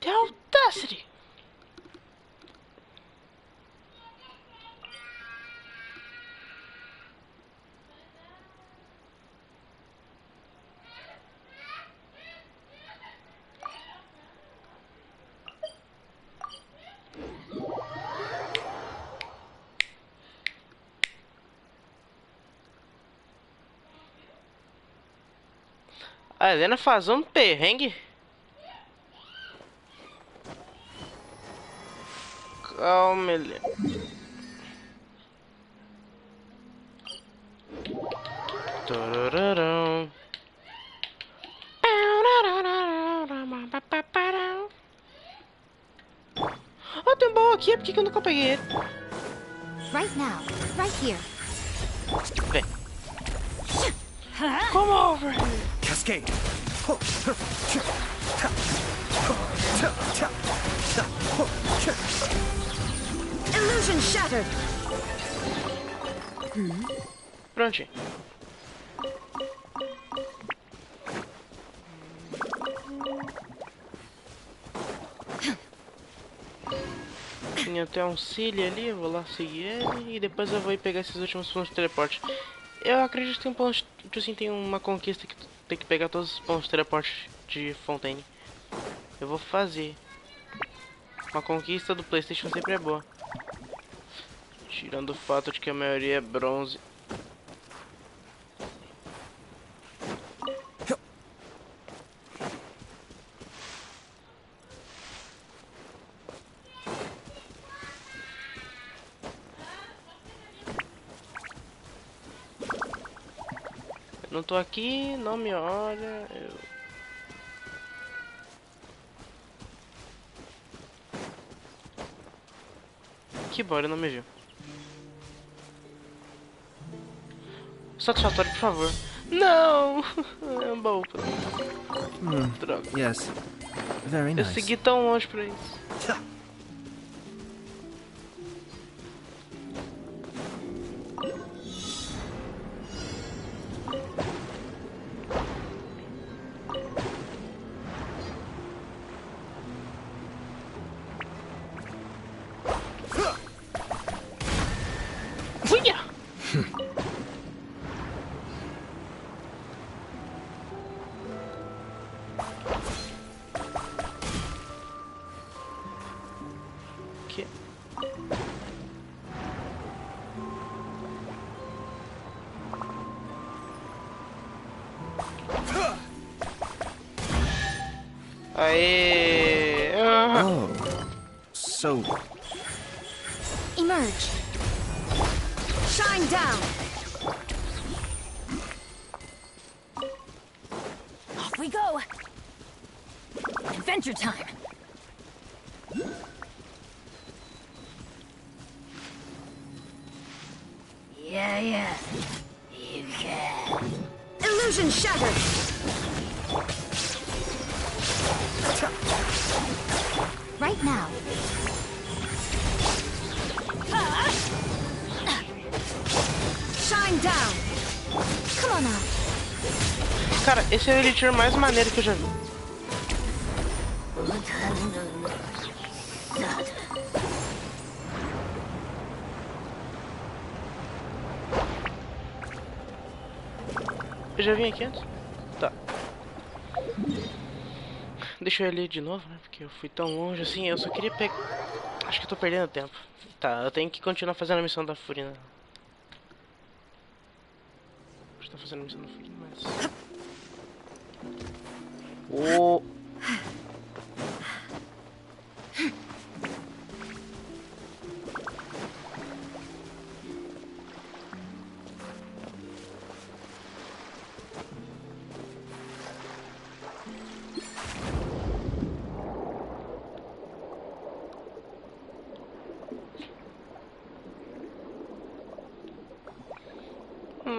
The audacity! A Helena faz um perrengue. Calma, Helena. Tarararão. Oh, tem um baú aqui, por que eu nunca peguei ele? Right now, right here. Vem. Come over here. Cascade. Illusion shattered. Prontinho. Tinha até um Cilly ali, eu vou lá seguir ele e depois eu vou ir pegar esses últimos pontos de teleporte. Eu acredito que tem um ponto, tipo assim, tem uma conquista que tu tem que pegar todos os pontos de teleporte de Fontaine. Eu vou fazer. Uma conquista do PlayStation sempre é boa. Tirando o fato de que a maioria é bronze. Eu não tô aqui, não me olha. Que bom, ele não me viu. Satisfatório, por favor. Não! É um baú pra mim. Droga. Yes. Very Eu nice. segui tão longe pra isso. Uia! Que? Aê! Ah. Oh. So. Emerge. Shine down. Off we go. Adventure time. Yeah. You can. Illusion shattered. Right now. Shine down. Come on now. Cara, esse é o Elite mais maneiro que eu já vi. Eu já vim aqui antes? Tá. Deixa eu ler de novo, né? Porque eu fui tão longe assim. Eu só queria pegar. Acho que eu tô perdendo tempo. Tá, eu tenho que continuar fazendo a missão da Furina. Acho que tá fazendo a missão da Furina, mas. Oh.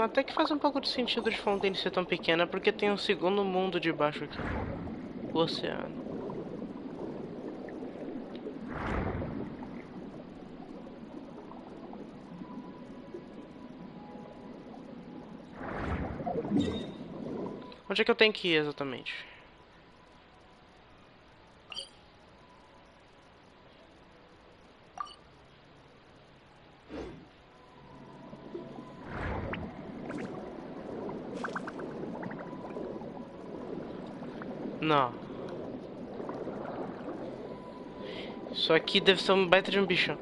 Até que faz um pouco de sentido de Fontaine ser tão pequena, porque tem um segundo mundo debaixo aqui. O oceano. Onde é que eu tenho que ir exatamente? Não. Isso aqui deve ser um baita de um bichão.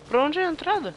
Pra onde é a entrada?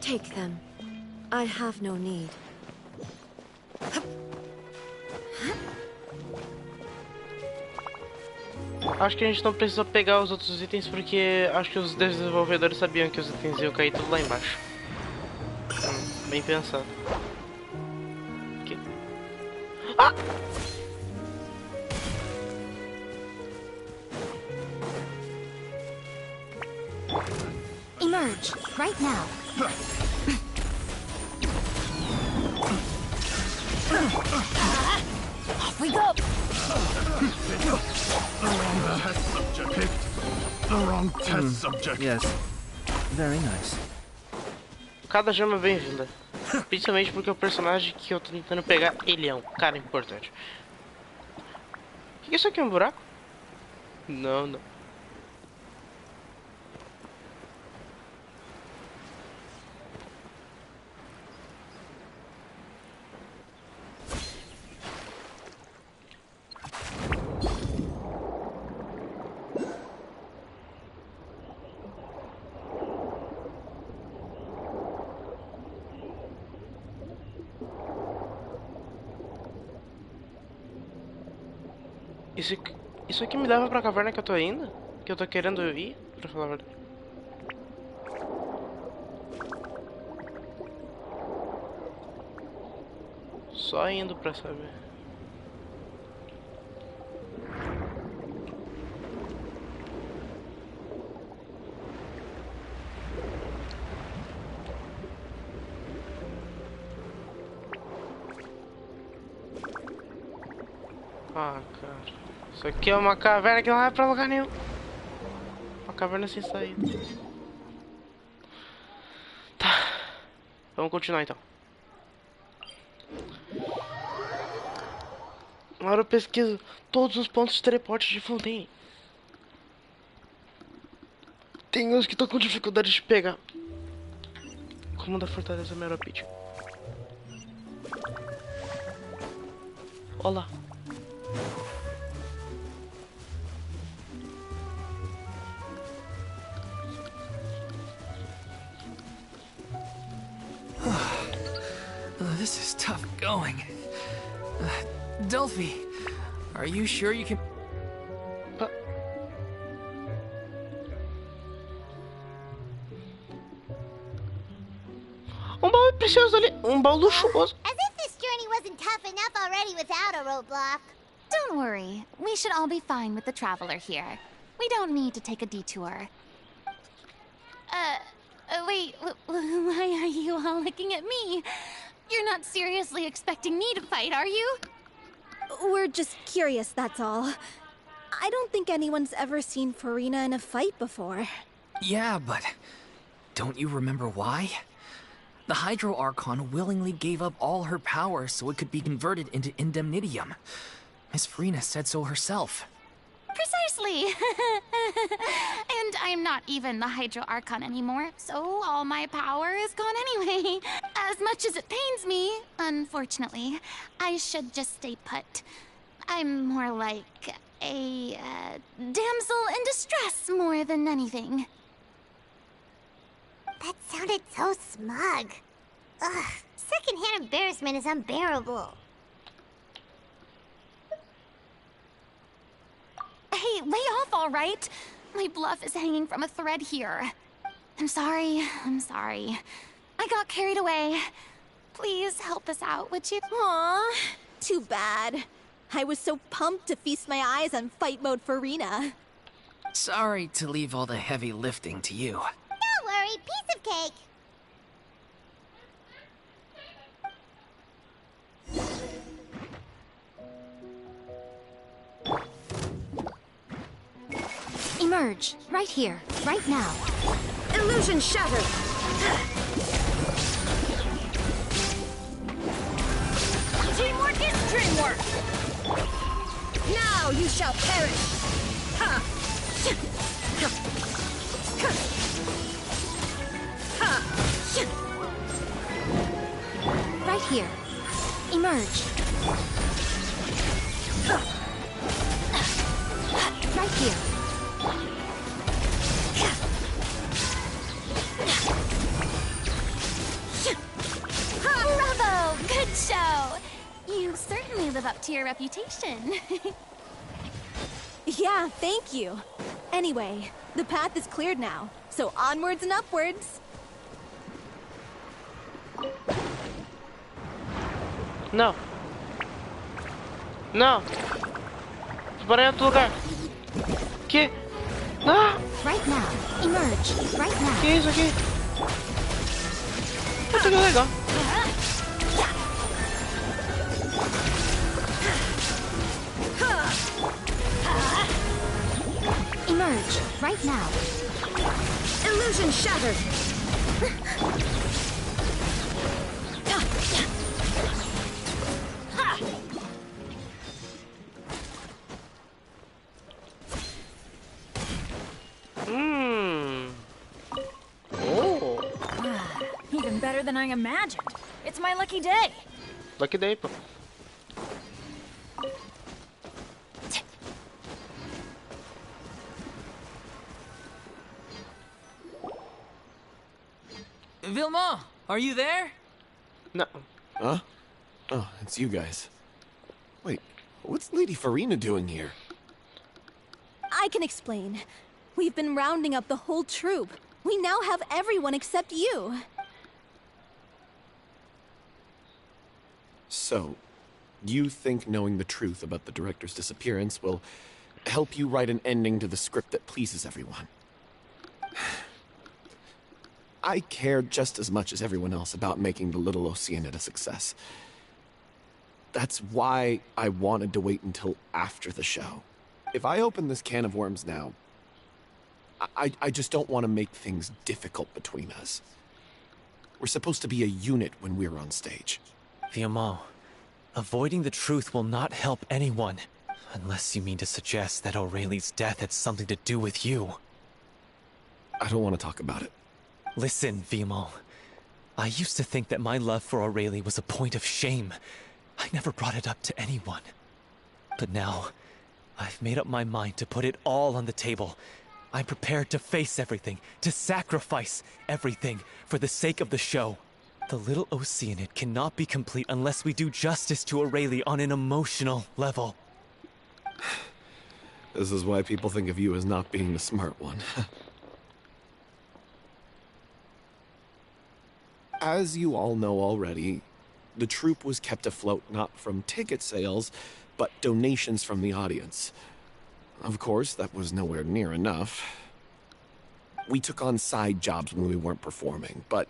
Take them. I have no need. Acho que a gente não precisa pegar os outros itens porque acho que os desenvolvedores sabiam que os itens iam cair tudo lá embaixo. Bem pensado. Aqui. Ah! Emerge, right now. Off we go. The wrong test subject. Yes. Very nice. Cada gema bem-vinda. Principalmente porque o personagem que eu tô tentando pegar, ele é um cara importante. O que é isso aqui? É um buraco? Não, não. Isso aqui me leva pra caverna que eu tô indo? Que eu tô querendo ir, pra falar a verdade. Só indo pra saber. Ah, cara. Isso aqui é uma caverna que não vai pra lugar nenhum. Uma caverna sem saída. Tá. Vamos continuar então. Agora eu pesquiso todos os pontos de teleporte de Fontaine. Tem uns que tô com dificuldade de pegar. Como da Fortaleza Meropit. Olá. This is tough going. Delphi, are you sure you can... Um baú precioso ali. Um baú luxuoso. As if this journey wasn't tough enough already without a roadblock. Don't worry. We should all be fine with the traveler here. We don't need to take a detour. Wait, why are you all looking at me? You're not seriously expecting me to fight, are you? We're just curious, that's all. I don't think anyone's ever seen Farina in a fight before. Yeah, but don't you remember why? The Hydro Archon willingly gave up all her power so it could be converted into Indemnitium. Miss Farina said so herself. Precisely Exactly. And I'm not even the Hydro Archon anymore, so all my power is gone anyway. As much as it pains me, unfortunately, I should just stay put. I'm more like a damsel in distress more than anything. That sounded so smug. Ugh, secondhand embarrassment is unbearable. Hey, lay off, all right? My bluff is hanging from a thread here. I'm sorry. I got carried away. Please help us out, would you? Aw, too bad. I was so pumped to feast my eyes on fight mode for Rena. Sorry to leave all the heavy lifting to you. Don't worry, piece of cake. Emerge, right here, right now. Illusion shattered! Teamwork is dreamwork! Now you shall perish! Ha! Ha! Ha! Right here. Emerge. Right here. Bravo! Good show! You certainly live up to your reputation. Yeah, thank you. Anyway, the path is cleared now, so onwards and upwards. Não. Não. Parei em outro lugar. Que? Não. Right now. Emerge. Right now. Que isso aqui? Puta que legal. Emerge. Right now. Illusion shattered! Oh. Even better than I imagined. It's my lucky day. Lucky day, pô. Vilma, are you there? No. Huh? Oh, it's you guys. Wait, what's Lady Farina doing here? I can explain. We've been rounding up the whole troop. We now have everyone except you. So, you think knowing the truth about the director's disappearance will help you write an ending to the script that pleases everyone? I care just as much as everyone else about making the Little Oceanid a success. That's why I wanted to wait until after the show. If I open this can of worms now, I just don't want to make things difficult between us. We're supposed to be a unit when we're on stage. Vilma, avoiding the truth will not help anyone. Unless you mean to suggest that Aurelie's death had something to do with you. I don't want to talk about it. Listen, Vilma. I used to think that my love for Aurelie was a point of shame. I never brought it up to anyone. But now, I've made up my mind to put it all on the table. I'm prepared to face everything, to sacrifice everything for the sake of the show. The Little Oceanid cannot be complete unless we do justice to Aurelie on an emotional level. This is why people think of you as not being the smart one. As you all know already, the troupe was kept afloat not from ticket sales, but donations from the audience. Of course, that was nowhere near enough. We took on side jobs when we weren't performing, but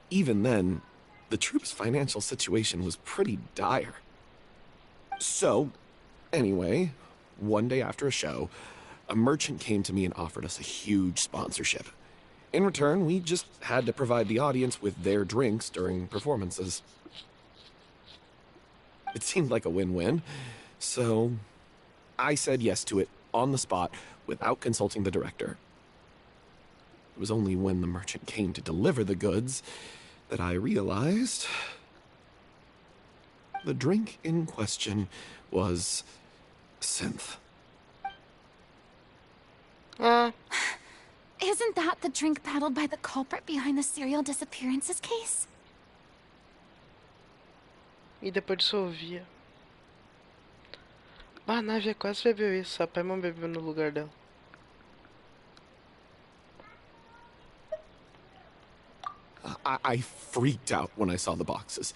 even then, the troupe's financial situation was pretty dire. So, anyway, one day after a show, a merchant came to me and offered us a huge sponsorship. In return, we just had to provide the audience with their drinks during performances. It seemed like a win-win, so I said yes to it on the spot without consulting the director. It was only when the merchant came to deliver the goods that I realized the drink in question was synth. Isn't that the drink peddled by the culprit behind the serial disappearances case? E depois dissolvia. Ah, a Navia quase bebeu isso, a Paimon bebeu no lugar dela. I freaked out when I saw the boxes.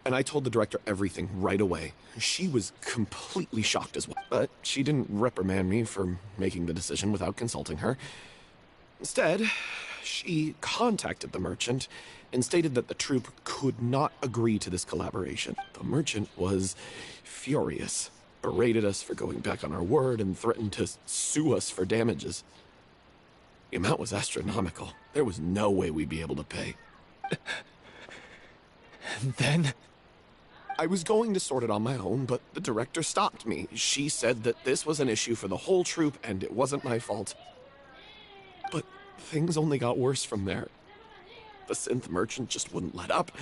And I told the director everything right away. She was completely shocked as well. But she didn't reprimand me for making the decision without consulting her. Instead, she contacted the merchant and stated that the troupe could not agree to this collaboration. The merchant was furious, berated us for going back on our word, and threatened to sue us for damages. The amount was astronomical. There was no way we'd be able to pay. And then? I was going to sort it on my own, but the director stopped me. She said that this was an issue for the whole troupe, and it wasn't my fault. But things only got worse from there. The synth merchant just wouldn't let up,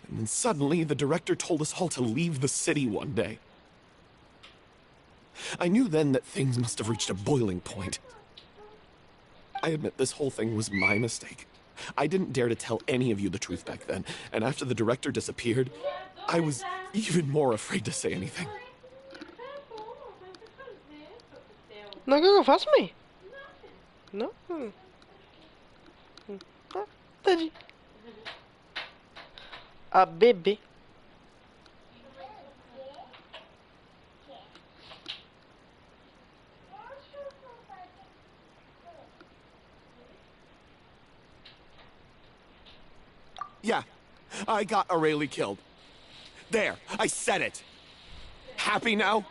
and then suddenly the director told us all to leave the city one day. I knew then that things must have reached a boiling point. I admit this whole thing was my mistake. I didn't dare to tell any of you the truth back then, and after the director disappeared, I was even more afraid to say anything. Não, o que eu faço, mãe? Não? Ah, tadinho. A bebê. Yeah, I got Aurelie killed. There, I said it. Happy now?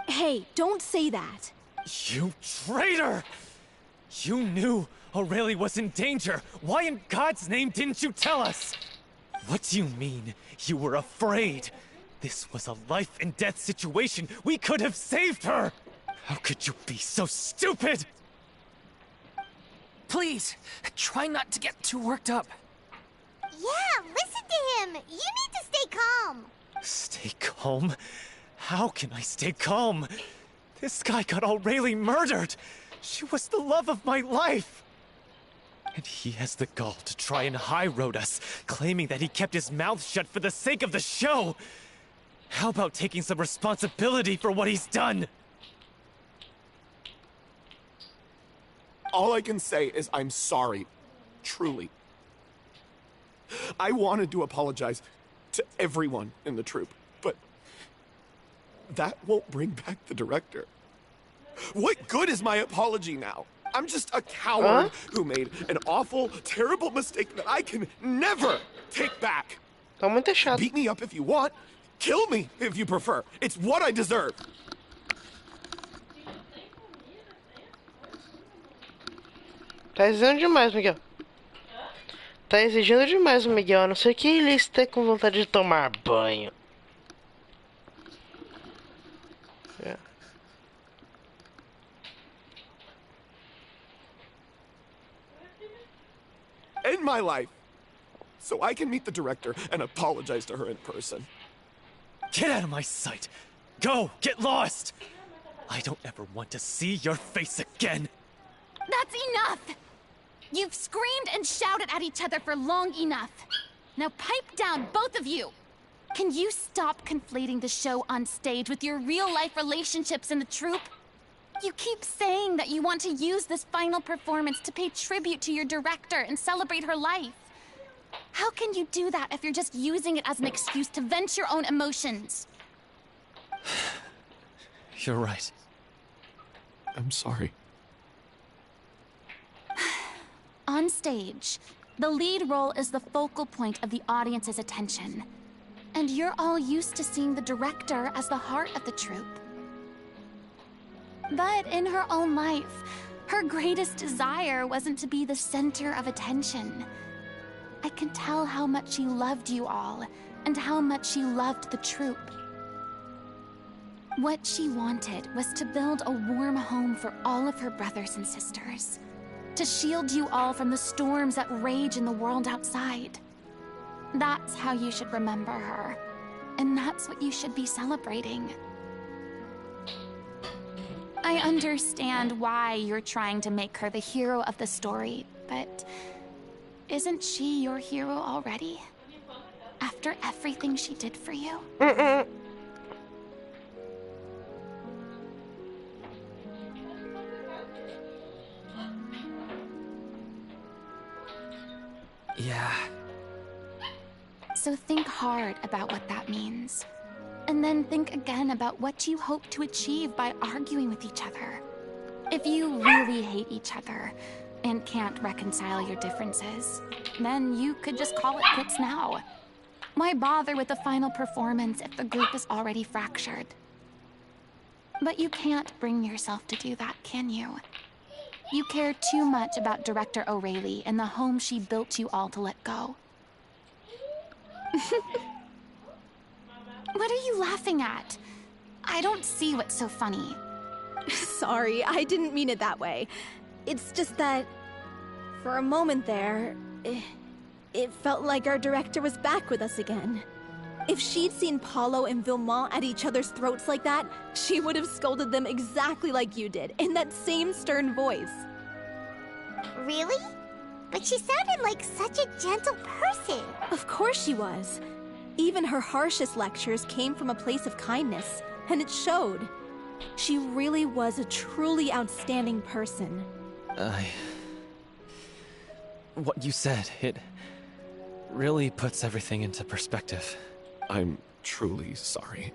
Hey, don't say that. You traitor! You knew Aurelie was in danger. Why in God's name didn't you tell us? What do you mean, you were afraid? This was a life and death situation. We could have saved her! How could you be so stupid? Please, try not to get too worked up. Yeah, listen to him. You need to stay calm. Stay calm? How can I stay calm? This guy got Aurelie murdered. She was the love of my life. And he has the gall to try and high-road us, claiming that he kept his mouth shut for the sake of the show. How about taking some responsibility for what he's done? All I can say is I'm sorry. Truly. I wanted to apologize to everyone in the troupe, but that won't bring back the director. What good is my apology now? I'm just a coward who made an awful, terrible mistake that I can never take back. Tá muito chato. Beat me up if you want. Kill me if you prefer. It's what I deserve. Tá exigindo demais, Miguel. Tá exigindo demais o Miguel, a não ser que ele esteja com vontade de tomar banho. É. End my life so I can meet the director and apologize to her in person. Get out of my sight! Go! Get lost! I don't ever want to see your face again! That's enough! You've screamed and shouted at each other for long enough. Now pipe down, both of you! Can you stop conflating the show on stage with your real-life relationships in the troupe? You keep saying that you want to use this final performance to pay tribute to your director and celebrate her life. How can you do that if you're just using it as an excuse to vent your own emotions? You're right. I'm sorry. On stage, the lead role is the focal point of the audience's attention. And you're all used to seeing the director as the heart of the troupe. But in her own life, her greatest desire wasn't to be the center of attention. I can tell how much she loved you all, and how much she loved the troupe. What she wanted was to build a warm home for all of her brothers and sisters. To shield you all from the storms that rage in the world outside. That's how you should remember her. And that's what you should be celebrating. I understand why you're trying to make her the hero of the story, but isn't she your hero already? After everything she did for you? Yeah. So think hard about what that means. And then think again about what you hope to achieve by arguing with each other. If you really hate each other and can't reconcile your differences, then you could just call it quits now. Why bother with the final performance if the group is already fractured? But you can't bring yourself to do that, can you? You care too much about Director O'Reilly and the home she built you all to let go. What are you laughing at? I don't see what's so funny. Sorry, I didn't mean it that way. It's just that, for a moment there, it felt like our director was back with us again. If she'd seen Paulo and Vilmont at each other's throats like that, she would have scolded them exactly like you did, in that same stern voice. Really? But she sounded like such a gentle person. Of course she was. Even her harshest lectures came from a place of kindness, and it showed. She really was a truly outstanding person. What you said, it really puts everything into perspective. I'm truly sorry.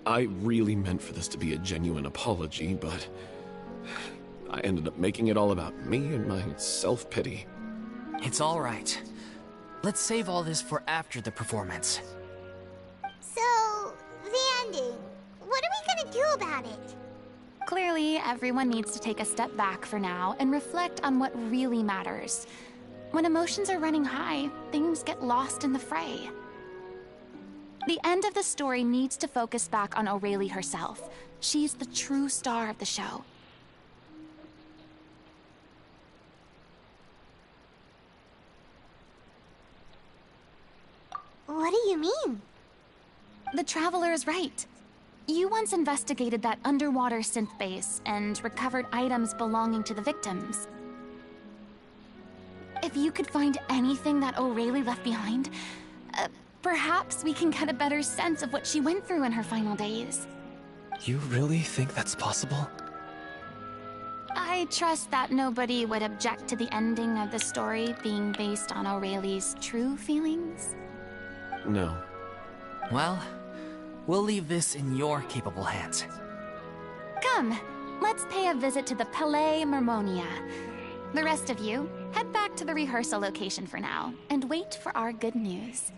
I really meant for this to be a genuine apology, but I ended up making it all about me and my self-pity. It's all right. Let's save all this for after the performance. So, the ending. What are we gonna do about it? Clearly, everyone needs to take a step back for now and reflect on what really matters. When emotions are running high, things get lost in the fray. The end of the story needs to focus back on O'Reilly herself. She's the true star of the show. What do you mean? The Traveler is right. You once investigated that underwater synth base and recovered items belonging to the victims. If you could find anything that O'Reilly left behind, perhaps we can get a better sense of what she went through in her final days. You really think that's possible? I trust that nobody would object to the ending of the story being based on O'Reilly's true feelings. No. Well, we'll leave this in your capable hands. Come, let's pay a visit to the Palais Mermonia. The rest of you, head back to the rehearsal location for now, and wait for our good news.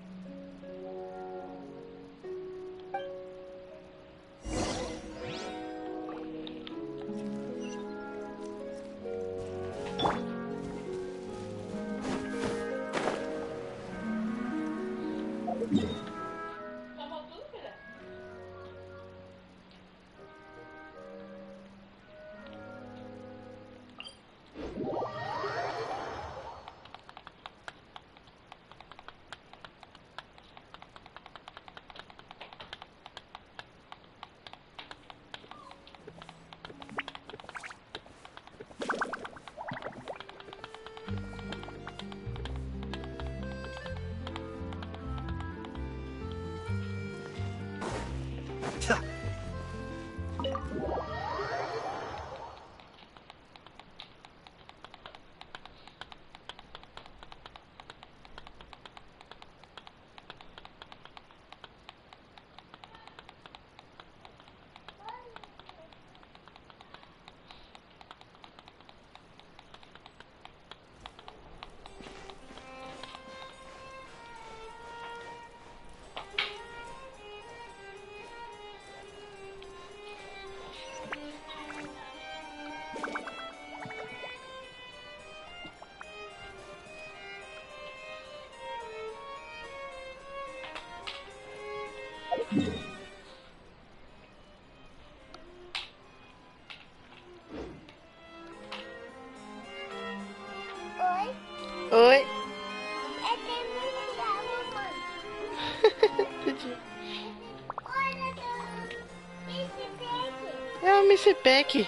CPEC.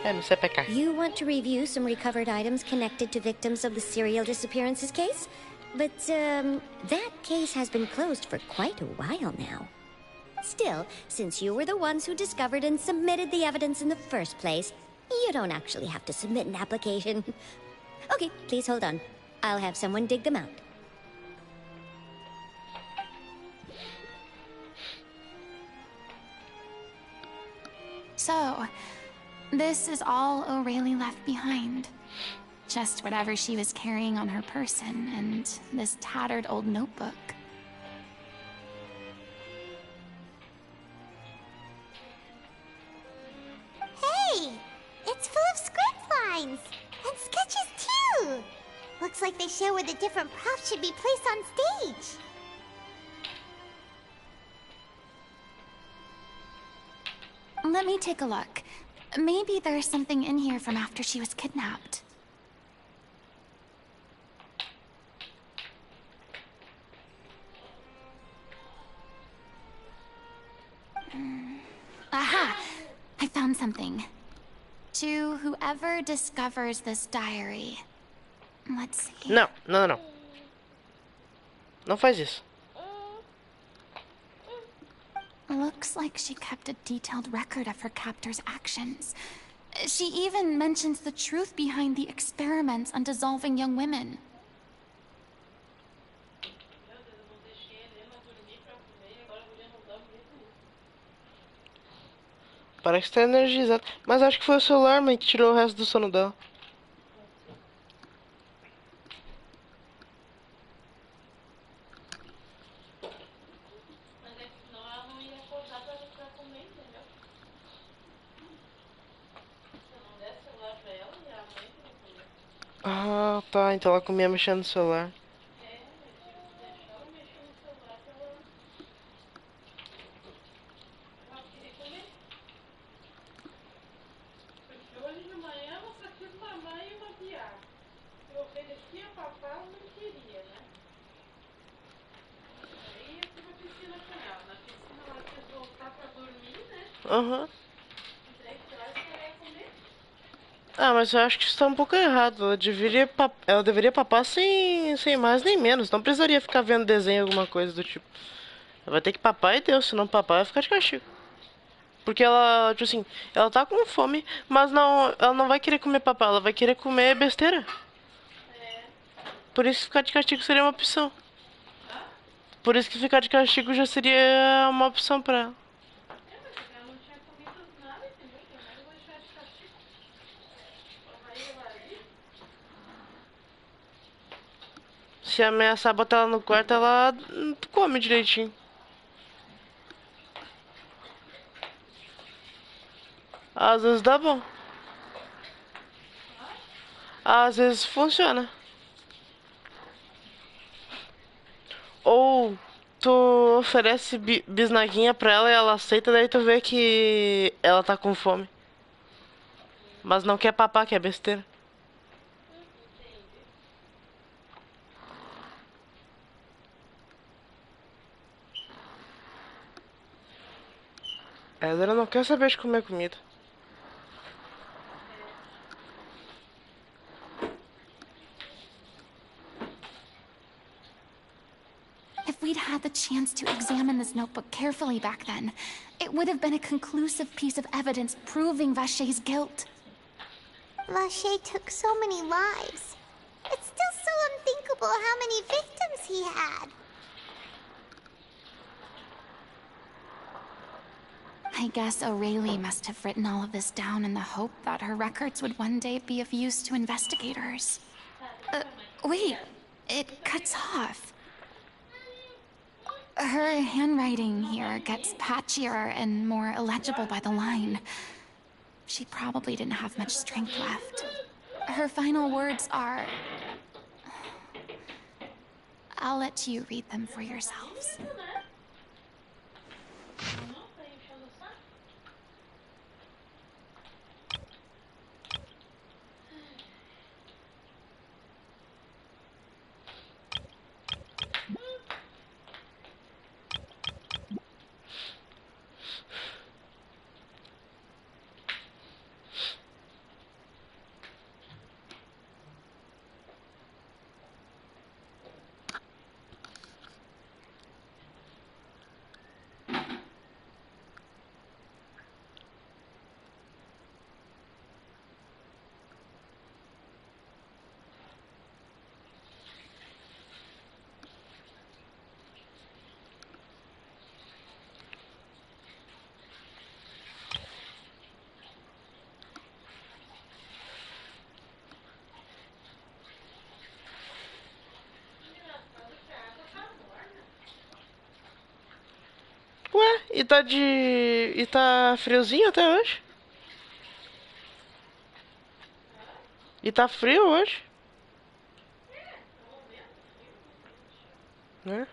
É, no CPK. You want to review some recovered items connected to victims of the serial disappearances case? But, that case has been closed for quite a while now. Still, since you were the ones who discovered and submitted the evidence in the first place, you don't actually have to submit an application. Okay, please hold on. I'll have someone dig them out. So, this is all O'Reilly left behind. Just whatever she was carrying on her person, and this tattered old notebook. Hey! It's full of script lines! And sketches too! Looks like they show where the different props should be placed on stage. Let me take a look. Maybe there's something in here from after she was kidnapped. Aha! I found something. To whoever discovers this diary. Let's see. Não, não, não. Não faz isso. Looks like she kept a detailed record of her captor's actions. She even mentions the truth behind the experiments on dissolving young women. Parece que tá energizado. Mas acho que foi o celular, mãe, que tirou o resto do sono dela. Ah, tá. Então ela comia mexendo no celular. Aham. Ah, mas eu acho que isso tá um pouco errado. Ela deveria papar sem mais nem menos. Não precisaria ficar vendo desenho, alguma coisa do tipo. Ela vai ter que papar e deu. Se não papar, vai ficar de castigo. Porque ela, tipo assim, ela tá com fome, mas ela não vai querer comer papá, ela vai querer comer besteira. Por isso ficar de castigo seria uma opção. Por isso que ficar de castigo já seria uma opção pra ela. Se ameaçar botar ela no quarto, ela come direitinho. Às vezes dá bom. Às vezes funciona. Ou tu oferece bisnaguinha pra ela e ela aceita, daí tu vê que ela tá com fome. Mas não quer papar, que é besteira. Ela não quer saber de comer comida. If we'd had the chance to examine this notebook carefully back then, it would have been a conclusive piece of evidence proving Vachey's guilt. Vachey took so many lives. It's still so unthinkable how many victims he had. I guess O'Reilly must have written all of this down in the hope that her records would one day be of use to investigators. Wait, it cuts off. Her handwriting here gets patchier and more illegible by the line. She probably didn't have much strength left. Her final words are... I'll let you read them for yourselves. E tá de... E tá friozinho até hoje. E tá frio hoje. Né?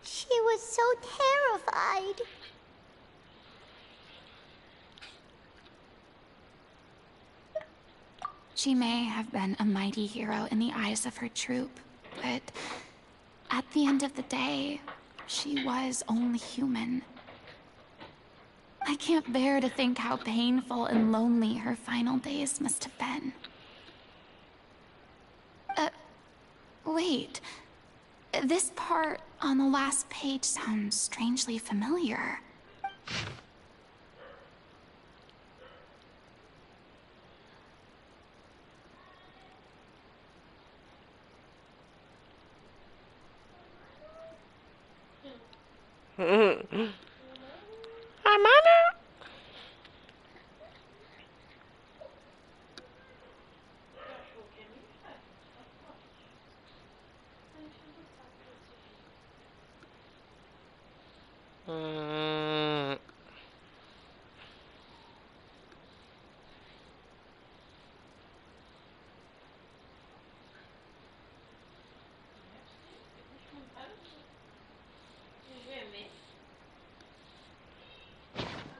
She was so terrified. She may have been a mighty hero in the eyes of her troop, but at the end of the day, she was only human. I can't bear to think how painful and lonely her final days must have been. Wait. This part on the last page sounds strangely familiar. Amanda!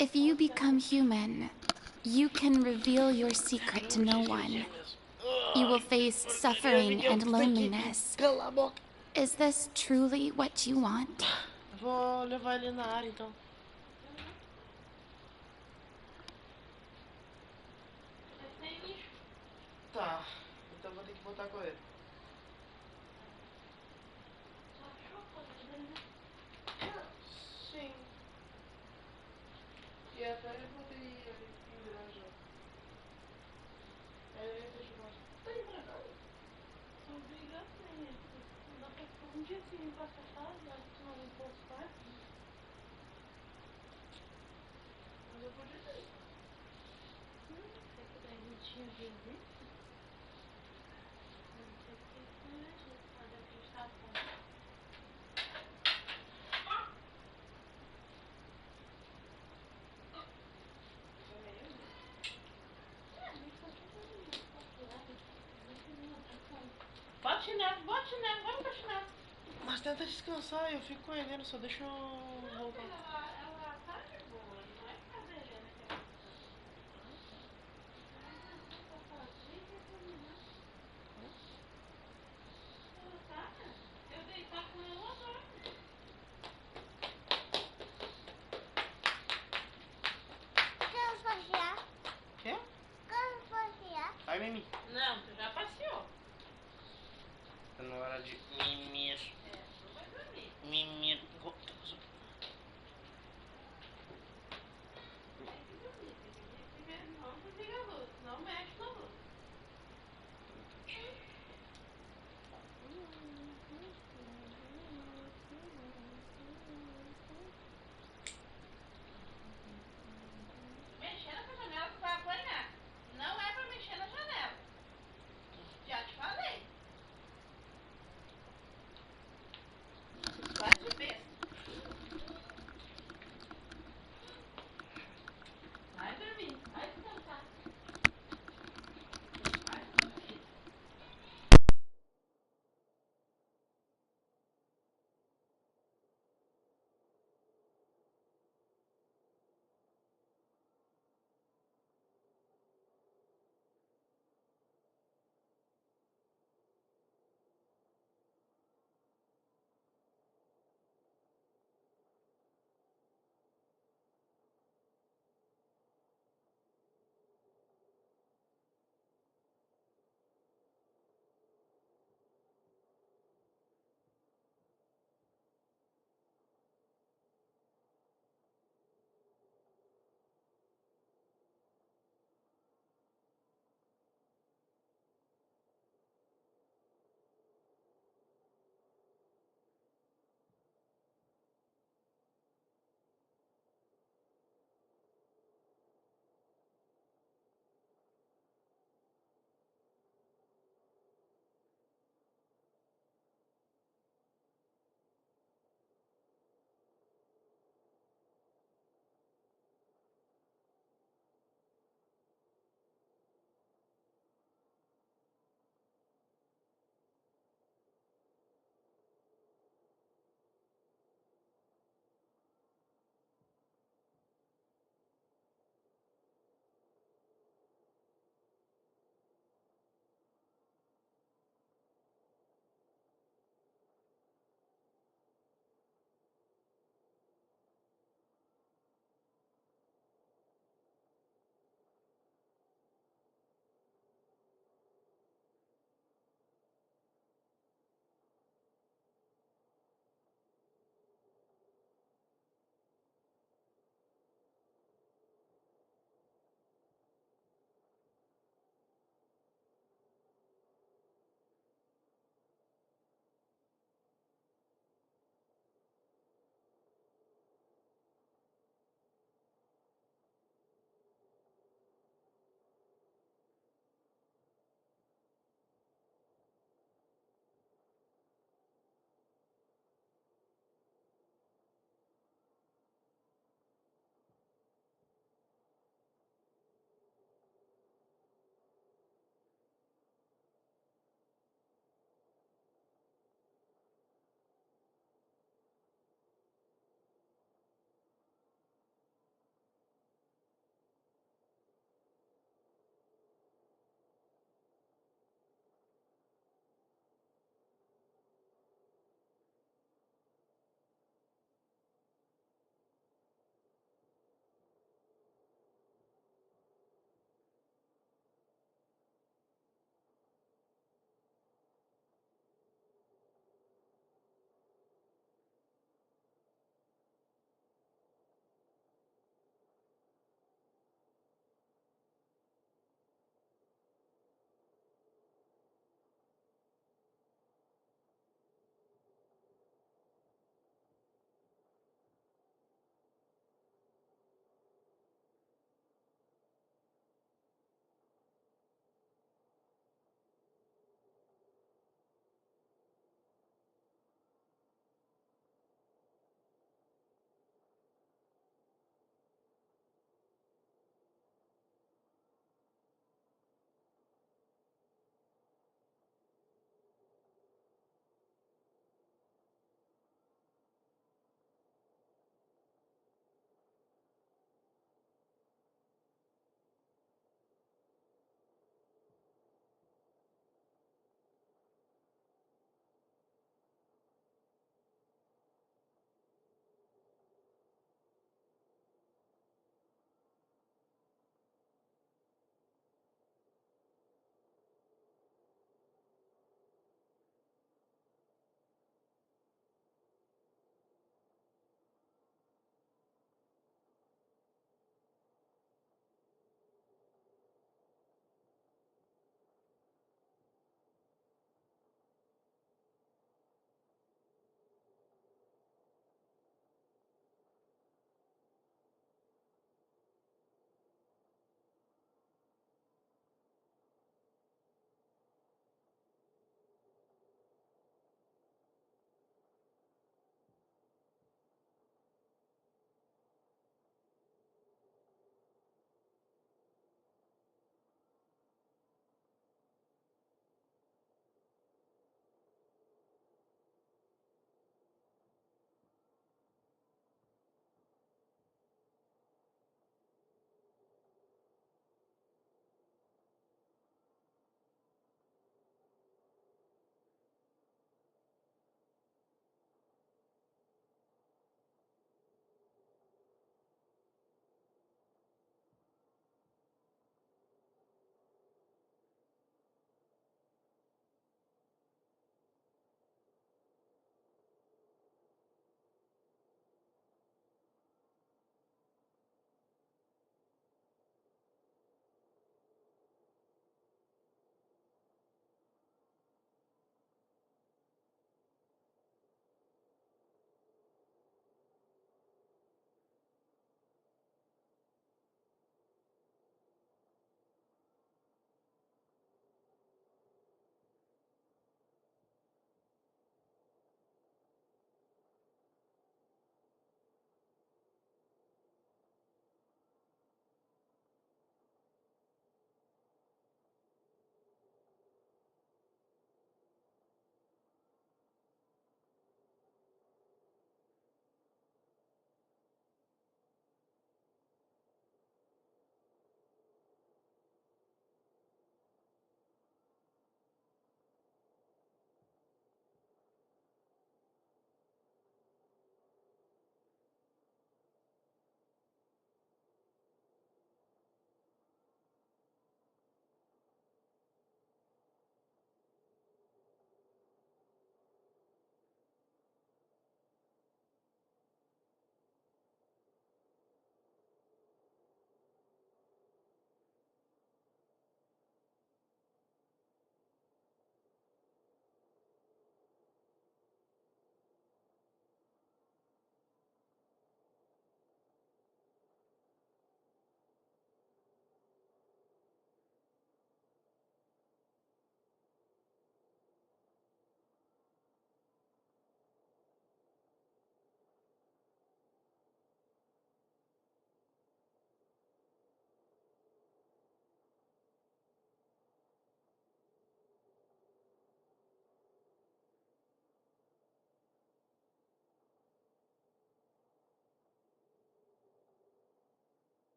If you become human, you can reveal your secret to no one. You will face suffering and loneliness. Is this truly what you want? Vou levar ele na área, então. Tá, então vou ter que voltar com ele. Sim. E até eu botei ele pendurar já. Deixa eu mostrar. Tá aí pra cá. São brigas, né? Não dá pra ficar um dia assim, limpar essa casa, não limpar os quartos. Mas eu podia ter. Será que daí não tinha visto? Não sei o que foi, gente. Mas a gente tá bom. Bota chinelo, vamos pra chinelo. Mas tenta descansar, eu fico com ele, só deixa eu voltar. Ela tá de boa, não é ficar devendo aquela eu deitar com ela agora. Quero passear. Quê? Quero passear. Vai, Mimi. Não, tu já passeou. Tá na hora de mimir. Tu vai dormir. Mimir gostoso. Tem que dormir, primeiro não desliga a luz, não mexe na luz. Mexer nessa janela tu vai apanhar. Não é pra mexer na janela. Já te falei.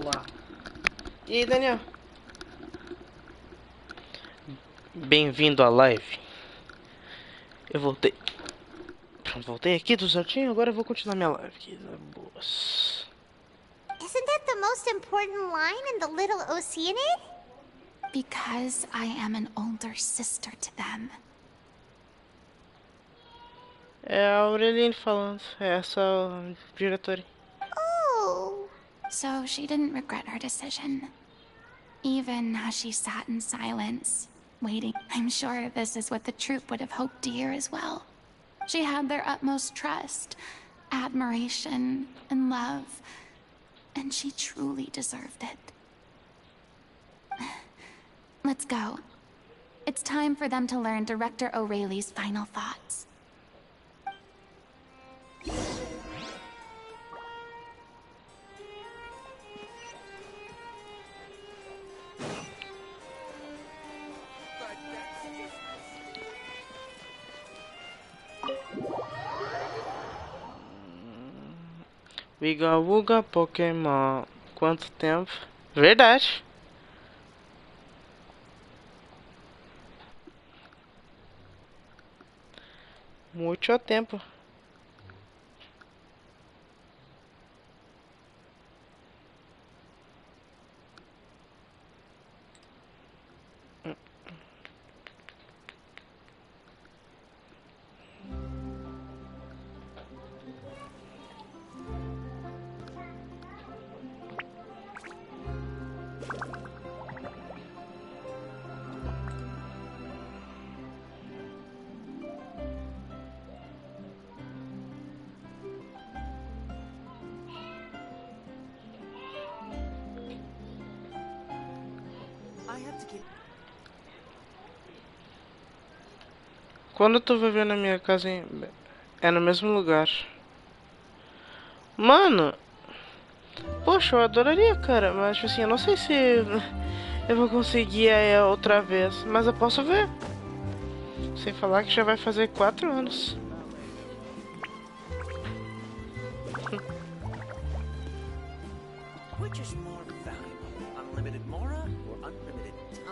Olá. E aí, Daniel? Bem-vindo à live. Eu voltei. Pronto, voltei aqui, tudo certinho. Agora eu vou continuar minha live aqui. Boas. Isn't that the most important line in the little Oceanid? Because I am an older sister to them. É a Aureline falando. É essa diretora. Oh. So she didn't regret her decision. Even as she sat in silence, waiting. I'm sure this is what the troupe would have hoped to hear as well. She had their utmost trust, admiration, and love. And she truly deserved it. Let's go. It's time for them to learn Director O'Reilly's final thoughts. Uga Uga Pokémon. Quanto tempo? Verdade. Muito tempo. Quando tu vai ver na minha casa é no mesmo lugar. Mano, poxa, eu adoraria, cara, mas tipo assim, eu não sei se eu vou conseguir outra vez, mas eu posso ver. Sem falar que já vai fazer 4 anos. Which is more valuable, unlimited mora or unlimited time?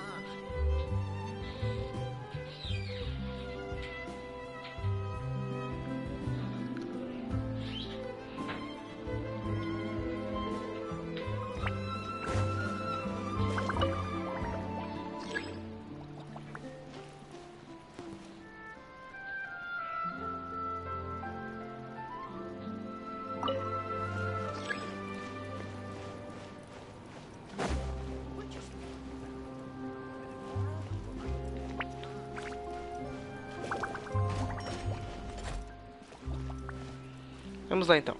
Vamos lá então.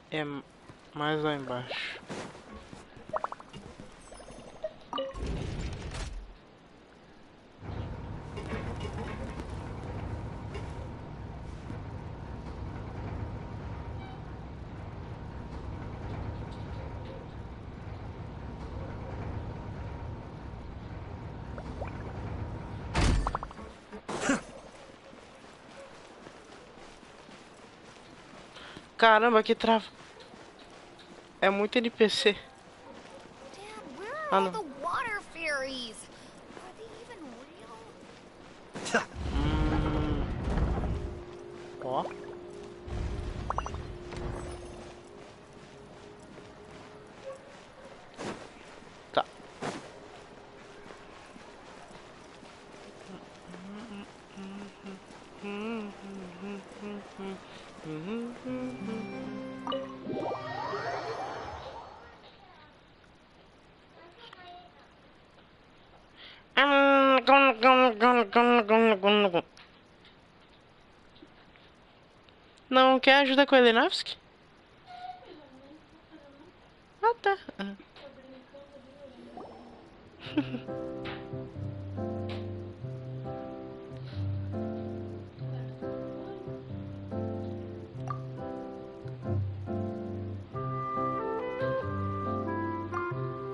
É mais lá embaixo. Caramba, que trava. É muito NPC. Dad, where are Ah, all não. the water fairies? Are they even real? Ó. Tá. Não quer ajuda com a Elenovski? Ah, tá.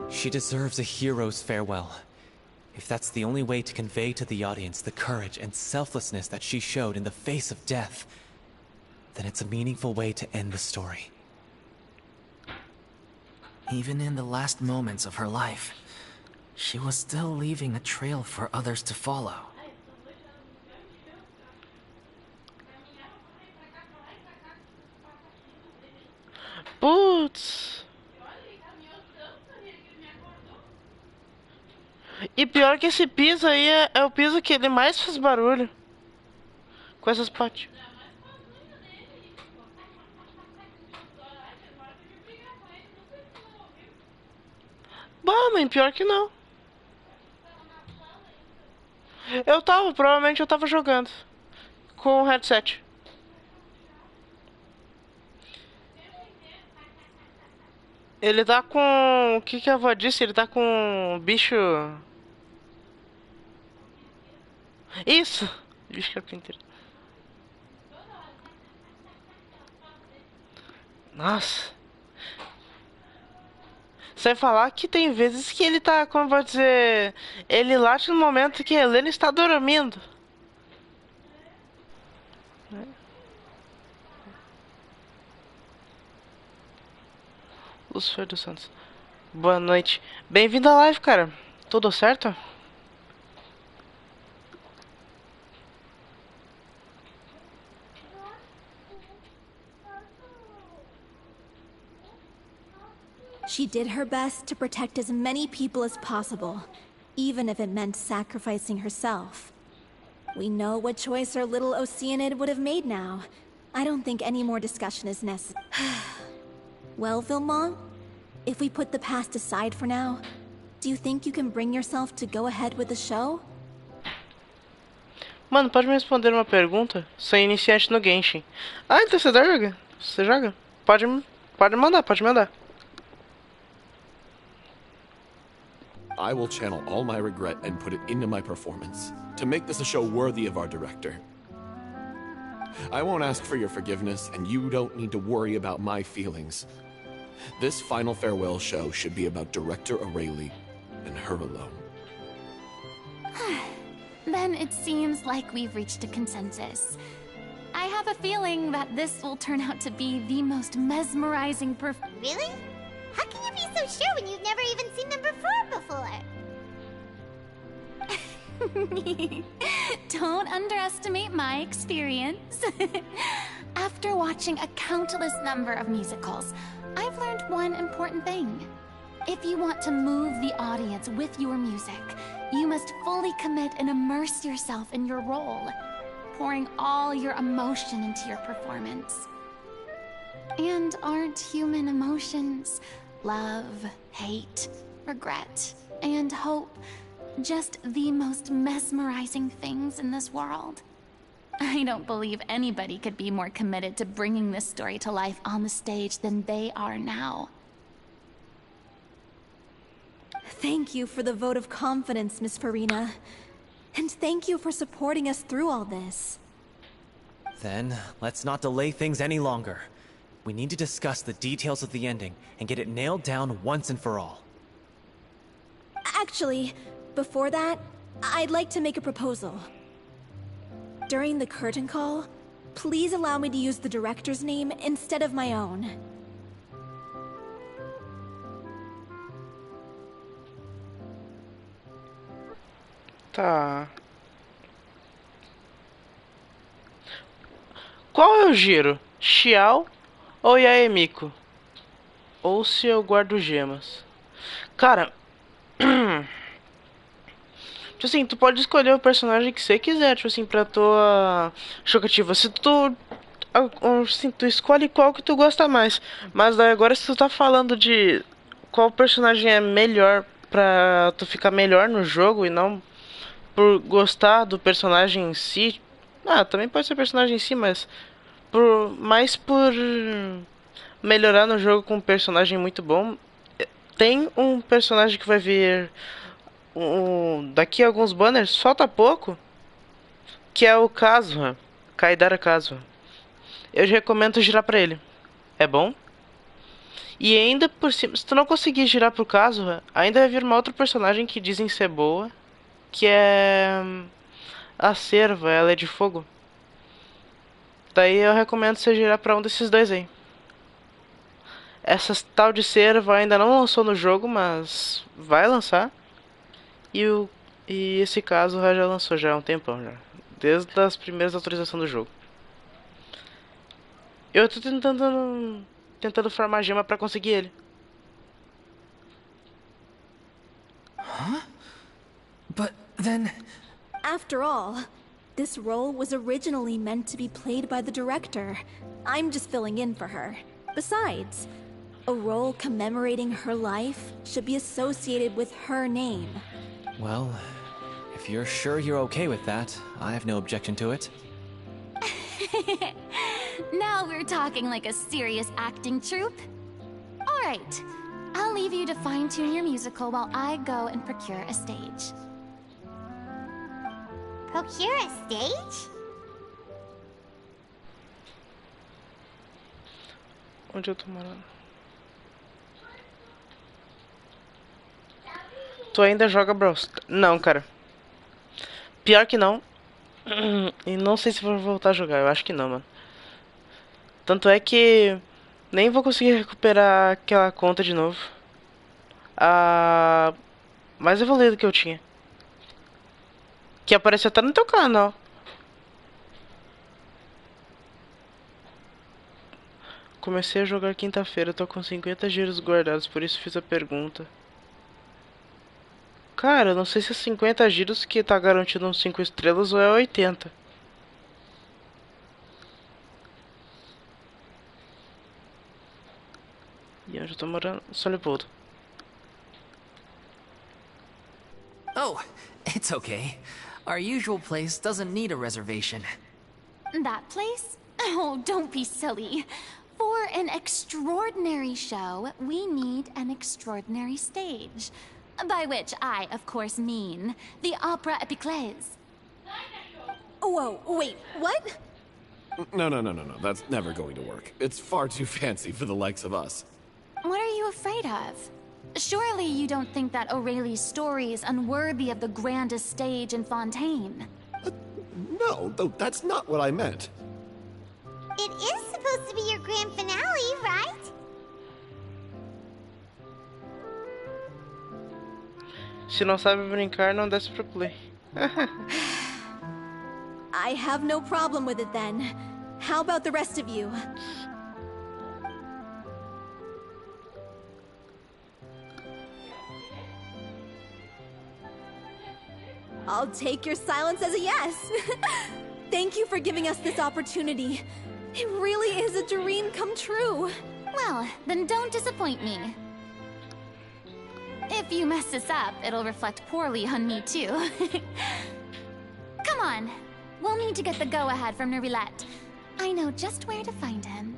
She deserves a hero's farewell. If that's the only way to convey to the audience the courage and selflessness that she showed in the face of death, then it's a meaningful way to end the story. Even in the last moments of her life, she was still leaving a trail for others to follow. Putz. E pior que esse piso aí é o piso que ele mais faz barulho. Com essas patinhas. Bom, mas pior que não. Provavelmente eu tava jogando com o headset. Ele tá com... O que a avó disse? Ele tá com bicho... Isso! Bicho carpinteiro. Nossa. Sem falar que tem vezes que ele tá, como eu vou dizer... Ele late no momento que a Helena está dormindo. Lucifer dos Santos. Boa noite. Bem-vindo à live, cara. Tudo certo? She did her best to protect as many people as possible, even if it meant sacrificing herself. We know what choice our little Oceanid would have made now. I don't think any more discussion is necessary. Well, Vilmont, if we put the past aside for now, do you think you can bring yourself to go ahead with the show? Mano, pode me responder uma pergunta? Sou iniciante no Genshin. Ah, então você joga? Você joga? Pode mandar. I will channel all my regret and put it into my performance, to make this a show worthy of our director. I won't ask for your forgiveness, and you don't need to worry about my feelings. This final farewell show should be about Director Aurelie and her alone. Then it seems like we've reached a consensus. I have a feeling that this will turn out to be the most mesmerizing Really? How can you be so sure when you've never even seen them perform before? Don't underestimate my experience. After watching a countless number of musicals, I've learned one important thing. If you want to move the audience with your music, you must fully commit and immerse yourself in your role, pouring all your emotion into your performance. And aren't human emotions, love, hate, regret, and hope, just the most mesmerizing things in this world? I don't believe anybody could be more committed to bringing this story to life on the stage than they are now. Thank you for the vote of confidence, Miss Farina. And thank you for supporting us through all this. Then, let's not delay things any longer. We need to discuss the details of the ending and get it nailed down once and for all. Actually, before that, I'd like to make a proposal. During the curtain call, please allow me to use the director's name instead of my own. Tá. Qual é o giro? Xiao ou Yaemiko? Ou se eu guardo gemas? Cara... Tipo assim, tu pode escolher o personagem que você quiser, tipo assim, pra tua jogativa. Se tu... Assim, tu escolhe qual que tu gosta mais. Mas daí agora se tu tá falando de qual personagem é melhor pra tu ficar melhor no jogo e não por gostar do personagem em si. Ah, também pode ser personagem em si, mas mais por melhorar no jogo com um personagem muito bom. Tem um personagem que vai vir daqui a alguns banners, falta pouco, que é o Kazuha, Kaidara Kazuha. Eu recomendo girar pra ele. É bom. E ainda por cima, se tu não conseguir girar pro Kazuha, ainda vai vir uma outra personagem que dizem ser boa. que é a cerva, ela é de fogo. Daí eu recomendo você girar pra um desses dois aí. Essa tal de cerva ainda não lançou no jogo, mas vai lançar. E esse caso já lançou já há um tempão já. Desde as primeiras atualizações do jogo. Eu tô tentando farmar gema pra conseguir ele. Huh? But then... After all, this role was originally meant to be played by the director. I'm just filling in for her. Besides, a role commemorating her life should be associated with her name. Well, if you're sure you're okay with that, I have no objection to it. Now we're talking like a serious acting troupe. All right, I'll leave you to fine-tune your musical while I go and procure a stage. Procure a stage? Onde eu tô morando? Tu ainda joga Bros? Não, cara. Pior que não. E não sei se vou voltar a jogar. Eu acho que não, mano. Tanto é que nem vou conseguir recuperar aquela conta de novo. A mais evoluída que eu tinha. Que apareceu até no teu canal. Comecei a jogar quinta-feira. Tô com 50 giros guardados. Por isso fiz a pergunta. Cara, eu não sei se é 50 giros que tá garantido uns 5 estrelas ou é 80. E onde eu tô morando? São Leopoldo. Oh, it's okay. Our usual place doesn't need a reservation. That place? Oh, don't be silly. For an extraordinary show, we need an extraordinary stage. By which I, of course, mean the Opera Epiclese. Whoa, wait, what? No. That's never going to work. It's far too fancy for the likes of us. What are you afraid of? Surely you don't think that Aurelie's story is unworthy of the grandest stage in Fontaine? No, that's not what I meant. It is supposed to be your grand finale, right? Se não sabe brincar, não desce pro play. I have no problem with it then. How about the rest of you? I'll take your silence as a yes. Thank you for giving us this opportunity. It really is a dream come true. Well, then don't disappoint me. If you mess this up, it'll reflect poorly on me too. Come on. We'll need to get the go-ahead from Nervilette. I know just where to find him.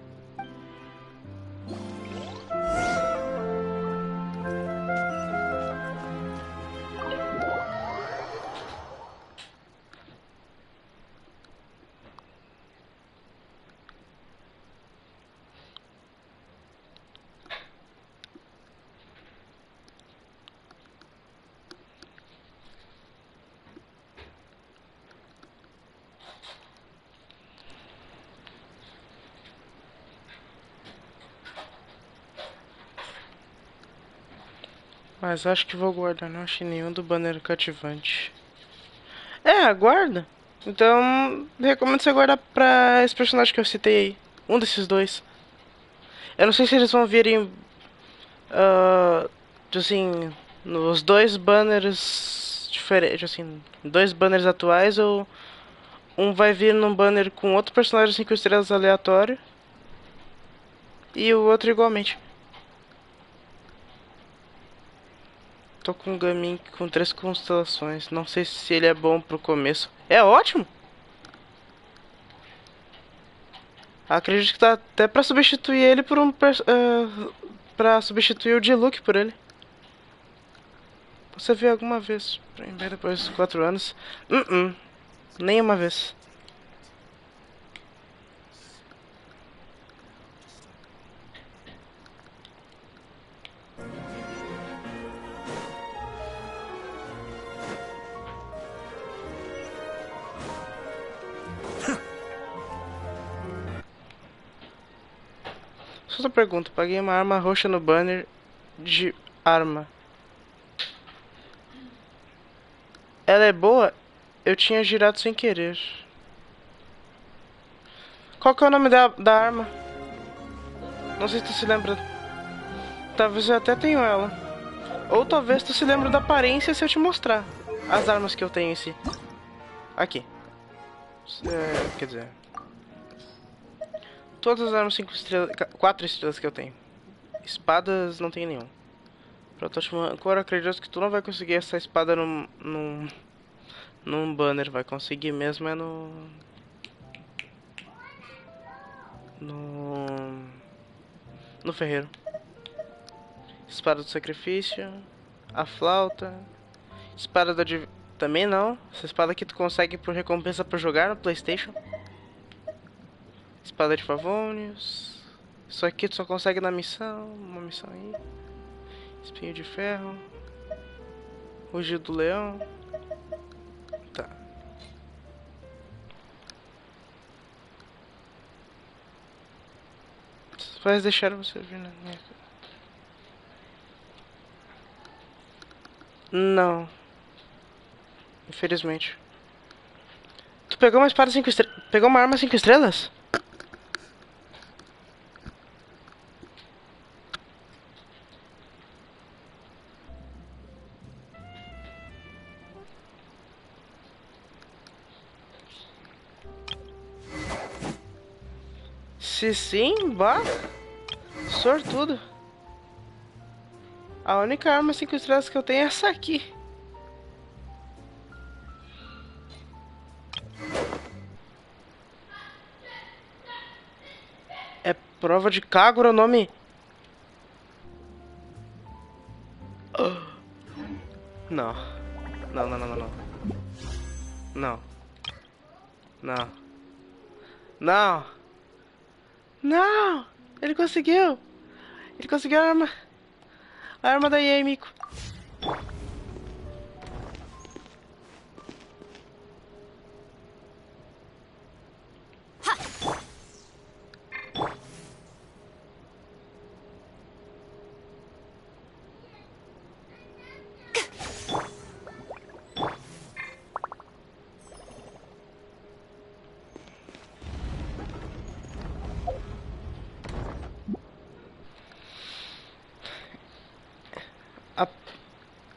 Mas acho que vou guardar, não achei nenhum do banner cativante. É, aguarda. Então, recomendo você guardar pra esse personagem que eu citei aí. Um desses dois. Eu não sei se eles vão virem... assim, nos dois banners diferentes, assim, dois banners atuais, ou um vai vir num banner com outro personagem 5 estrelas aleatório e o outro igualmente. Tô com um Gamin com 3 constelações. Não sei se ele é bom pro começo. É ótimo! Acredito que tá até pra substituir ele por um... pra substituir o Diluc por ele. Você viu alguma vez? Depois dos 4 anos? Nenhuma vez. Só outra pergunta. Paguei uma arma roxa no banner de arma. Ela é boa? Eu tinha girado sem querer. Qual que é o nome da arma? Não sei se tu se lembra. Talvez eu até tenho ela. Ou talvez tu se lembre da aparência se eu te mostrar as armas que eu tenho em si. Aqui. Quer dizer... Todas as armas 5 estrelas... 4 estrelas que eu tenho. Espadas não tenho nenhum. Protótipo cor, acredito que tu não vai conseguir essa espada num banner. Vai conseguir mesmo é no ferreiro. Espada do sacrifício. A flauta. Espada da também não. Essa espada aqui tu consegue por recompensa por jogar no PlayStation. Espada de Favônios. Isso aqui tu só consegue na missão. Uma missão aí. Espinho de ferro. Rugido do leão. Tá. Vai deixar você vir na minha... Não. Infelizmente. Tu pegou uma espada 5 estrelas? Pegou uma arma 5 estrelas? Se sim, bah. Sortudo. A única arma 5 estrelas que eu tenho é essa aqui. É prova de Kagura o nome? Não. Não, não, não, não, não. Não. Não. Não. Não! Ele conseguiu! Ele conseguiu a arma. A arma da EA, Mico.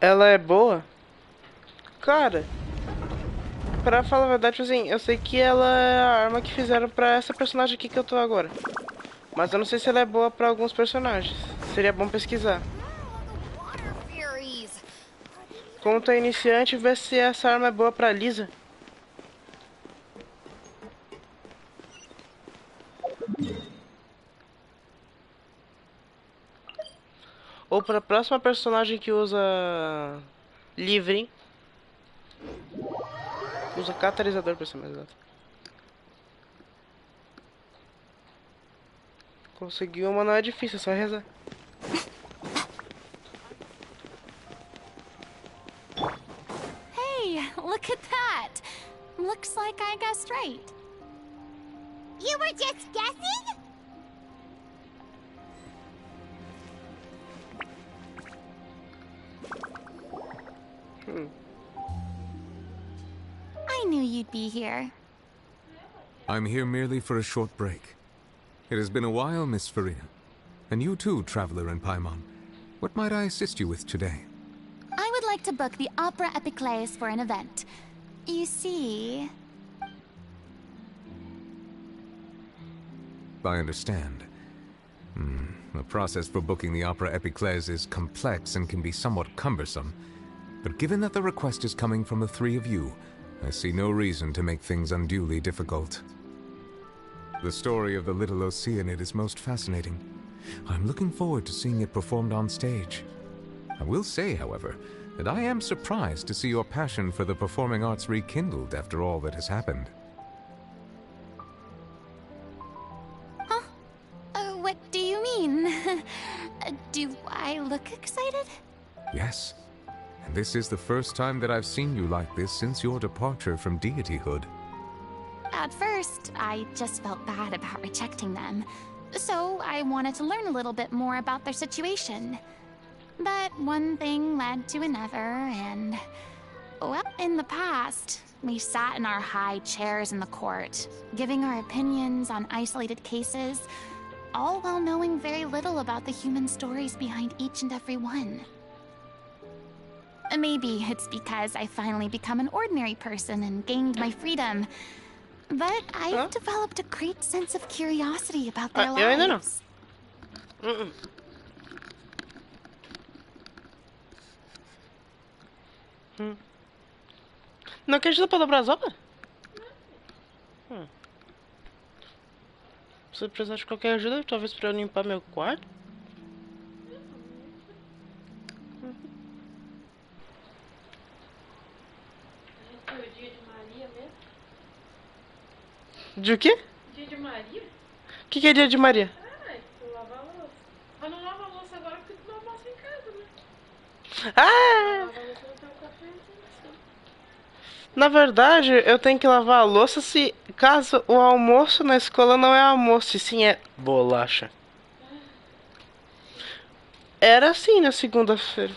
Ela é boa? Cara, pra falar a verdade, assim, eu sei que ela é a arma que fizeram pra essa personagem aqui que eu tô agora. Mas eu não sei se ela é boa pra alguns personagens. Seria bom pesquisar. Como tu é iniciante, vê se essa arma é boa pra Lisa. Ou para a próxima personagem que usa livre. Usa catalisador para ser mais exato. Conseguiu uma, não é difícil, é só rezar. Hey, look at that. Looks like I guessed right. You were just guessing? I knew you'd be here. I'm here merely for a short break. It has been a while, Miss Farina. And you too, traveler in Paimon. What might I assist you with today? I would like to book the Opera Epiclese for an event. You see... I understand. The process for booking the Opera Epiclese is complex and can be somewhat cumbersome. But given that the request is coming from the three of you, I see no reason to make things unduly difficult. The story of the little Oceanid is most fascinating. I'm looking forward to seeing it performed on stage. I will say, however, that I am surprised to see your passion for the performing arts rekindled after all that has happened. Huh? What do you mean? Do I look excited? Yes. And this is the first time that I've seen you like this since your departure from deityhood. At first, I just felt bad about rejecting them. So I wanted to learn a little bit more about their situation. But one thing led to another, and... well, in the past, we sat in our high chairs in the court, giving our opinions on isolated cases, all while knowing very little about the human stories behind each and every one. Maybe it's because I finally become an ordinary person and gained my freedom, but I've developed a great sense of curiosity about their Eu ainda não. lives. Não quer ajuda pra dobrar as obras? Se precisar de qualquer ajuda, talvez pra eu limpar meu quarto. De o quê? Dia de Maria? O que é dia de Maria? Tu lava a louça. Mas não lava a louça agora porque tu não almoça em casa, né? Ah! Lava a louça no teu café, assim. Na verdade, eu tenho que lavar a louça se caso o almoço na escola não é almoço, e sim é bolacha. Era assim na segunda-feira.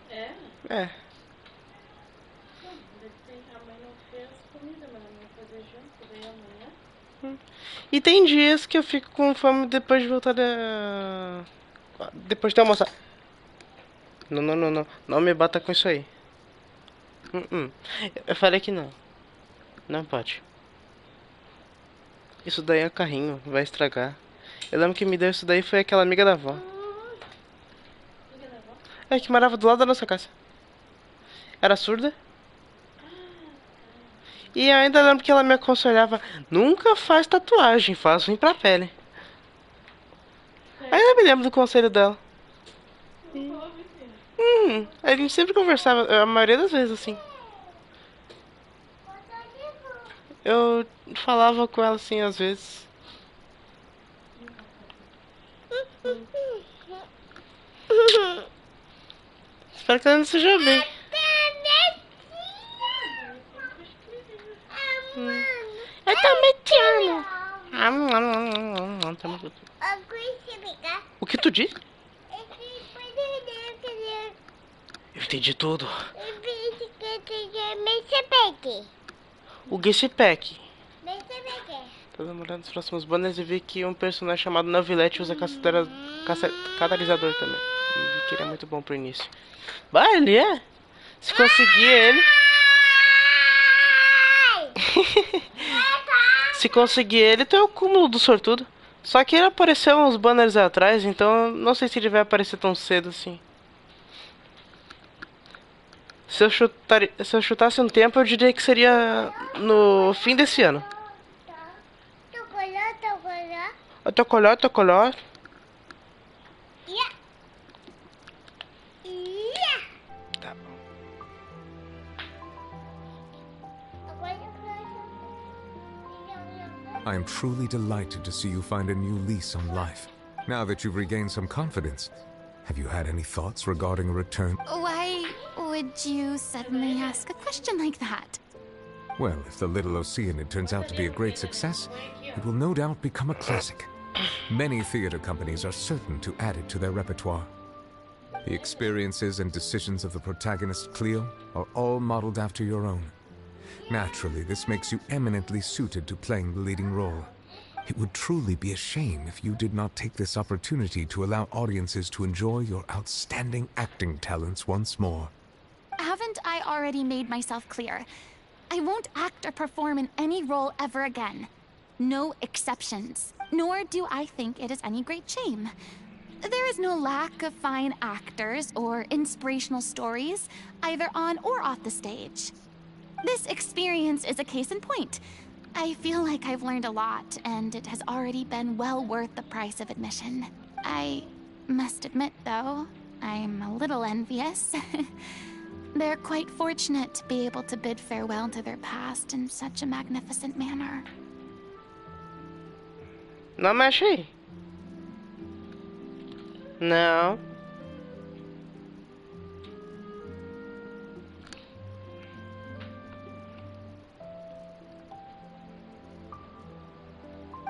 É? É. A mãe não fez comida, mas ela vai fazer janta, daí amanhã. E tem dias que eu fico com fome depois de voltar da... depois de almoçar. Não. Não me bata com isso aí. Eu falei que não. Não pode. Isso daí é carrinho, vai estragar. Eu lembro que me deu isso daí foi aquela amiga da avó. É, que morava do lado da nossa casa. Era surda. E eu ainda lembro que ela me aconselhava: nunca faz tatuagem, faz ruim pra pele. Ainda me lembro do conselho dela. A gente sempre conversava, a maioria das vezes assim. Eu falava com ela assim às vezes. Espero que ela não seja bem. Eu também te amo. O que tu disse? Eu entendi tudo. O Genshin. Tô dando uma olhada nos próximos banners e vi que um personagem chamado Navilete usa catalisador também. E vi que ele é muito bom pro início. Vai, ele é? Se conseguir ele... Se conseguir ele, tu é o cúmulo do sortudo. Só que ele apareceu uns banners atrás, então não sei se ele vai aparecer tão cedo assim. Se eu chutasse um tempo, eu diria que seria no fim desse ano. Tocoló. Tá bom. I am truly delighted to see you find a new lease on life. Now that you've regained some confidence, have you had any thoughts regarding a return? Why would you suddenly ask a question like that? Well, if the Little Oceanid turns out to be a great success, it will no doubt become a classic. Many theater companies are certain to add it to their repertoire. The experiences and decisions of the protagonist Cleo are all modeled after your own. Naturally, this makes you eminently suited to playing the leading role. It would truly be a shame if you did not take this opportunity to allow audiences to enjoy your outstanding acting talents once more. Haven't I already made myself clear? I won't act or perform in any role ever again. No exceptions. Nor do I think it is any great shame. There is no lack of fine actors or inspirational stories, either on or off the stage. This experience is a case in point. I feel like I've learned a lot, and it has already been well worth the price of admission. I must admit, though, I'm a little envious. They're quite fortunate to be able to bid farewell to their past in such a magnificent manner. Não mexe aí. Não.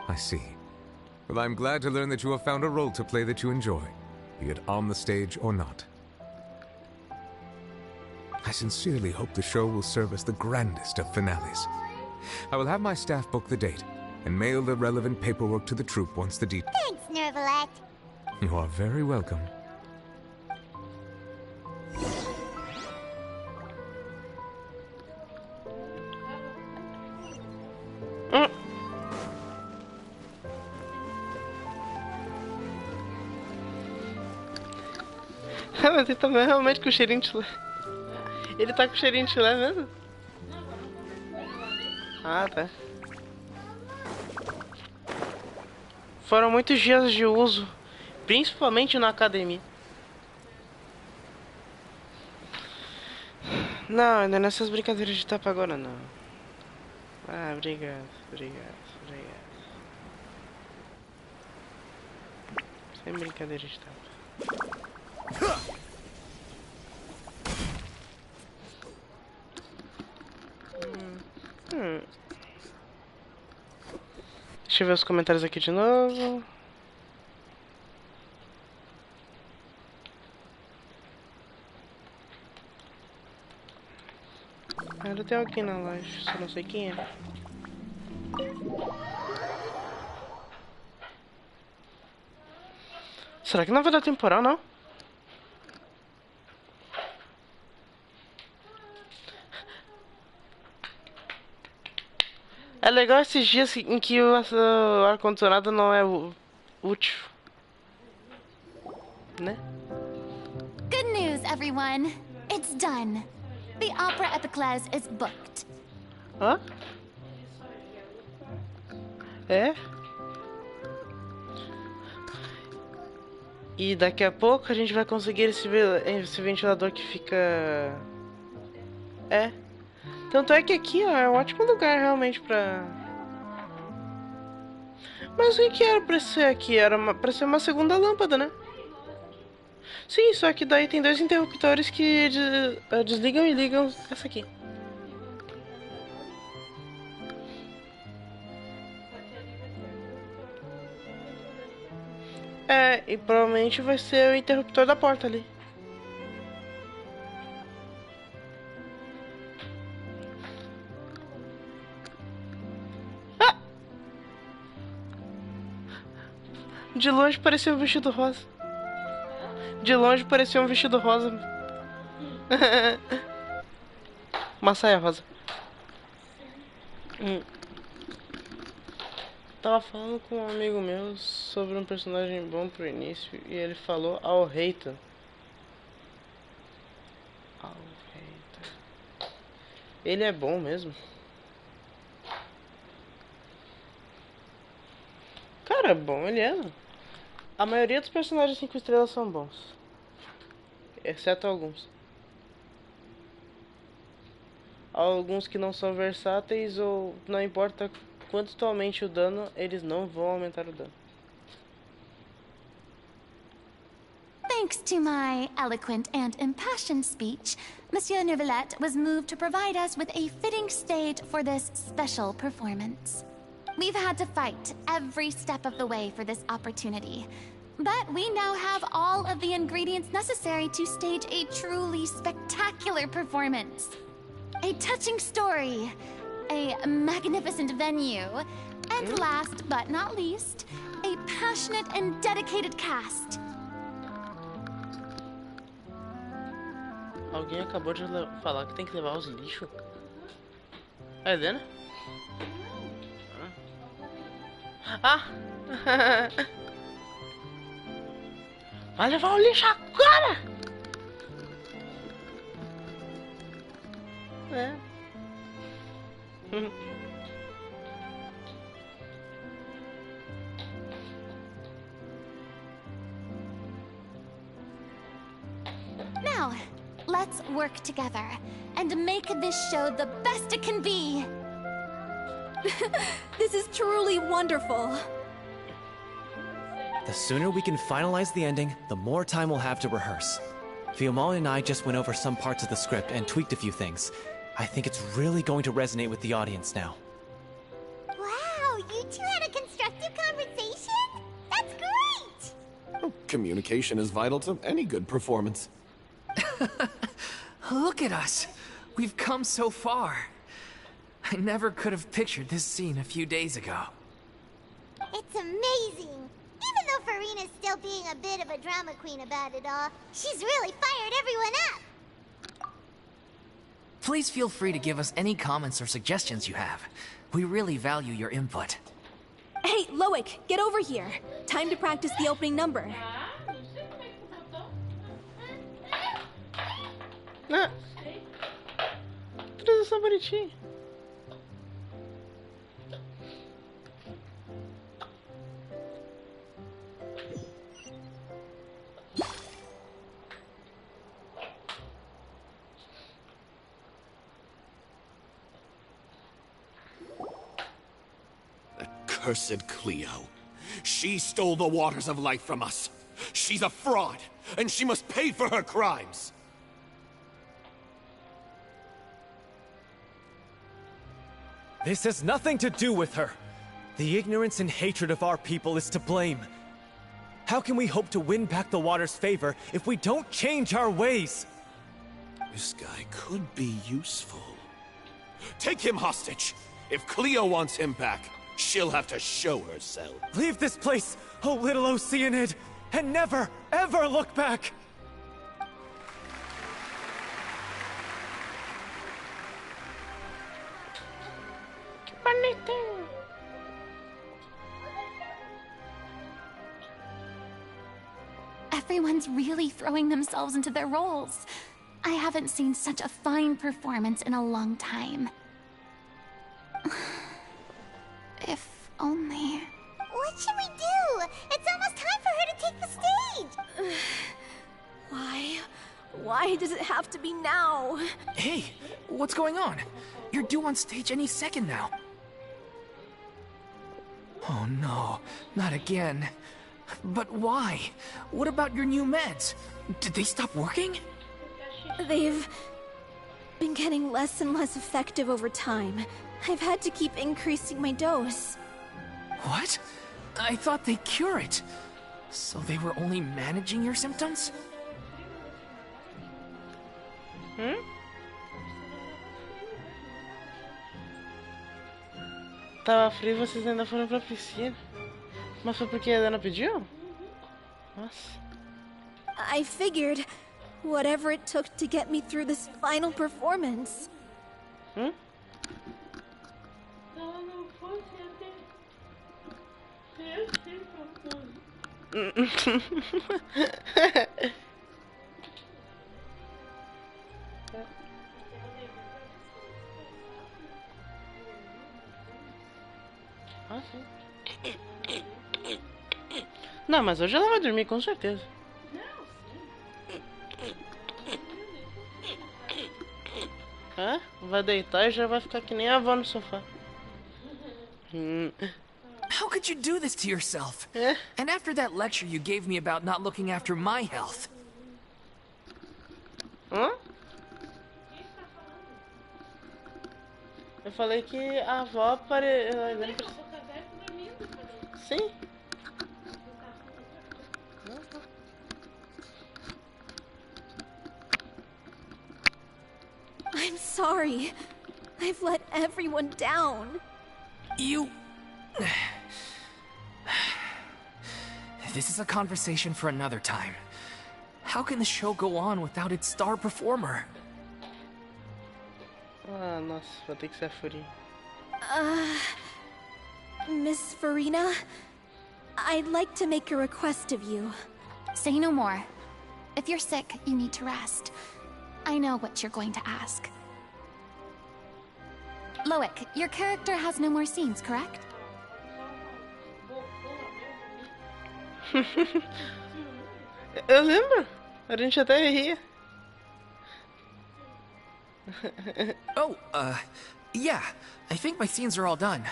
I see. Well, I'm glad to learn that you have found a role to play that you enjoy, be it on the stage or not. I sincerely hope the show will serve as the grandest of finales. I will have my staff book the date and mail the relevant paperwork to the troupe once the Thanks, Nervalet. You are very welcome. Mas ele tá realmente com cheirinho de chulé. Ele tá com cheirinho de chulé mesmo? Ah, tá. Foram muitos dias de uso, principalmente na academia. Não, ainda nessas brincadeiras de tapa agora não. Ah, obrigado. Sem brincadeira de tapa. Deixa eu ver os comentários aqui de novo. Ainda tem alguém na live, só não sei quem é. Será que não vai dar temporal, não? É legal esses dias em que o ar-condicionado não é útil, né? Good news, everyone. It's done. The opera Epiclese is booked. Hã? É? E daqui a pouco a gente vai conseguir esse ventilador que fica... É. Tanto é que aqui, ó, é um ótimo lugar realmente pra... Mas o que era pra ser aqui? Era pra ser uma segunda lâmpada, né? Sim, só que daí tem dois interruptores que desligam e ligam essa aqui. É, e provavelmente vai ser o interruptor da porta ali. Ah! De longe parecia um vestido rosa. De longe parecia um vestido rosa. Uma saia rosa. Tava falando com um amigo meu sobre um personagem bom pro início e ele falou Alreita. Ele é bom mesmo? Cara, é bom, ele é. A maioria dos personagens 5 estrelas são bons. Exceto alguns. Alguns que não são versáteis ou não importa quanto tu aumente o dano, eles não vão aumentar o dano. Thanks to my eloquent and impassioned speech, Monsieur Neuvillette was moved to provide us with a fitting stage for this special performance. We've had to fight every step of the way for this opportunity, but we now have all of the ingredients necessary to stage a truly spectacular performance. A touching story, a magnificent venue, and last but not least, a passionate and dedicated cast. Alguém acabou de falar que tem que levar os lixos. A Helena? Ah! Vai levar o lixo agora! É. Now, let's work together and make this show the best it can be. This is truly wonderful. The sooner we can finalize the ending, the more time we'll have to rehearse. Fiamma and I just went over some parts of the script and tweaked a few things. I think it's really going to resonate with the audience now. Wow, you two had a constructive conversation? Communication is vital to any good performance. Look at us. We've come so far. I never could have pictured this scene a few days ago. It's amazing. Even though Farina's still being a bit of a drama queen about it all, she's really fired everyone up. Please feel free to give us any comments or suggestions you have. We really value your input. Hey, Loic, get over here. Time to practice the opening number. Ah. Tudo só bonitinho. Cursed Cleo. She stole the waters of life from us. She's a fraud, and she must pay for her crimes. This has nothing to do with her. The ignorance and hatred of our people is to blame. How can we hope to win back the water's favor if we don't change our ways? This guy could be useful. Take him hostage. If Cleo wants him back, she'll have to show herself. Leave this place, oh little Oceanid, and never, ever look back! Everyone's really throwing themselves into their roles. I haven't seen such a fine performance in a long time. If only... What should we do? It's almost time for her to take the stage! Why? Why does it have to be now? Hey, what's going on? You're due on stage any second now. Oh no, not again. But why? What about your new meds? Did they stop working? They've been getting less and less effective over time. I've had to keep increasing my dose. What? I thought they cure it. So they were only managing your symptoms? Tava frio e vocês ainda foram pra piscina. Mas foi porque a Dana pediu? Nossa. I figured whatever it took to get me through this final performance. Ah, sim. Não, mas hoje ela vai dormir, com certeza. É? Vai deitar e já vai ficar que nem a avó no sofá. How could you do this to yourself? And after that lecture you gave me about not looking after my health. Hã? Eu falei que a avó Sim. I'm sorry. I've let everyone down. You... This is a conversation for another time. How can the show go on without its star performer? Ah, nossa, vai ter que ser a Furinha. Miss Farina, I'd like to make a request of you. Say no more. If you're sick, you need to rest. I know what you're going to ask. Loic, your character has no more scenes, correct? Eu lembro. A gente até ria. Oh, yeah. I think my scenes are all done.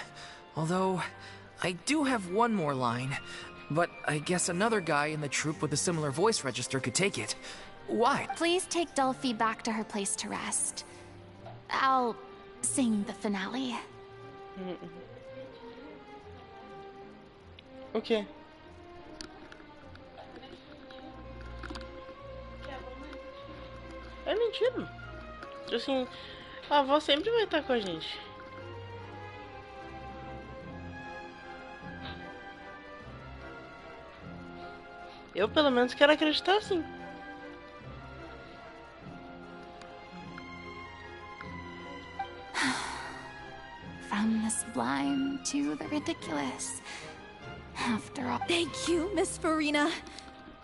Although, I do have one more line. But I guess another guy in the troupe with a similar voice register could take it. Why? Please take Delphi back to her place to rest. I'll sing the finale. Okay. É mentira. Assim, a avó sempre vai estar com a gente. Eu, pelo menos, quero acreditar assim. From the sublime to the ridiculous. After all... Thank you, Miss Farina.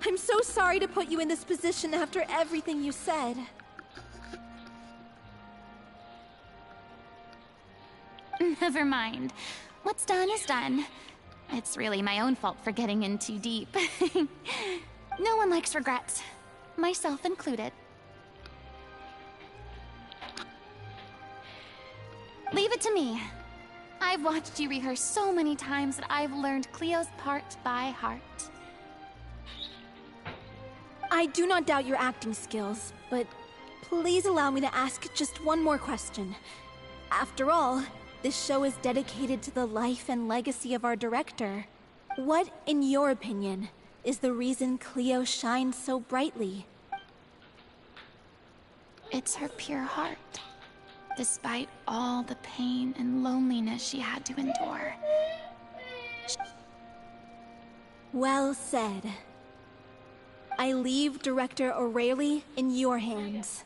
I'm so sorry to put you in this position after everything you said. Never mind. What's done is done. It's really my own fault for getting in too deep. No one likes regrets, myself included. Leave it to me. I've watched you rehearse so many times that I've learned Cleo's part by heart. I do not doubt your acting skills, but please allow me to ask just one more question. After all, this show is dedicated to the life and legacy of our director. What, in your opinion, is the reason Cleo shines so brightly? It's her pure heart. Despite all the pain and loneliness she had to endure. Well said. I leave Director O'Reilly in your hands.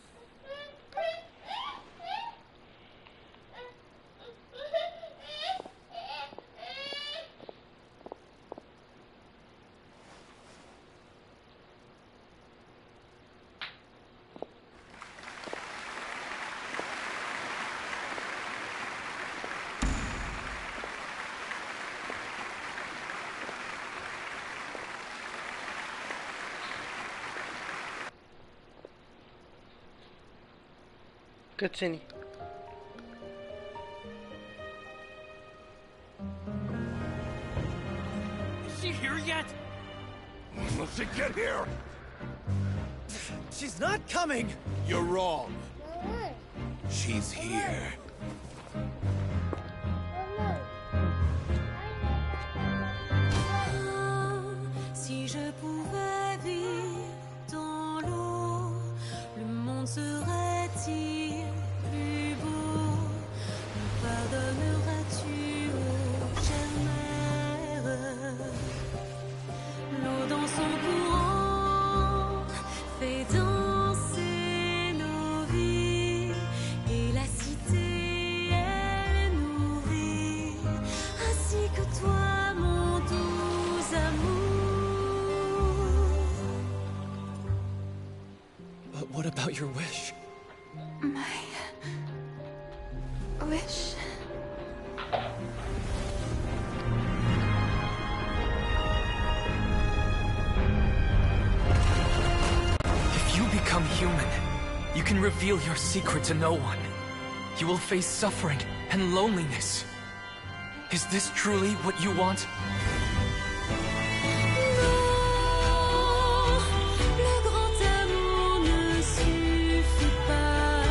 Cutscene. Is she here yet? Will she get here? She's not coming! You're wrong. She's here. Si je pouvais vivre dans l'eau, le monde serait-il plus beau? Me pardonneras-tu, ô chère mère? L'eau dans son courant fait danser nos vies, et la cité elle nourrit, ainsi que toi, mon doux amour. But what about your wish? My wish. If you become human, you can reveal your secret to no one. You will face suffering and loneliness. Is this truly what you want? Le grand amour ne suffit pas,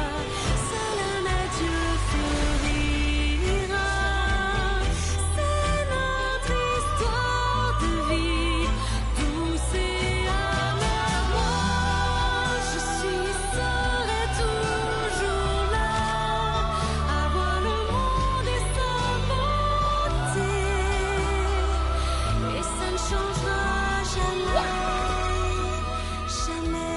seul un adieu fleurira. C'est notre histoire de vie, douce et amère. Moi, je suis, serai toujours là, à voir le monde et sa beauté, et ça ne changera jamais, jamais.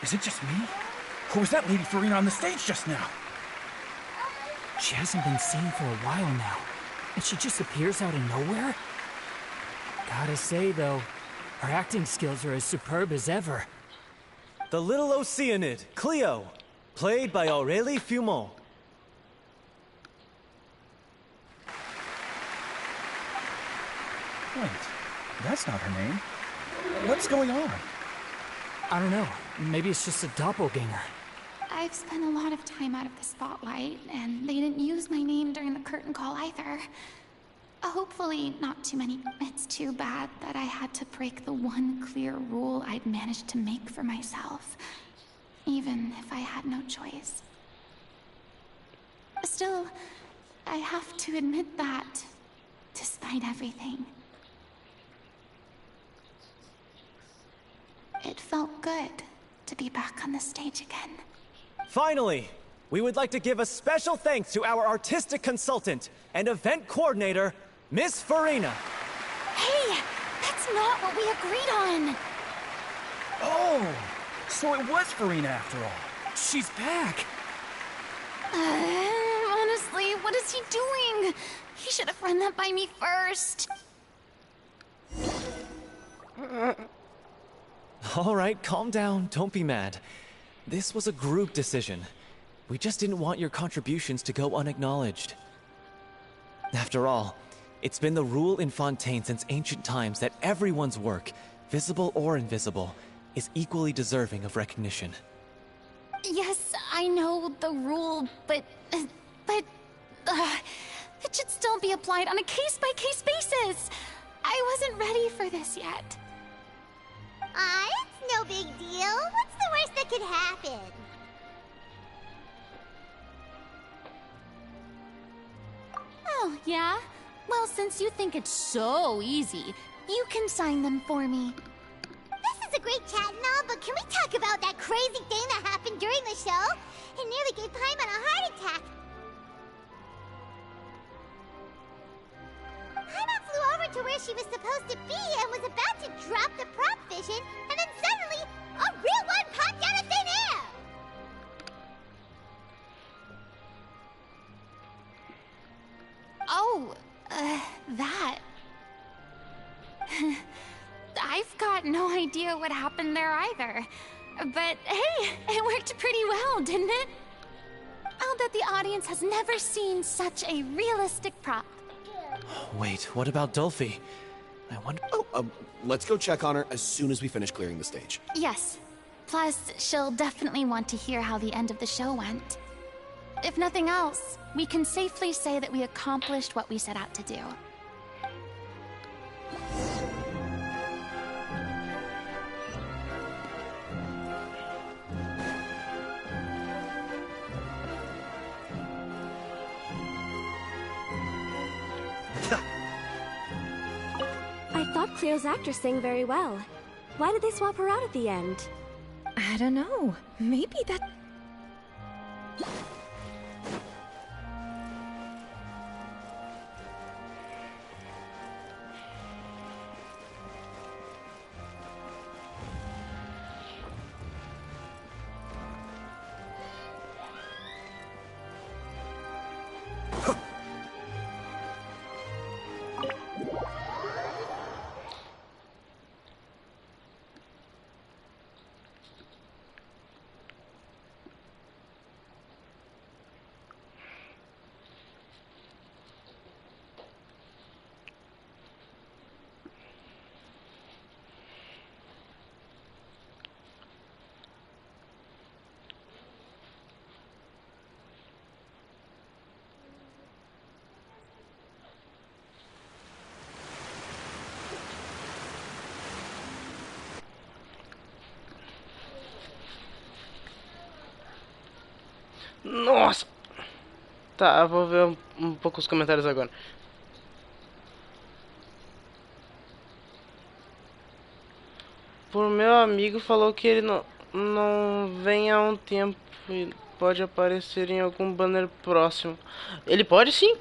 Is it just me? Or was that Lady Farina on the stage just now? She hasn't been seen for a while now, and she just appears out of nowhere? Gotta say, though, Her acting skills are as superb as ever. The little Oceanid, Cleo, played by Aurélie Fumont. Wait, that's not her name. What's going on? I don't know. Maybe it's just a doppelganger. I've spent a lot of time out of the spotlight, and they didn't use my name during the curtain call either. Hopefully not too many. It's too bad that I had to break the one clear rule I'd managed to make for myself, even if I had no choice. Still, I have to admit that, despite everything, it felt good to be back on the stage again. Finally, we would like to give a special thanks to our artistic consultant and event coordinator, Miss Farina. Hey, that's not what we agreed on. Oh, so it was Farina after all. She's back. Honestly, what is he doing? He should have run that by me first. All right, calm down. Don't be mad. This was a group decision. We just didn't want your contributions to go unacknowledged. After all, it's been the rule in Fontaine since ancient times that everyone's work, visible or invisible, is equally deserving of recognition. Yes, I know the rule, but it should still be applied on a case-by-case basis. I wasn't ready for this yet. It's no big deal. What's the worst that could happen? Oh, yeah? Well, since you think it's so easy, you can sign them for me. This is a great chat and all, but can we talk about that crazy thing that happened during the show? It nearly gave Paimon a heart attack. Paimon flew over to where she was supposed to be and was about to drop the prop vision, and then suddenly, a real one popped out of thin air! Oh, that. I've got no idea what happened there either. But hey, it worked pretty well, didn't it? I'll bet the audience has never seen such a realistic prop. Wait, what about Dolphy? I wonder... Let's go check on her as soon as we finish clearing the stage. Yes. Plus, she'll definitely want to hear how the end of the show went. If nothing else, we can safely say that we accomplished what we set out to do. I thought Cleo's actor sang very well. Why did they swap her out at the end? I don't know. Maybe that... Nossa! Tá, eu vou ver um pouco os comentários agora. Por meu amigo falou que ele não vem há um tempo e pode aparecer em algum banner próximo. Ele pode sim.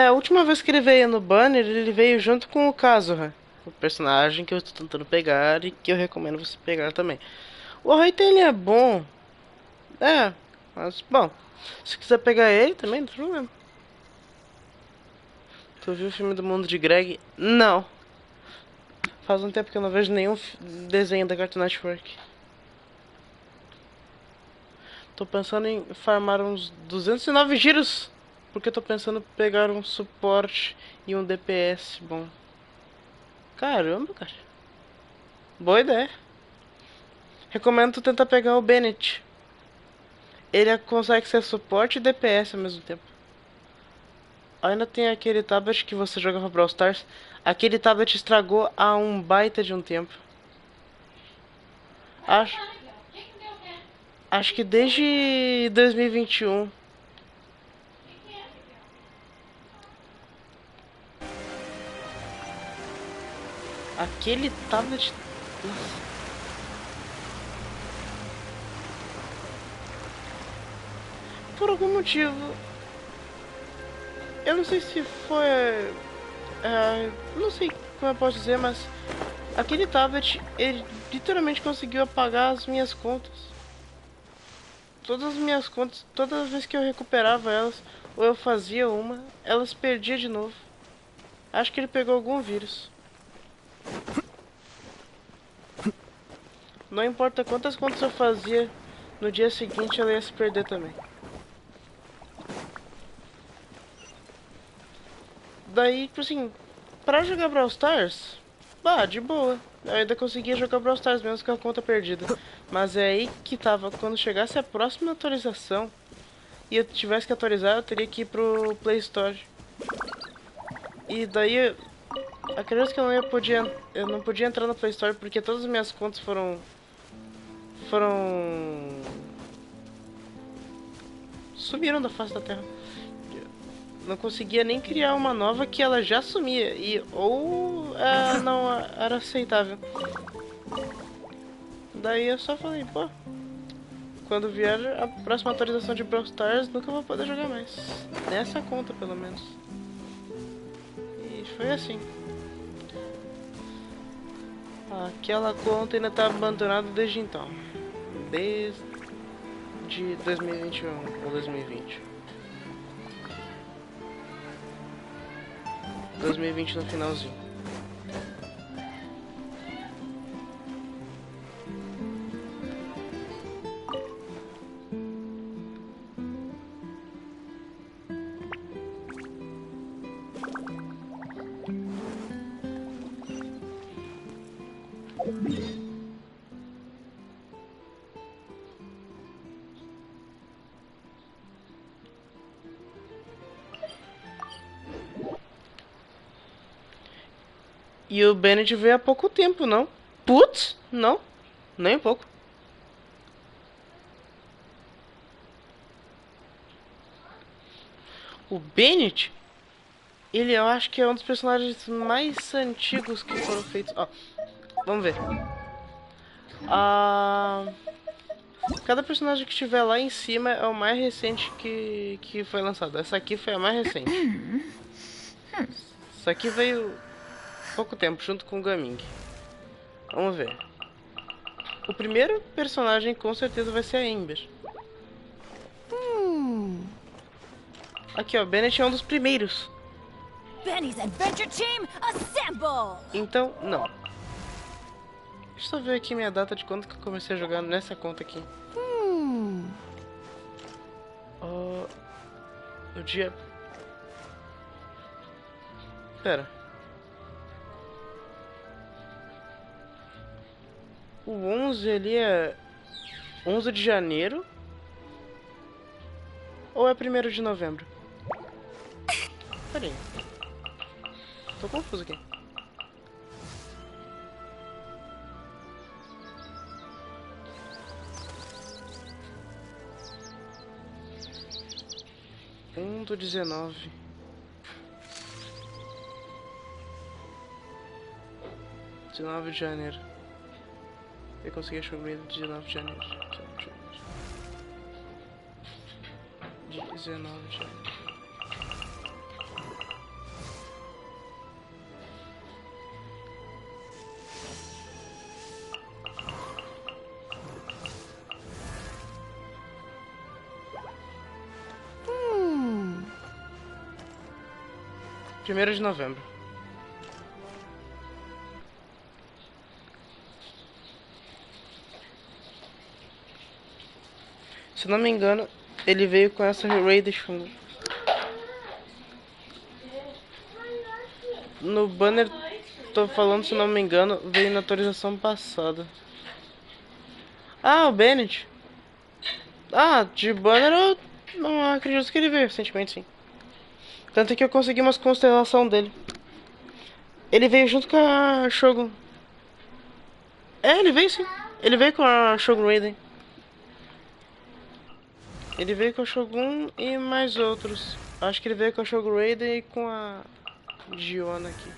A última vez que ele veio no banner, ele veio junto com o Kazuha, o personagem que eu estou tentando pegar e que eu recomendo você pegar também. O Raiten, ele é bom. Mas, bom, se quiser pegar ele também, não tem problema. Tu viu o filme do Mundo de Greg? Não. Faz um tempo que eu não vejo nenhum desenho da Cartoon Network. Tô pensando em farmar uns 209 giros. Porque tô pensando em pegar um suporte e um DPS bom. Caramba, cara. Boa ideia. Recomendo tu tentar pegar o Bennett. Ele consegue ser suporte e DPS ao mesmo tempo. Ainda tem aquele tablet que você jogava Brawl Stars. Aquele tablet estragou há um baita de um tempo. Acho que desde 2021. Aquele tablet... Por algum motivo... Eu não sei se foi... não sei como eu posso dizer, mas... Aquele tablet, ele literalmente conseguiu apagar as minhas contas. Todas as minhas contas, todas as vezes que eu recuperava elas, ou eu fazia uma, elas perdiam de novo. Acho que ele pegou algum vírus. Não importa quantas contas eu fazia, no dia seguinte ela ia se perder também. Daí, tipo assim, pra jogar Brawl Stars, de boa. Eu ainda conseguia jogar Brawl Stars mesmo com a conta perdida. Mas é aí que tava, quando chegasse a próxima atualização e eu tivesse que atualizar, eu teria que ir pro Play Store. E daí, acredito que eu não podia entrar no Play Store porque todas as minhas contas foram sumiram da face da terra. Não conseguia nem criar uma nova que ela já sumia ou não era aceitável. Daí eu só falei, pô, quando vier a próxima atualização de Brawl Stars, nunca vou poder jogar mais. Nessa conta, pelo menos. E foi assim. Aquela conta ainda tá abandonada desde então. Desde 2021 ou 2020. 2020 no finalzinho. E o Bennett veio há pouco tempo, não? Putz, não, nem um pouco. O Bennett, ele eu acho que é um dos personagens mais antigos que foram feitos. Ó, vamos ver. Cada personagem que estiver lá em cima é o mais recente que foi lançado. Essa aqui foi a mais recente. Essa aqui veio pouco tempo, junto com o Gaming. Vamos ver. O primeiro personagem com certeza vai ser a Ember. Aqui ó, Bennett é um dos primeiros. Benny's Adventure Team, assemble! Então, não. Deixa eu ver aqui minha data de quando que eu comecei a jogar nessa conta aqui. O dia... Pera. O 11 ele é 11 de janeiro ou é 1º de novembro? Pera aí. Tô confuso aqui. Do 19. 19 de janeiro. Eu consegui achar o medo de 19 de janeiro. 19 de janeiro. Primeiro de novembro. Se não me engano, ele veio com essa raid chamo. No banner, tô falando, se não me engano, veio na atualização passada. Ah, o Bennett. Ah, de banner eu não acredito que ele veio recentemente, sim. Tanto que eu consegui umas constelação dele. Ele veio junto com a Shogun. É, ele veio sim. Ele veio com a Shogun Raiden. Ele veio com a Shogun e mais outros. Acho que ele veio com a Shogun Raiden e com a Giona aqui.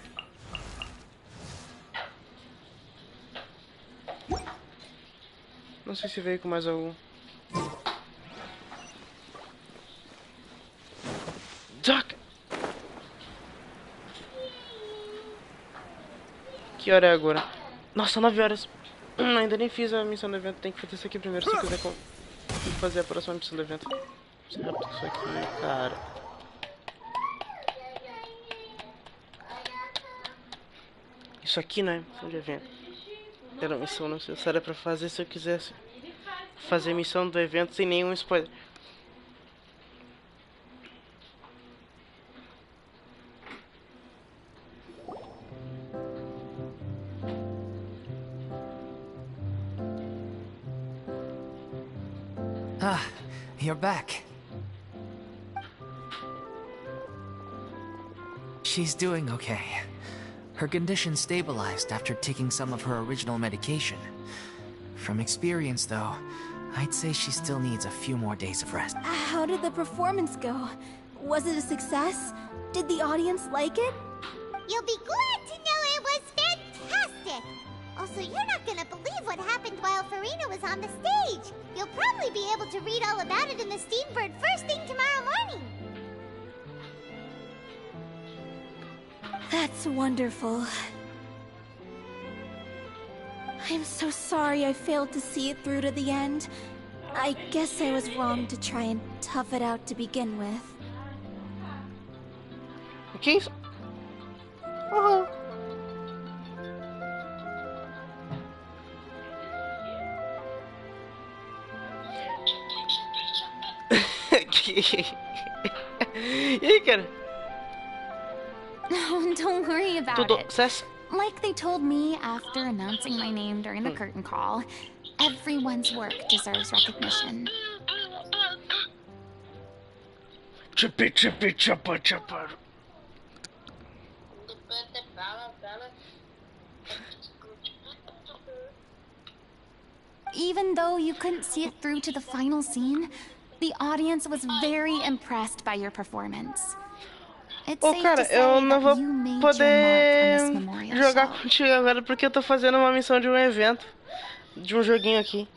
Não sei se veio com mais algum. Doc! Que hora é agora? Nossa, 9 horas. Ainda nem fiz a missão do evento. Tem que fazer isso aqui primeiro se eu quiser fazer a próxima missão do evento. Isso aqui, cara. Isso aqui, né? Missão de evento. Era uma missão necessária pra fazer se eu quisesse fazer a missão do evento sem nenhum spoiler. Ah, you're back. She's doing okay. Her condition stabilized after taking some of her original medication. From experience, though, I'd say she still needs a few more days of rest. How did the performance go? Was it a success? Did the audience like it? You'll be glad to know it was fantastic! Also, you're not gonna believe what happened while Farina was on the stage. You'll probably be able to read all about it in the Steambird first thing tomorrow morning. That's wonderful. I'm so sorry I failed to see it through to the end. I guess I was wrong to try and tough it out to begin with. Okay. Uh-huh. E aí, cara? Oh, don't worry about Tudo it. sucesso? Like they told me after announcing my name during the curtain call, everyone's work deserves recognition. Chippy, chippy, chopper, chopper. Even though you couldn't see it through to the final scene, the audience was very impressed by your performance. It's Ô, safe cara, to say eu não vou that you made poder your mark on this memorial jogar show. contigo agora porque eu tô fazendo uma missão de um evento. De um joguinho aqui.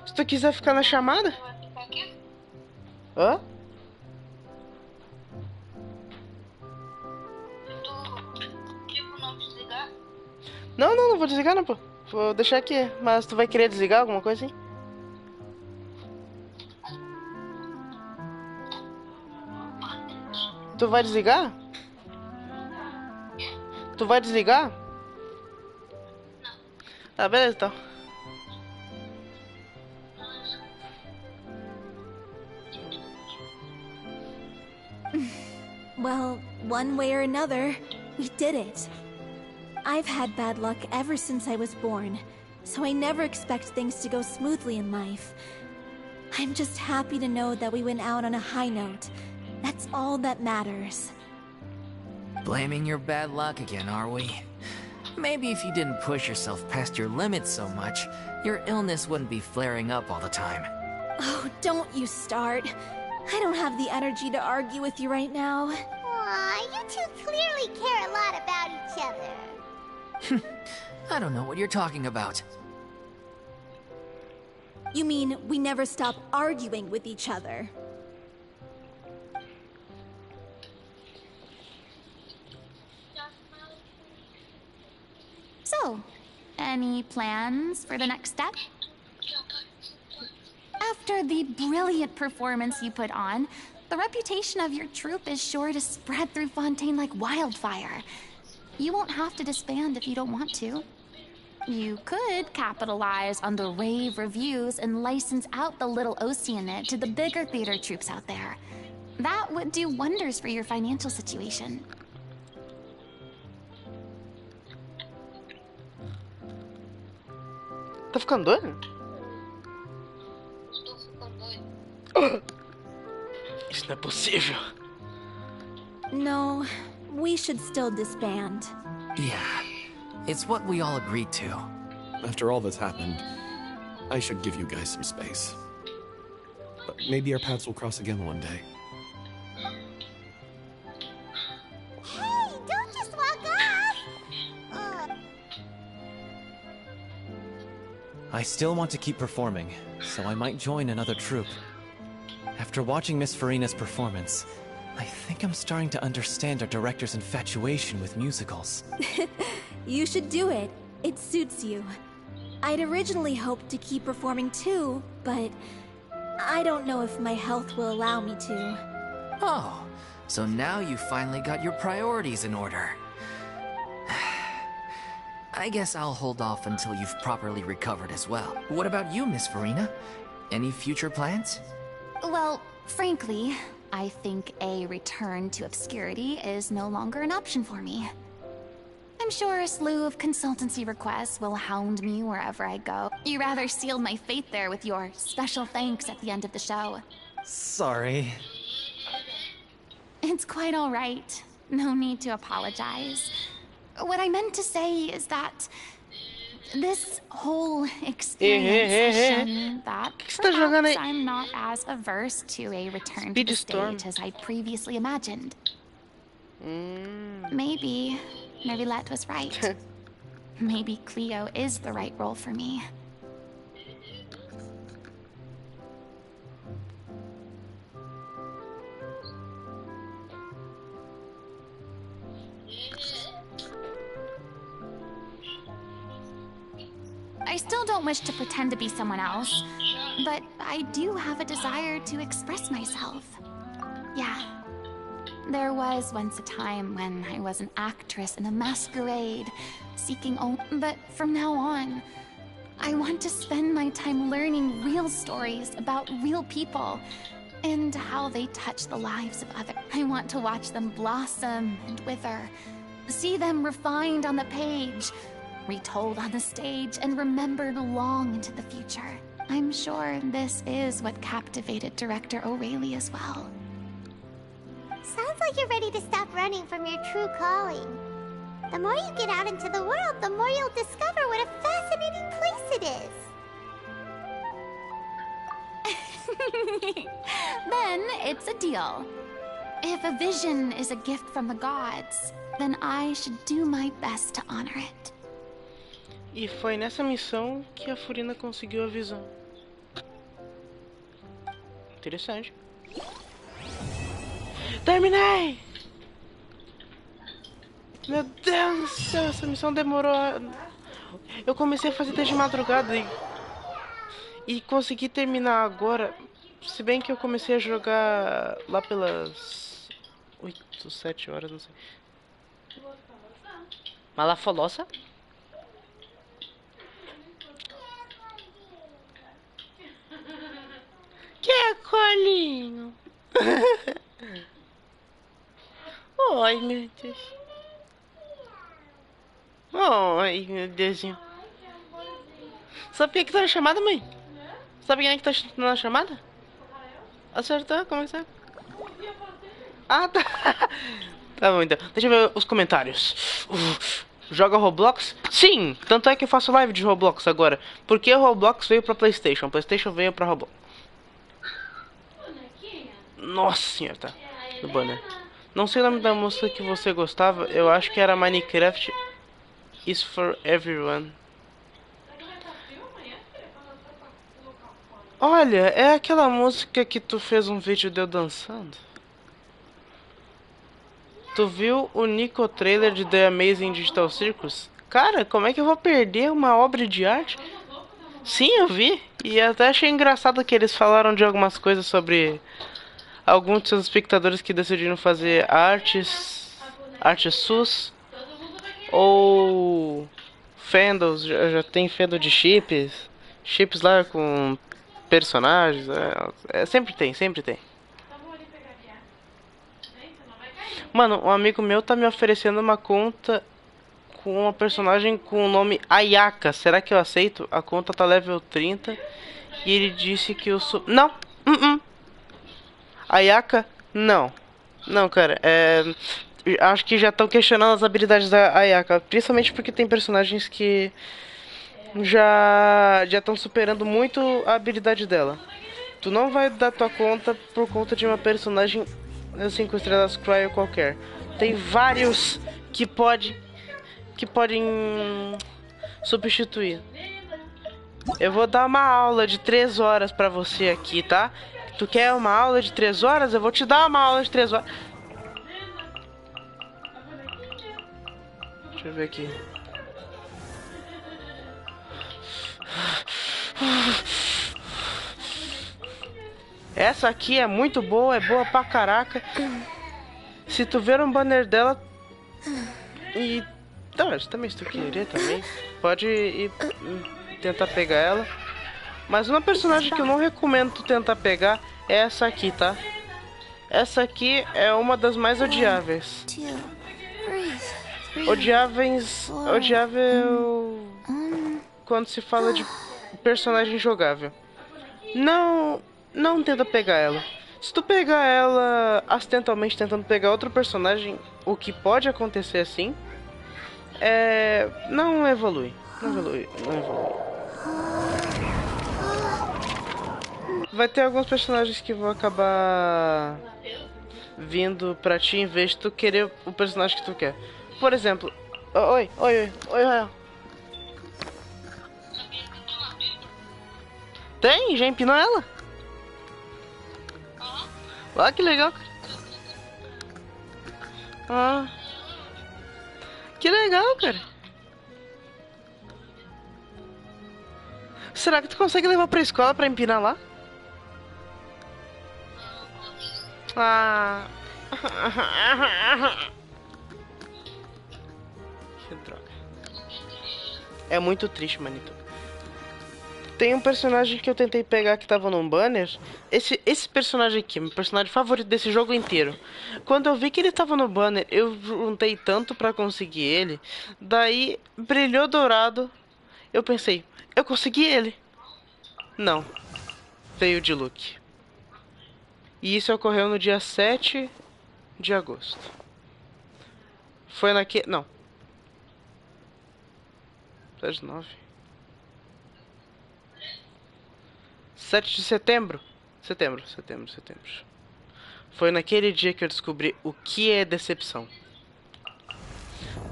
Se tu quiser ficar na chamada? Hã? Não, não vou desligar não, pô. Vou deixar aqui. Mas tu vai querer desligar alguma coisa assim? Tu vai desligar? Tu vai desligar? Tá, beleza então. Well, one way or another, we did it. I've had bad luck ever since I was born, so I never expect things to go smoothly in life. I'm just happy to know that we went out on a high note. That's all that matters. Blaming your bad luck again, are we? Maybe if you didn't push yourself past your limits so much, your illness wouldn't be flaring up all the time. Oh, don't you start. I don't have the energy to argue with you right now. Aw, you two clearly care a lot about each other. I don't know what you're talking about. You mean we never stop arguing with each other? So, any plans for the next step? After the brilliant performance you put on, the reputation of your troupe is sure to spread through Fontaine like wildfire. You won't have to disband if you don't want to. You could capitalize on the rave reviews and license out the little Oceanid to the bigger theater troupes out there. That would do wonders for your financial situation. Tá ficando doido? Isso não é possível. No, we should still disband. Yeah, it's what we all agreed to. After all that's happened, I should give you guys some space. But maybe our paths will cross again one day. Hey, don't just walk off! I still want to keep performing, so I might join another troupe. After watching Miss Farina's performance, I think I'm starting to understand our director's infatuation with musicals. You should do it. It suits you. I'd originally hoped to keep performing too, but I don't know if my health will allow me to. Oh, so now you finally got your priorities in order. I guess I'll hold off until you've properly recovered as well. What about you, Miss Farina? Any future plans? Well, frankly, I think a return to obscurity is no longer an option for me. I'm sure a slew of consultancy requests will hound me wherever I go. You rather sealed my fate there with your special thanks at the end of the show. Sorry. It's quite all right. No need to apologize. What I meant to say is that this whole experience has shown me that perhaps I'm not as averse to a return to the stage as I previously imagined. Maybe Nervilette was right. Maybe Cleo is the right role for me. I still don't wish to pretend to be someone else, but I do have a desire to express myself. Yeah. There was once a time when I was an actress in a masquerade, seeking only... But from now on, I want to spend my time learning real stories about real people and how they touch the lives of others. I want to watch them blossom and wither, see them refined on the page, retold on the stage, and remembered long into the future. I'm sure this is what captivated director O'Reilly as well. Sounds like you're ready to stop running from your true calling. The more you get out into the world, the more you'll discover what a fascinating place it is. Then it's a deal. If a vision is a gift from the gods, then I should do my best to honor it. E foi nessa missão que a Furina conseguiu a visão. Interessante. Terminei! Meu Deus do céu, essa missão demorou. Eu comecei a fazer desde madrugada e consegui terminar agora. Se bem que eu comecei a jogar lá pelas 8, 7 horas, não sei. Malafolosa? Que é colinho? Ai, meu Deus. Ai, meu Deusinho. Sabe quem é que tá na chamada, mãe? Sabe quem é que tá na chamada? Acertou? Como é que sabe? Ah, tá. Tá bom, então. Deixa eu ver os comentários. Joga Roblox? Sim! Tanto é que eu faço live de Roblox agora. Porque o Roblox veio pra PlayStation. O PlayStation veio pra Roblox. Nossa senhora, tá. Do banner. Não sei o nome da música que você gostava. Eu acho que era Minecraft is for everyone. Olha, é aquela música que tu fez um vídeo de eu dançando. Tu viu o Nico trailer de The Amazing Digital Circus? Cara, como é que eu vou perder uma obra de arte? Sim, eu vi. E até achei engraçado que eles falaram de algumas coisas sobre alguns de seus espectadores que decidiram fazer artes SUS ou fandoms, já tem fandom de chips. Chips lá com personagens. Sempre tem, sempre tem. Mano, um amigo meu tá me oferecendo uma conta com uma personagem com o nome Ayaka. Será que eu aceito? A conta tá level 30 e ele disse que eu sou... Não! Ayaka? Não. Não, cara, acho que já estão questionando as habilidades da Ayaka. Principalmente porque tem personagens que já estão superando muito a habilidade dela. Tu não vai dar tua conta por conta de uma personagem 5 estrelas cryo qualquer. Tem vários que podem substituir. Eu vou dar uma aula de 3 horas pra você aqui, tá? Tu quer uma aula de 3 horas? Eu vou te dar uma aula de 3 horas. Deixa eu ver aqui. Essa aqui é muito boa, é boa pra caraca. Se tu ver um banner dela e... também se tu querer também, pode ir tentar pegar ela. Mas uma personagem que eu não recomendo tu tentar pegar é essa aqui, tá? Essa aqui é uma das mais odiáveis. Odiável quando se fala de personagem jogável. Não tenta pegar ela. Se tu pegar ela acidentalmente tentando pegar outro personagem, o que pode acontecer assim, não evolui. Não evolui. Vai ter alguns personagens que vão acabar vindo pra ti em vez de tu querer o personagem que tu quer. Por exemplo, oi, Rael. Tem? Já empinou ela? Ah, que legal, cara. Ah, que legal, cara. Será que tu consegue levar pra escola pra empinar lá? Ah. Que droga. É muito triste, manito. Tem um personagem que eu tentei pegar que tava num banner. Esse personagem aqui, meu personagem favorito desse jogo inteiro. Quando eu vi que ele tava no banner, eu juntei tanto pra conseguir ele. Daí, brilhou dourado. Eu pensei, eu consegui ele. Não. Veio de look. E isso ocorreu no dia 7 de agosto. Foi naquele... Não. 9. 7 de setembro. Setembro. Foi naquele dia que eu descobri o que é decepção.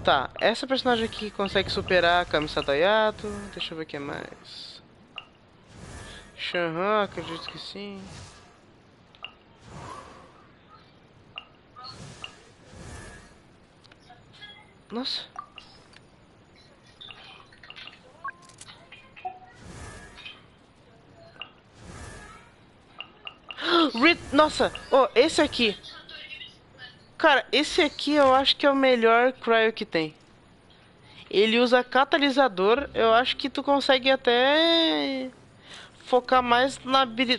Tá, essa personagem aqui consegue superar a Kami Sadayato. Deixa eu ver o que mais. Shanhan, acredito que sim. Nossa. Nossa, esse aqui. Cara, esse aqui eu acho que é o melhor cryo que tem. Ele usa catalisador. Eu acho que tu consegue até focar mais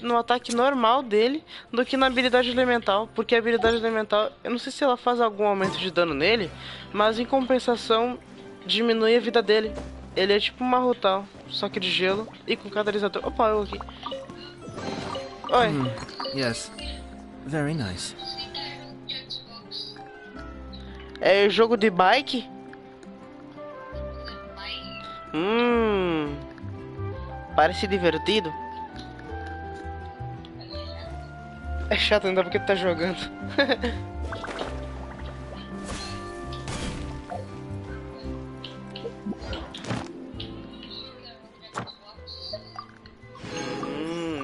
no ataque normal dele do que na habilidade elemental. Porque a habilidade elemental, eu não sei se ela faz algum aumento de dano nele, mas em compensação diminui a vida dele. Ele é tipo uma Rutal, só que de gelo e com catalisador. Opa, eu aqui. Oi. Yes. Very nice. É jogo de bike? Parece divertido. É chato ainda porque tu tá jogando.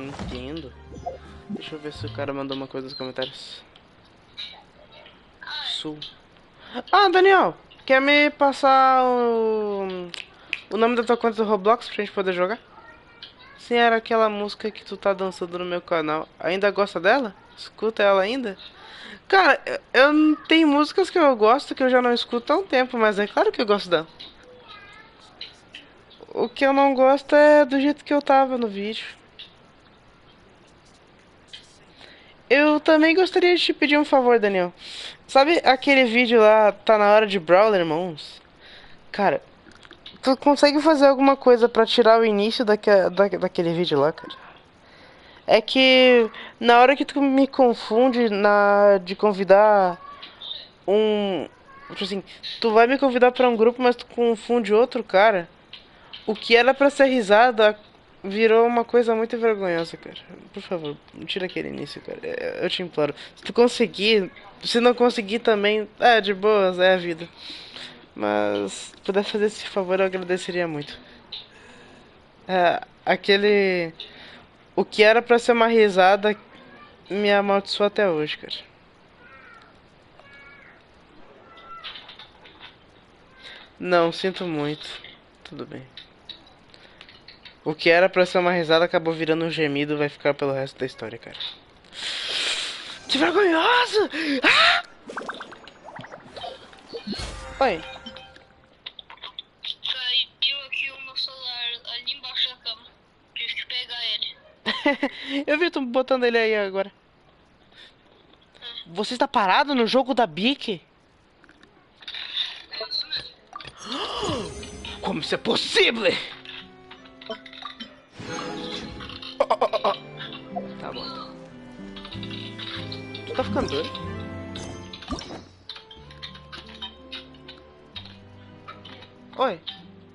Entendo. Deixa eu ver se o cara mandou uma coisa nos comentários. Sul. Ah, Daniel, quer me passar o nome da tua conta do Roblox pra gente poder jogar? Sim, era aquela música que tu tá dançando no meu canal. Ainda gosta dela? Escuta ela ainda? Cara, eu tenho músicas que eu gosto que eu já não escuto há um tempo, mas é claro que eu gosto dela. O que eu não gosto é do jeito que eu tava no vídeo. Eu também gostaria de te pedir um favor, Daniel. Sabe aquele vídeo lá, tá na hora de Brawler, irmãos? Cara, tu consegue fazer alguma coisa pra tirar o início daquele vídeo lá, cara? É que na hora que tu me confunde de convidar um... Tipo assim, tu vai me convidar pra um grupo, mas tu confunde outro cara. O que era pra ser risada virou uma coisa muito vergonhosa, cara. Por favor, tira aquele início, cara. Eu te imploro. Se tu conseguir, se não conseguir também, de boas, é a vida. Mas se pudesse fazer esse favor, eu agradeceria muito. Aquele... O que era pra ser uma risada me amaldiçoou até hoje, cara. Não, sinto muito. Tudo bem. O que era pra ser uma risada acabou virando um gemido, vai ficar pelo resto da história, cara. Que vergonhoso! Ah! Oi. Caiu aqui o meu celular ali embaixo da cama. Tive que pegar ele. Eu vi tu botando ele aí agora. Você está parado no jogo da Bic? É isso mesmo. Como isso é possível? Tá bom. Tu tá ficando doido? Oi.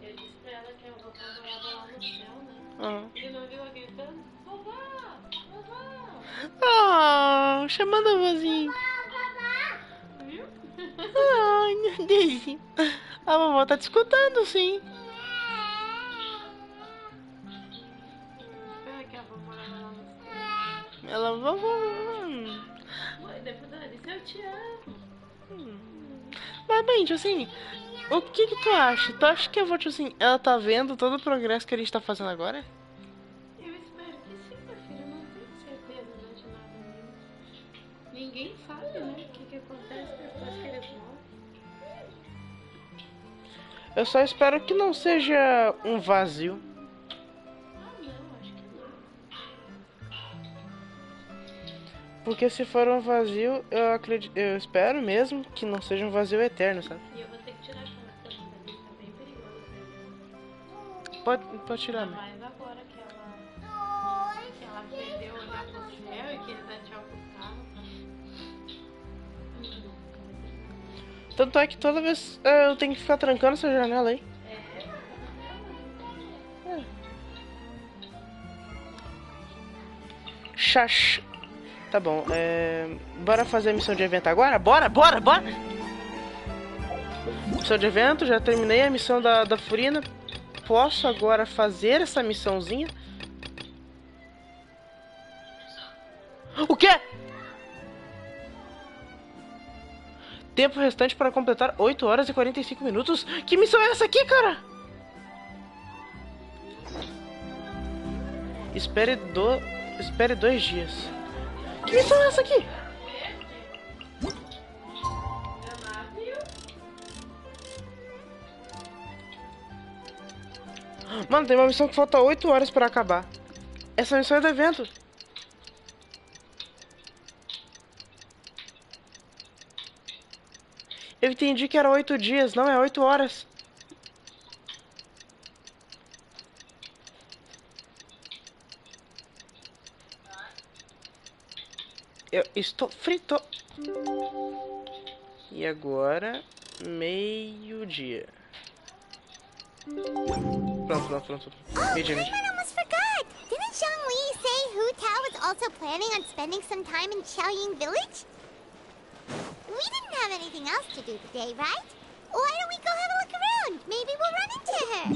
Eu disse pra ela que eu vou trabalhar lá no céu, né? Uhum. E não viu ela gritando? Vovó! Vovó! Ah, chamando a vozinha. Viu? Ai, meu Deus. A vovó tá te escutando, sim. Espera que a vovó vai lá no céu. Ela, vovó. Mãe, depois ela disse, eu te amo. Mas, bem, tipo assim, o que tu acha? Tu acha que a vovó, tipo assim, ela tá vendo todo o progresso que a gente tá fazendo agora? Eu espero que sim, minha filha. Eu não tenho certeza de nada mesmo. Ninguém sabe, né? O que acontece depois que eles morrem. Eu só espero que não seja um vazio. Ah, não, acho que não. Porque se for um vazio, eu espero mesmo que não seja um vazio eterno, sabe? E eu vou ter que tirar aquela câmera ali, tá bem perigoso. Pode tirar, Ainda né? mais agora que ela perdeu o olhar pro céu e que eles dão tchau pro carro. Tanto é que toda vez eu tenho que ficar trancando essa janela aí. Xax. Tá bom, bora fazer a missão de evento agora? Bora! Missão de evento, já terminei a missão da Furina. Posso agora fazer essa missãozinha? O quê? Tempo restante para completar 8 horas e 45 minutos? Que missão é essa aqui, cara? Espere 2 dias. Que missão é essa aqui? Mano, tem uma missão que falta 8 horas para acabar. Essa missão é do evento. Eu entendi que era 8 dias, não é 8 horas. Eu estou frito. E agora, meio-dia. Pronto. Meio-dia. I almost forgot! Didn't Zhongli say Hu Tao was also planning on spending some time in Xiaoying Village? We didn't have anything else to do today, right? Why don't we go have a look around? Maybe we'll run into her.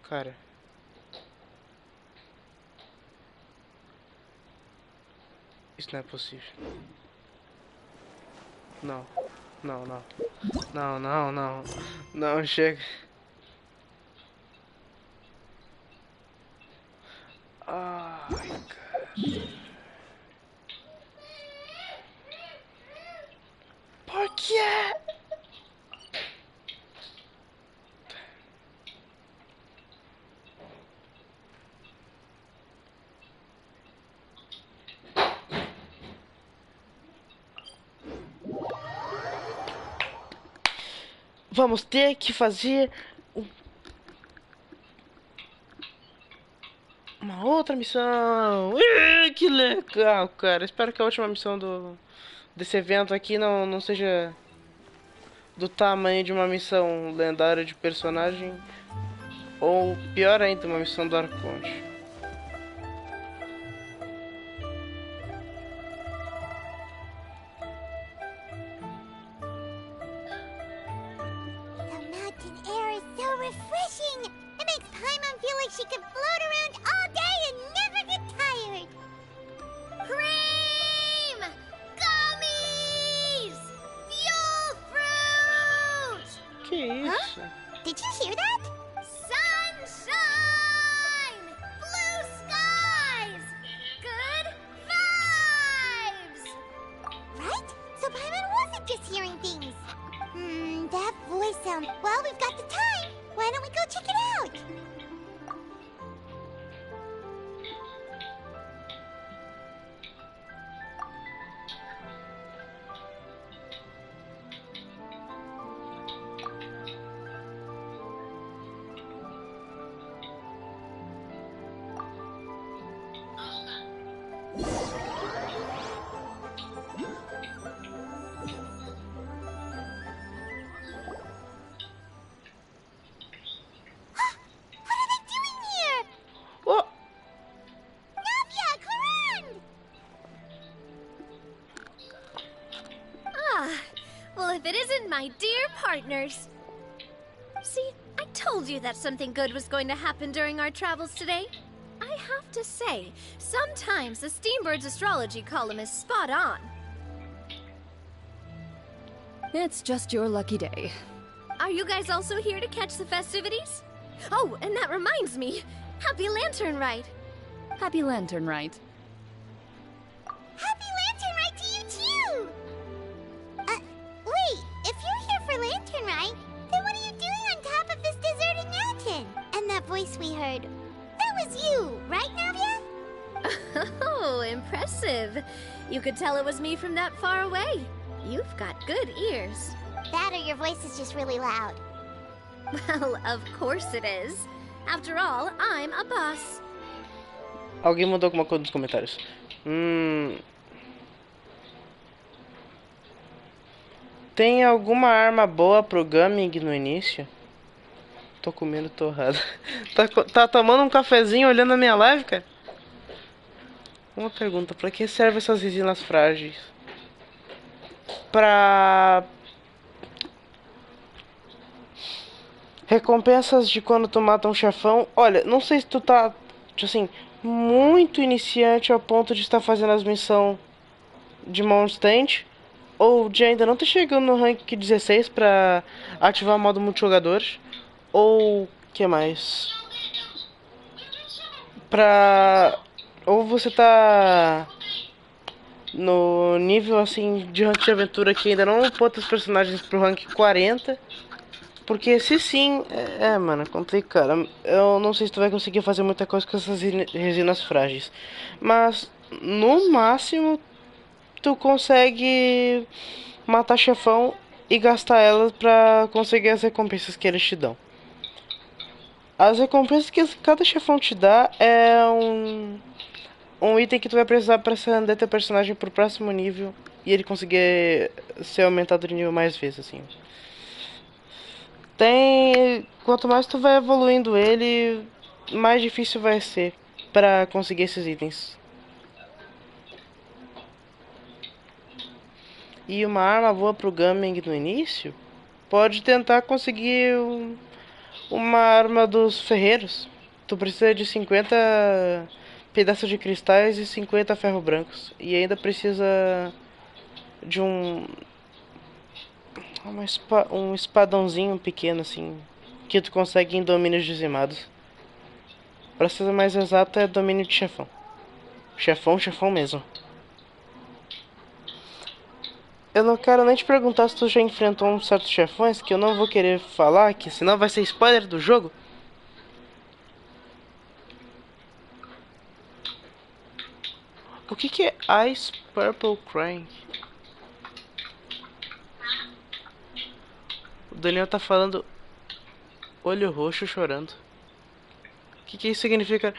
Cara. Isso não é possível. Não, chega. Ai, cara. Por quê? vamos ter que fazer uma outra missão. Que legal, cara. Espero que a última missão desse evento aqui não seja do tamanho de uma missão lendária de personagem, ou pior ainda, uma missão do Arconte. The mountain air is so refreshing. It makes Paimon feel like she could float around all day and never get tired. Cream! Gummies! Fuel fruit! Que isso? Huh? Did you hear that? Sunshine! Blue skies! Good vibes! Right? So Paimon wasn't just hearing things. That voice sounds... Well, we've got the time. Why don't we go check it out? Well, if it isn't my dear partners. See, I told you that something good was going to happen during our travels today. I have to say, sometimes the Steambird's astrology column is spot on. It's just your lucky day. Are you guys also here to catch the festivities? Oh, and that reminds me. Happy Lantern Rite. Happy Lantern Rite. Happy Lantern Rite to you too! Wait, if you're here for Lantern Rite, then what are you doing on top of this deserted mountain? And that voice we heard, that was you, right, Navia? Oh, impressive. You could tell it was me from that far away. You've got good ears. That or your voice is just really loud. Well, of course it is. After all, I'm a boss. Alguém mandou alguma coisa nos comentários. Tem alguma arma boa pro Gaming no início? Tô comendo torrada. Tá tomando um cafezinho olhando a minha live, cara? Uma pergunta, pra que servem essas resinas frágeis? Pra... recompensas de quando tu mata um chefão. Olha, não sei se tu tá, assim, muito iniciante ao ponto de estar fazendo as missões de Mount Stand, ou de ainda não ter chegando no rank 16 pra ativar o modo multijogadores, ou que mais? Ou você tá no nível assim de rank de aventura que ainda não upou os personagens pro rank 40. Porque se sim, mano, é complicado. Eu não sei se tu vai conseguir fazer muita coisa com essas resinas frágeis. Mas, no máximo, tu consegue matar chefão e gastar elas pra conseguir as recompensas que eles te dão. As recompensas que cada chefão te dá é um item que tu vai precisar pra acender teu personagem pro próximo nível e ele conseguir ser aumentado de nível mais vezes, assim. Quanto mais tu vai evoluindo ele, mais difícil vai ser pra conseguir esses itens. E uma arma boa pro Gaming no início, pode tentar conseguir uma arma dos ferreiros. Tu precisa de 50 pedaços de cristais e 50 ferro brancos. E ainda precisa de um espadãozinho pequeno assim, que tu consegue em domínios dizimados. Pra ser mais exato, é domínio de chefão. Chefão mesmo. Eu não quero nem te perguntar se tu já enfrentou uns certos chefões, que eu não vou querer falar, que senão vai ser spoiler do jogo. O que é Ice Purple Crank? Daniel tá falando olho roxo chorando. O que isso significa?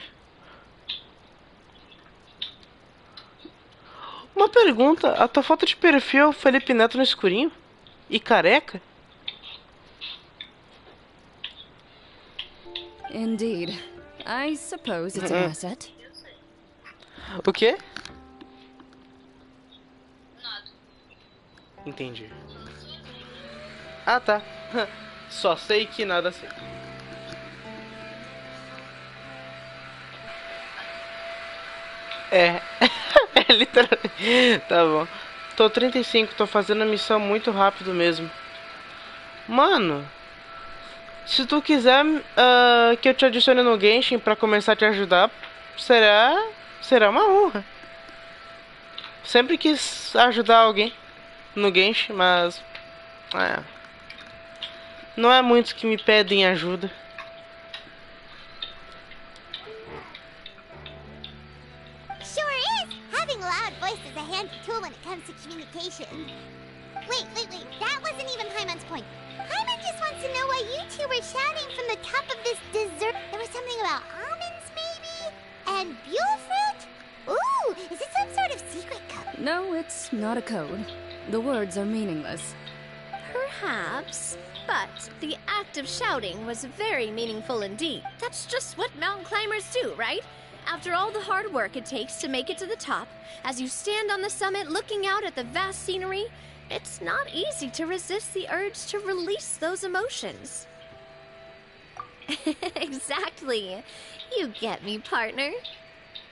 Uma pergunta, a tua foto de perfil é o Felipe Neto no escurinho? E careca? Indeed. I suppose it's an asset. O quê? Entendi. Ah, tá. Só sei que nada sei. É. É literalmente. Tá bom. Tô 35, tô fazendo a missão muito rápido mesmo. Mano, se tu quiser que eu te adicione no Genshin pra começar a te ajudar, será uma honra. Sempre quis ajudar alguém no Genshin, mas não é muitos que me pedem ajuda. Sure is. Having a loud voice is a handy tool when it comes to communication. Wait. That wasn't even Hyman's point. Hyman just wants to know why you two were shouting from the top of this dessert. There was something about almonds, maybe? And buell fruit? Ooh, is it some sort of secret code? No, it's not a code. The words are meaningless. Perhaps, but the act of shouting was very meaningful indeed. That's just what mountain climbers do, right? After all the hard work it takes to make it to the top, as you stand on the summit looking out at the vast scenery, it's not easy to resist the urge to release those emotions. Exactly. You get me, partner.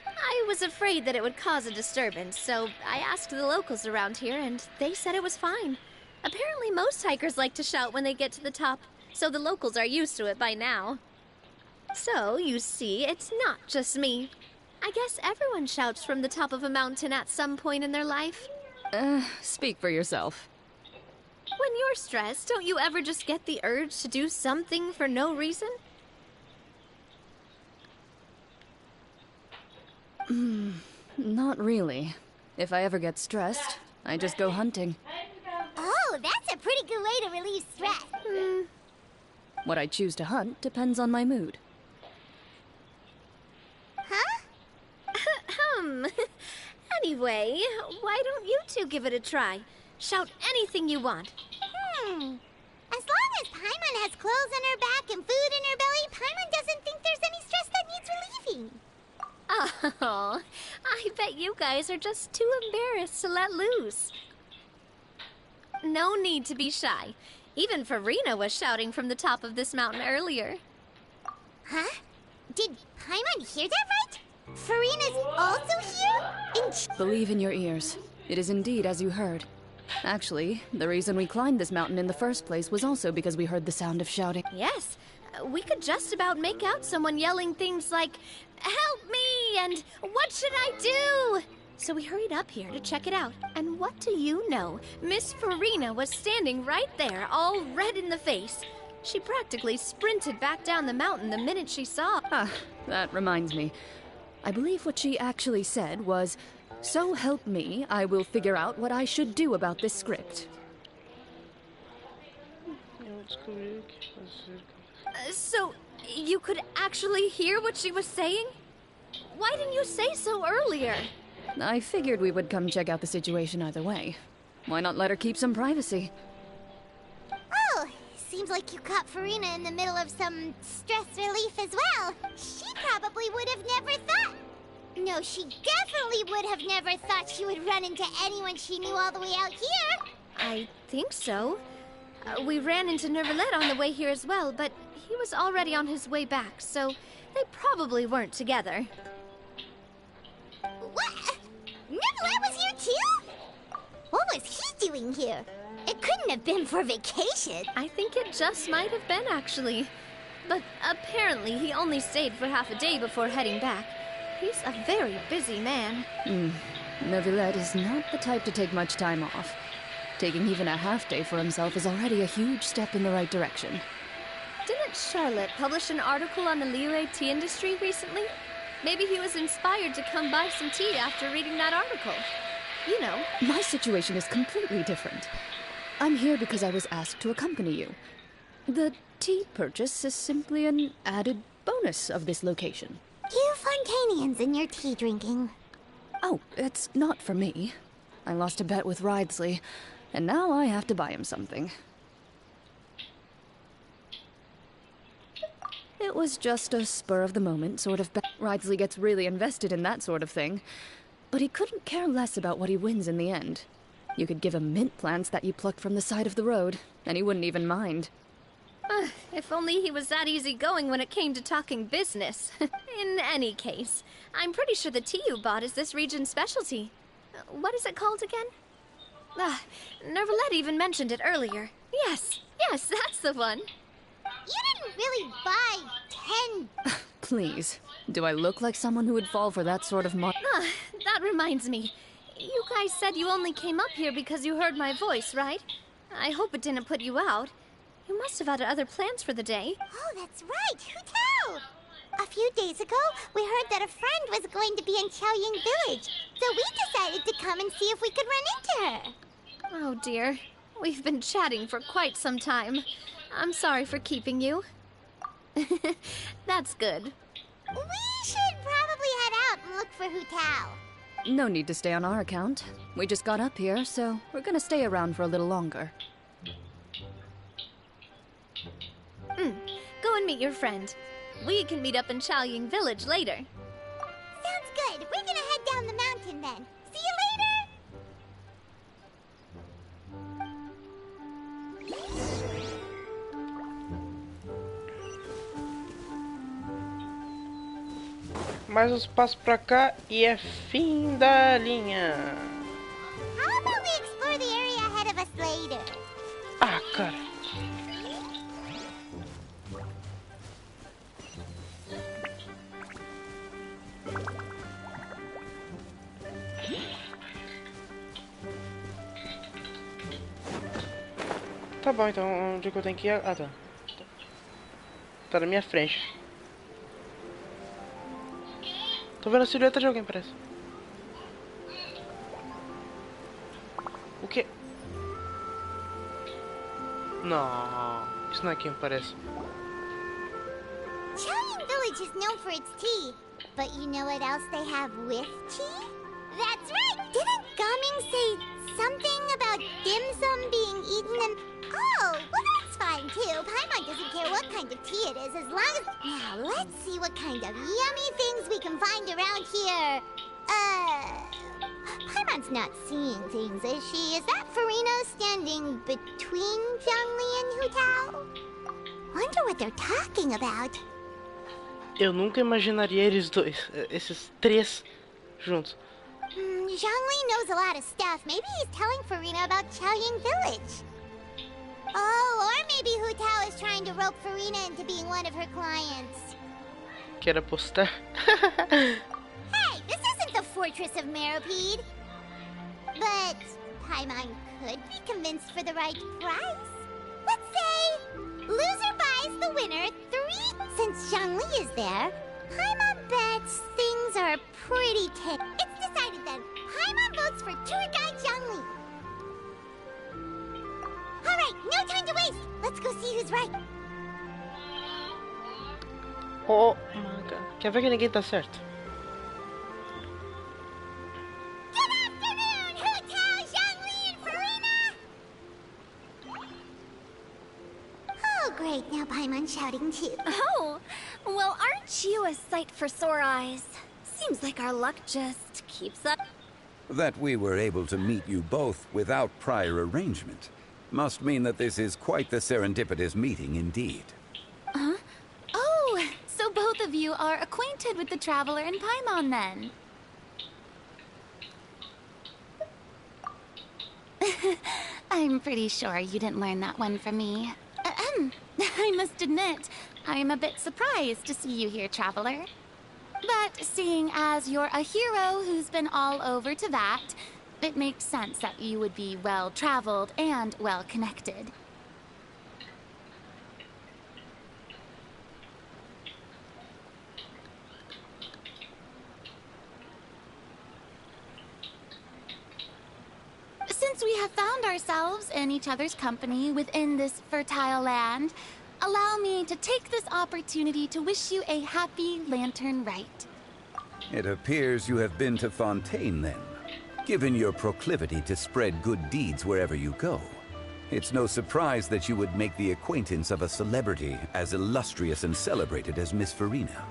I was afraid that it would cause a disturbance, so I asked the locals around here, and they said it was fine. Apparently most hikers like to shout when they get to the top, so the locals are used to it by now. So, you see, it's not just me. I guess everyone shouts from the top of a mountain at some point in their life. Speak for yourself. When you're stressed, don't you ever just get the urge to do something for no reason? Not really. If I ever get stressed, I just go hunting. Oh, that's a pretty good way to relieve stress. What I choose to hunt depends on my mood. Huh? Anyway, why don't you two give it a try? Shout anything you want. As long as Paimon has clothes on her back and food in her belly, Paimon doesn't think there's any stress that needs relieving. Oh, I bet you guys are just too embarrassed to let loose. No need to be shy. Even Farina was shouting from the top of this mountain earlier. Huh? Did Paimon hear that right? Farina's also here? Believe in your ears. It is indeed as you heard. Actually, the reason we climbed this mountain in the first place was also because we heard the sound of shouting. Yes, we could just about make out someone yelling things like, "Help me!" and "What should I do?" So we hurried up here to check it out. And what do you know? Miss Farina was standing right there, all red in the face. She practically sprinted back down the mountain the minute she saw. Ah, that reminds me. I believe what she actually said was, "So help me, I will figure out what I should do about this script." So, you could actually hear what she was saying? Why didn't you say so earlier? I figured we would come check out the situation either way. Why not let her keep some privacy? Oh, seems like you caught Farina in the middle of some stress relief as well. She probably would have never thought... No, she definitely would have never thought she would run into anyone she knew all the way out here. I think so. We ran into Neverlet on the way here as well, but he was already on his way back, so they probably weren't together. What? Neverlet was here too? What was he doing here? It couldn't have been for vacation. I think it just might have been, actually. But apparently he only stayed for half a day before heading back. He's a very busy man. Neverlet is not the type to take much time off. Taking even a half day for himself is already a huge step in the right direction. Didn't Charlotte publish an article on the Liyue tea industry recently? Maybe he was inspired to come buy some tea after reading that article. You know. My situation is completely different. I'm here because I was asked to accompany you. The tea purchase is simply an added bonus of this location. You Fontanians and your tea drinking. Oh, it's not for me. I lost a bet with Ridesley, and now I have to buy him something. It was just a spur-of-the-moment sort of bet. Ridesley gets really invested in that sort of thing, but he couldn't care less about what he wins in the end. You could give him mint plants that you plucked from the side of the road, and he wouldn't even mind. If only he was that easygoing when it came to talking business. In any case, I'm pretty sure the tea you bought is this region's specialty. What is it called again? Nervalette even mentioned it earlier. Yes, that's the one. You didn't really buy 10... Please, do I look like someone who would fall for that sort of That reminds me. You guys said you only came up here because you heard my voice, right? I hope it didn't put you out. You must have had other plans for the day. Oh, that's right. Who tell? A few days ago, we heard that a friend was going to be in Chaoying Village, so we decided to come and see if we could run into her. Oh dear. We've been chatting for quite some time. I'm sorry for keeping you. That's good. We should probably head out and look for Hu Tao. No need to stay on our account. We just got up here, so we're gonna stay around for a little longer. Go and meet your friend. We can meet up in Chaoying Village later. Sounds good. We're gonna head down the mountain then. See you Mais uns passos pra cá e é fim da linha. How about we explore the area ahead of us later? Ah, cara. Tá bom, então onde é que eu tenho que ir? Ah, tá. Tá na minha frente. Tô vendo a silhueta de alguém, parece. O quê? Não, isso não é quem parece. Chaoying Village is known for its tea, but you know what else they have with tea? That's right! Didn't Gaming say something about dim sum being eaten and... Oh, well that's fine too. Paimon doesn't care what kind of tea it is as long as... Now, let's see what kind of yummy things we can find around here. Paimon's not seeing things, is she? Is that Farina standing between Zhangli and Hu Tao? Wonder what they're talking about. Eu nunca imaginaria eles dois, esses três juntos. Zhangli knows a lot of stuff. Maybe he's telling Farina about Chaoying Village. Oh, or maybe Hu Tao is trying to rope Farina into being one of her clients. Quer apostar? Hey, this isn't the Fortress of Meropide. But Paimon could be convinced for the right price. Let's say loser buys the winner 3. Since Zhangli is there, Paimon bets things are pretty tight. It's decided then. Paimon votes for tour guide Zhangli. Alright, no time to waste. Let's go see who's right. Oh my god. Quer ver que ninguém tá certo? Good afternoon, Hu Tao, Zhangli, and Farina! Oh, great. Now Paimon's shouting too. Oh, well, aren't you a sight for sore eyes? Seems like our luck just keeps up. That we were able to meet you both without prior arrangement must mean that this is quite the serendipitous meeting indeed. Huh? Oh, so both of you are acquainted with the Traveler and Paimon then? I'm pretty sure you didn't learn that one from me. I must admit, I am a bit surprised to see you here, Traveler. But seeing as you're a hero who's been all over to that, it makes sense that you would be well-traveled and well-connected. Since we have found ourselves in each other's company within this fertile land, allow me to take this opportunity to wish you a happy lantern rite. It appears you have been to Fontaine, then. Given your proclivity to spread good deeds wherever you go, it's no surprise that you would make the acquaintance of a celebrity as illustrious and celebrated as Miss Farina.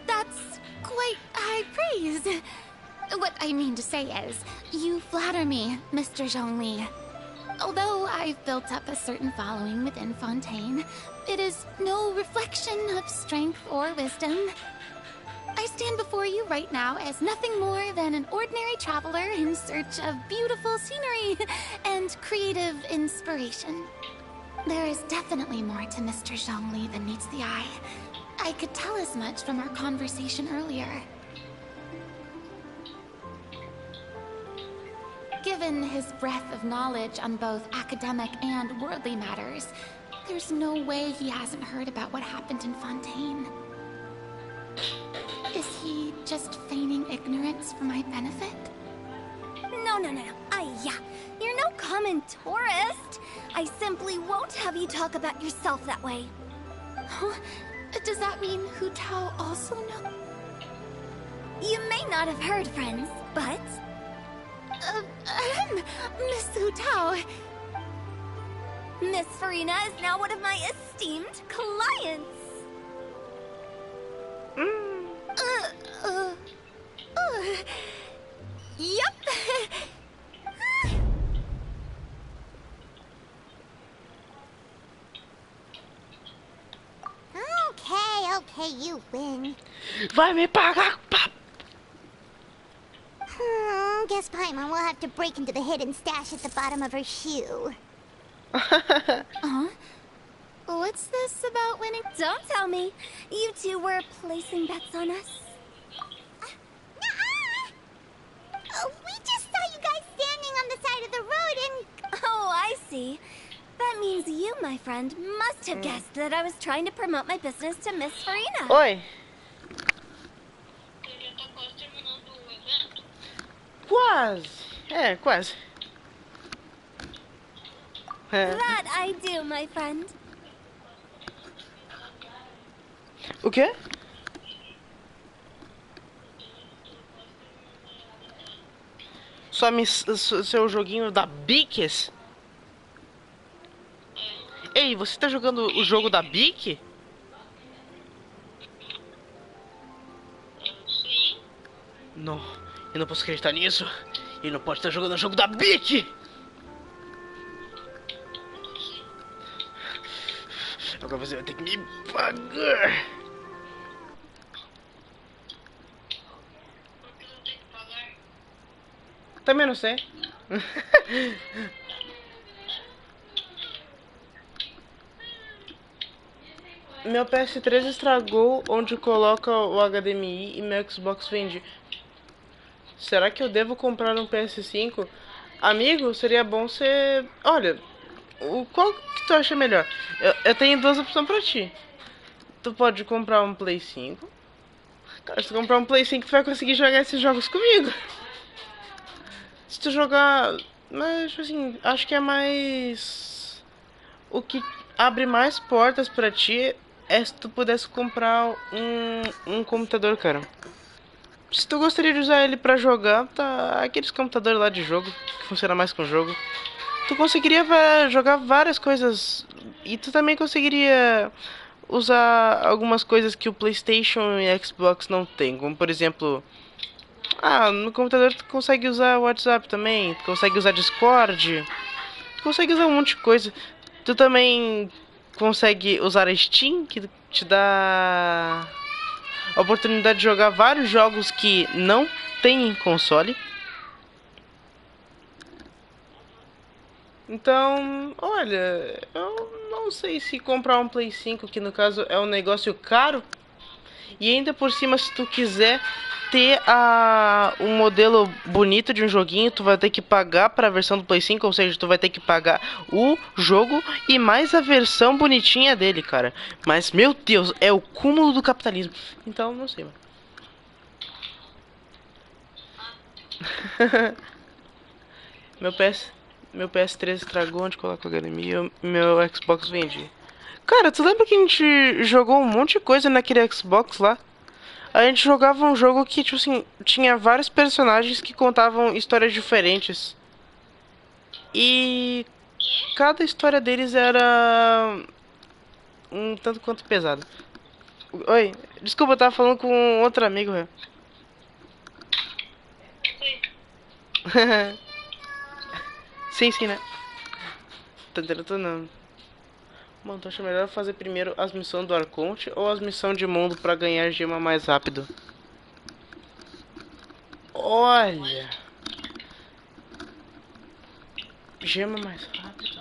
That's quite high praise. What I mean to say is, you flatter me, Mr. Zhongli. Although I've built up a certain following within Fontaine, it is no reflection of strength or wisdom. I stand before you right now as nothing more than an ordinary traveler in search of beautiful scenery and creative inspiration. There is definitely more to Mr. Zhongli than meets the eye. I could tell as much from our conversation earlier. Given his breadth of knowledge on both academic and worldly matters, there's no way he hasn't heard about what happened in Fontaine. Is he just feigning ignorance for my benefit? No. You're no common tourist. I simply won't have you talk about yourself that way. Huh? Does that mean Hu Tao also knows? You may not have heard, friends, but... Miss Hu Tao. Miss Farina is now one of my esteemed clients. Yep. Okay, you win. Vai me pagar, pap! Guess Paimon will have to break into the hidden stash at the bottom of her shoe. What's this about winning? Don't tell me. You two were placing bets on us. We just saw you guys standing on the side of the road and... Oh, I see. That means you, my friend, must have guessed that I was trying to promote my business to Miss Farina. Oi. Quase. Quase. That I do, my friend. O quê? Seu joguinho da Biques? Ei, você tá jogando o jogo da Bic? Sim. Não, eu não posso acreditar nisso. Ele não pode estar jogando o jogo da Bic! Agora você vai ter que me pagar. Também não sei. Meu PS3 estragou onde coloca o HDMI e meu Xbox vende. Será que eu devo comprar um PS5? Amigo, seria bom você... Olha, qual que tu acha melhor? Eu tenho duas opções pra ti. Tu pode comprar um Play 5. Cara, se tu comprar um Play 5, tu vai conseguir jogar esses jogos comigo. Se tu jogar... Mas, assim, acho que é mais... O que abre mais portas pra ti é se tu pudesse comprar um computador, cara. Se tu gostaria de usar ele pra jogar, tá... Aqueles computadores lá de jogo, que funciona mais com jogo. Tu conseguiria jogar várias coisas. E tu também conseguiria usar algumas coisas que o PlayStation e Xbox não tem. Como, por exemplo... no computador tu consegue usar o WhatsApp também. Tu consegue usar Discord. Tu consegue usar um monte de coisa. Tu também consegue usar a Steam, que te dá a oportunidade de jogar vários jogos que não tem em console. Então, olha, eu não sei se comprar um Play 5, que no caso é um negócio caro, e ainda por cima, se tu quiser ter um modelo bonito de um joguinho, tu vai ter que pagar para a versão do Play 5, ou seja, tu vai ter que pagar o jogo e mais a versão bonitinha dele, cara. Mas, meu Deus, é o cúmulo do capitalismo. Então, não sei, mano. Meu PS3 estragou, onde coloca o HDMI, meu Xbox vendi. Cara, tu lembra que a gente jogou um monte de coisa naquele Xbox lá? A gente jogava um jogo que, tipo assim, tinha vários personagens que contavam histórias diferentes. E cada história deles era um tanto quanto pesada. Oi, desculpa, eu tava falando com outro amigo, velho. Sim, né? Tá entendendo, não. Mano, tu acha melhor fazer primeiro as missões do Arconte ou as missões de mundo pra ganhar gema mais rápido? Olha! Gema mais rápido.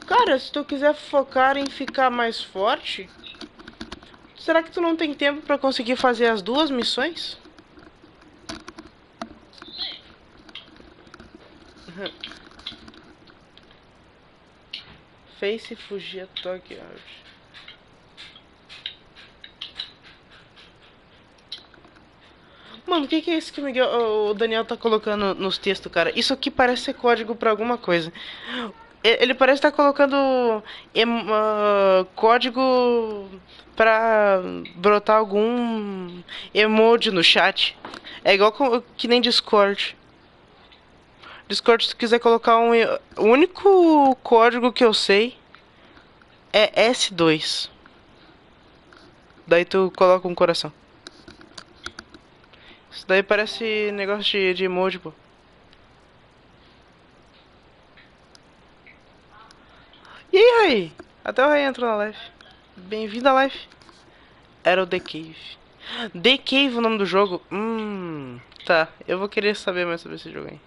Cara, se tu quiser focar em ficar mais forte, será que tu não tem tempo pra conseguir fazer as duas missões? Face fugir toque out. Mano, o que é isso que o Daniel tá colocando nos textos, cara? Isso aqui parece ser código pra alguma coisa. Ele parece estar colocando código pra brotar algum emoji no chat. É igual que nem Discord. Discord, se tu quiser colocar o único código que eu sei é S2. Daí tu coloca um coração. Isso daí parece negócio de emoji, pô. E aí, Ray? Até o Ray entrou na live. Bem-vindo à live. Era o The Cave. The Cave o nome do jogo? Tá. Eu vou querer saber mais sobre esse jogo aí.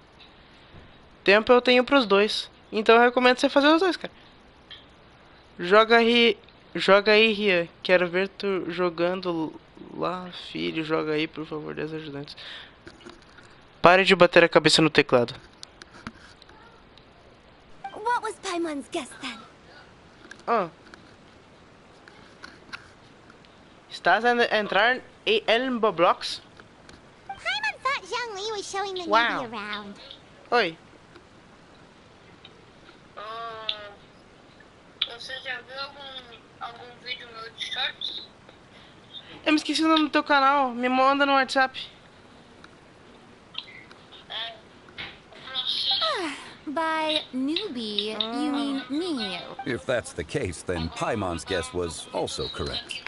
Tempo eu tenho pros dois. Então eu recomendo você fazer os dois, cara. Joga aí, Rian. Quero ver tu jogando lá, filho. Joga aí, por favor, 10 ajudantes. Pare de bater a cabeça no teclado. What was Paimon's guess then? Estás a entrar em Roblox? Paimon thought Zhongli was showing the Wow. newbie around. Oi. Você já viu algum vídeo meu de shorts? Eu me esqueci o nome do teu canal. Me manda no WhatsApp. By newbie, you mean me. If that's the case, then Paimon's guess was also correct.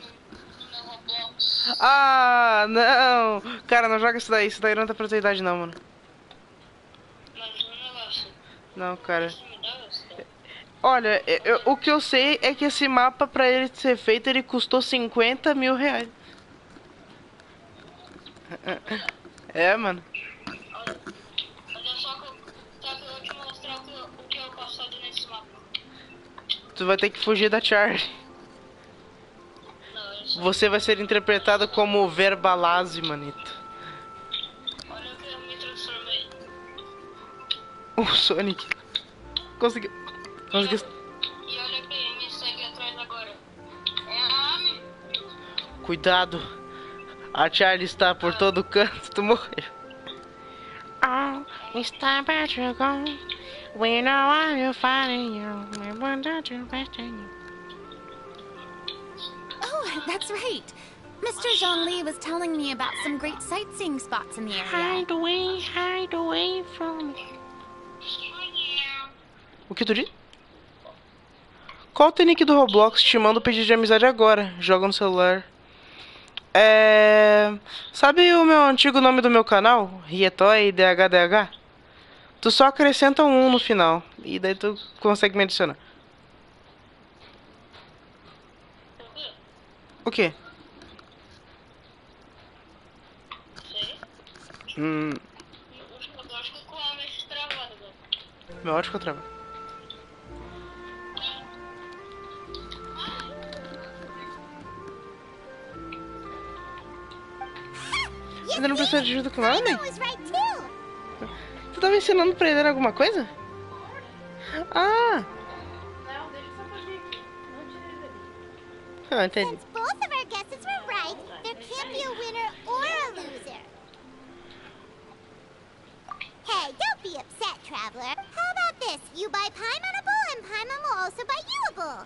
Ah, não. Cara, não joga isso daí. Isso daí não tá pra tua idade, não, mano. Não, cara. Olha, o que eu sei é que esse mapa, pra ele ser feito, ele custou 50 mil reais. É, mano. Olha só que eu vou te mostrar o que é o passado nesse mapa. Tu vai ter que fugir da Charlie. Você vai ser interpretado como Verbalase, manito. Olha o que eu me transformei. O Sonic. Conseguiu. E olha quem me segue atrás agora. É a Amy. Cuidado. A Charlie está por todo canto. Tu morreu. Oh, está about to go. We know why you're fighting you. We want to rest in you. Oh, that's right. Mr. Zhongli was telling me about some great sightseeing spots in the area. Hide away from me. O que tu disse? Qual o nick do Roblox? Te mando pedido de amizade agora. Joga no celular. Sabe o meu antigo nome do meu canal? Rietoy DHDH? Tu só acrescenta um no final. E daí tu consegue me adicionar. O quê? Eu acho que o Clown vai se travar agora. Meu áudio ficou travado. Você ainda não precisa de ajuda com nada, né? Tu tava ensinando pra ele alguma coisa? Ah! Não, deixa eu só fazer aqui. Não tira ele dali. Ah, entendi. Since both of our guesses were right, there can't be a winner or a loser. Hey, don't be upset, traveler. How about this. You buy Paimonable, and Paimon will also buy youable.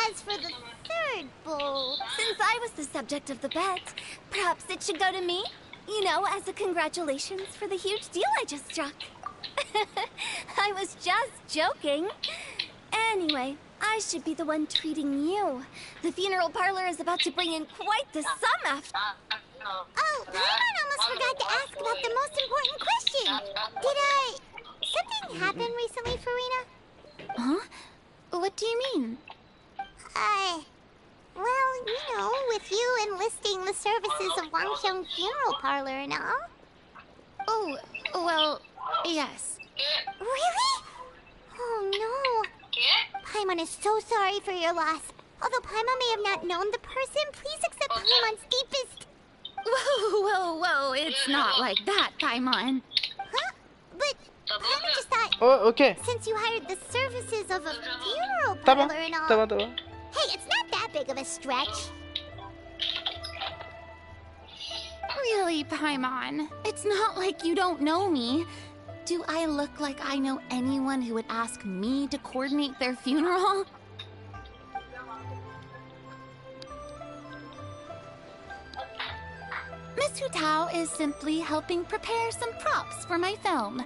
As for the third bowl... Since I was the subject of the bet, perhaps it should go to me? You know, as a congratulations for the huge deal I just struck. I was just joking. Anyway, I should be the one treating you. The funeral parlor is about to bring in quite the sum after... Oh, Paimon almost forgot to ask about the most important question. Something happen recently, Farina? Huh? What do you mean? Well, you know, with you enlisting the services of Wangxiang Funeral Parlor and all. Oh, well, yes. Really? Oh, no. Paimon is so sorry for your loss. Although Paimon may have not known the person, please accept Paimon's deepest... Whoa, it's not like that, Paimon. Huh? But Paimon just thought... Oh, okay. Since you hired the services of a funeral Tá bom, parlor and all... tá bom. Hey, it's not that big of a stretch. Really, Paimon? It's not like you don't know me. Do I look like I know anyone who would ask me to coordinate their funeral? Miss Hu Tao is simply helping prepare some props for my film.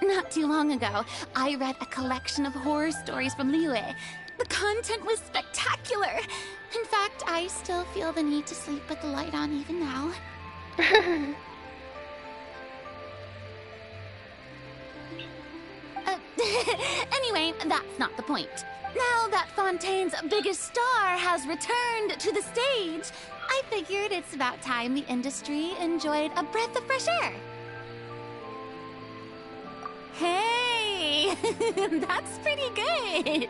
Not too long ago, I read a collection of horror stories from Liyue. The content was spectacular. In fact, I still feel the need to sleep with the light on even now. Anyway, that's not the point. Now that Fontaine's biggest star has returned to the stage, I figured it's about time the industry enjoyed a breath of fresh air. Hey, that's pretty good.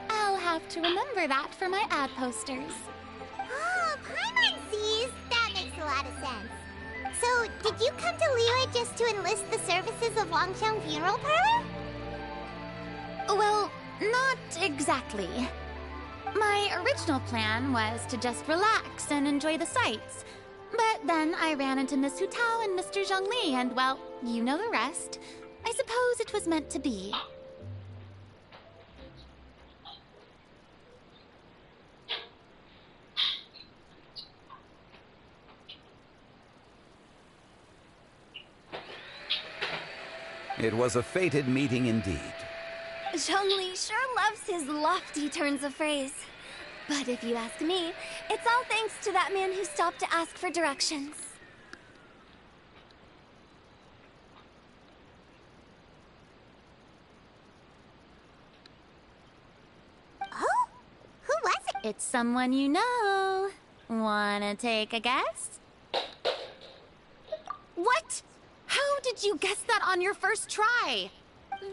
I'll have to remember that for my ad posters. Oh, Paimon sees. That makes a lot of sense. So, did you come to Liyue just to enlist the services of Wangxiang Funeral Parlor? Well, not exactly. My original plan was to just relax and enjoy the sights. But then I ran into Miss Hu Tao and Mr. Zhongli, and well, you know the rest. I suppose it was meant to be. It was a fated meeting indeed. Zhongli sure loves his lofty turns of phrase. But if you ask me, it's all thanks to that man who stopped to ask for directions. Oh? Who was it? It's someone you know. Wanna take a guess? What? How did you guess that on your first try?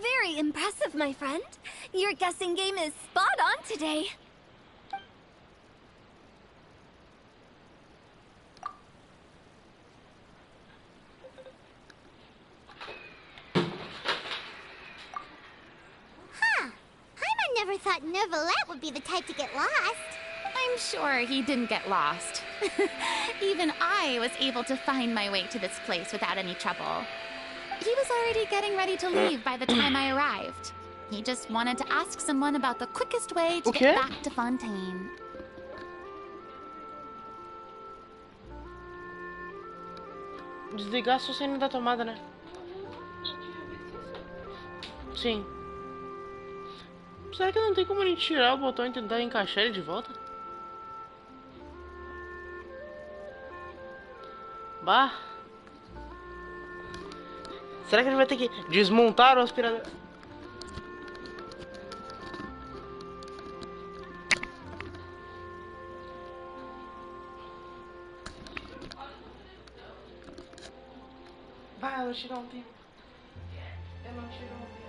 Very impressive, my friend. Your guessing game is spot on today. Huh. Paimon never thought Neuvillette would be the type to get lost. I'm sure he didn't get lost. Even I was able to find my way to this place without any trouble. He was already getting ready to leave by the time I arrived. He just wanted to ask someone about the quickest way to get back to Fontaine. Desligar só saindo da tomada, né? Sim. Será que não tem como a gente tirar o botão e tentar encaixar ele de volta? Bah. Será que a gente vai ter que desmontar o aspirador? Vai, ela tirou um tempo. Ela tirou um tempo.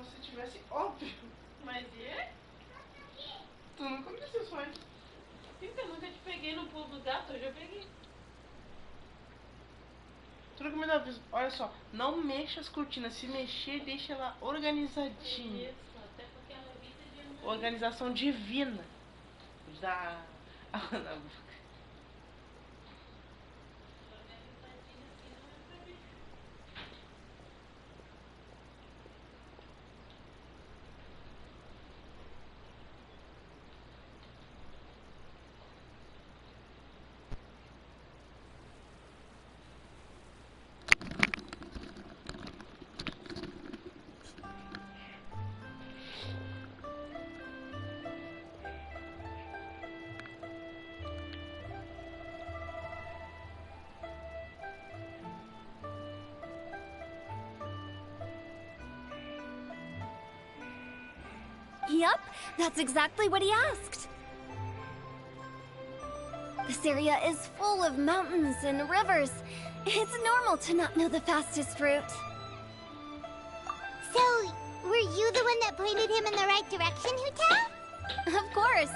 se tivesse óbvio. Mas é? Tu nunca me disse isso antes. Eu nunca te peguei no pulo do gato, eu já peguei. Tu nunca me dá aviso. Olha só, não mexa as cortinas. Se mexer, deixa ela organizadinha. Isso, até porque ela evita de... Organização divina. Da água na boca. Yep, that's exactly what he asked. This area is full of mountains and rivers. It's normal to not know the fastest route. So, were you the one that pointed him in the right direction, Hu-Tao? Of course.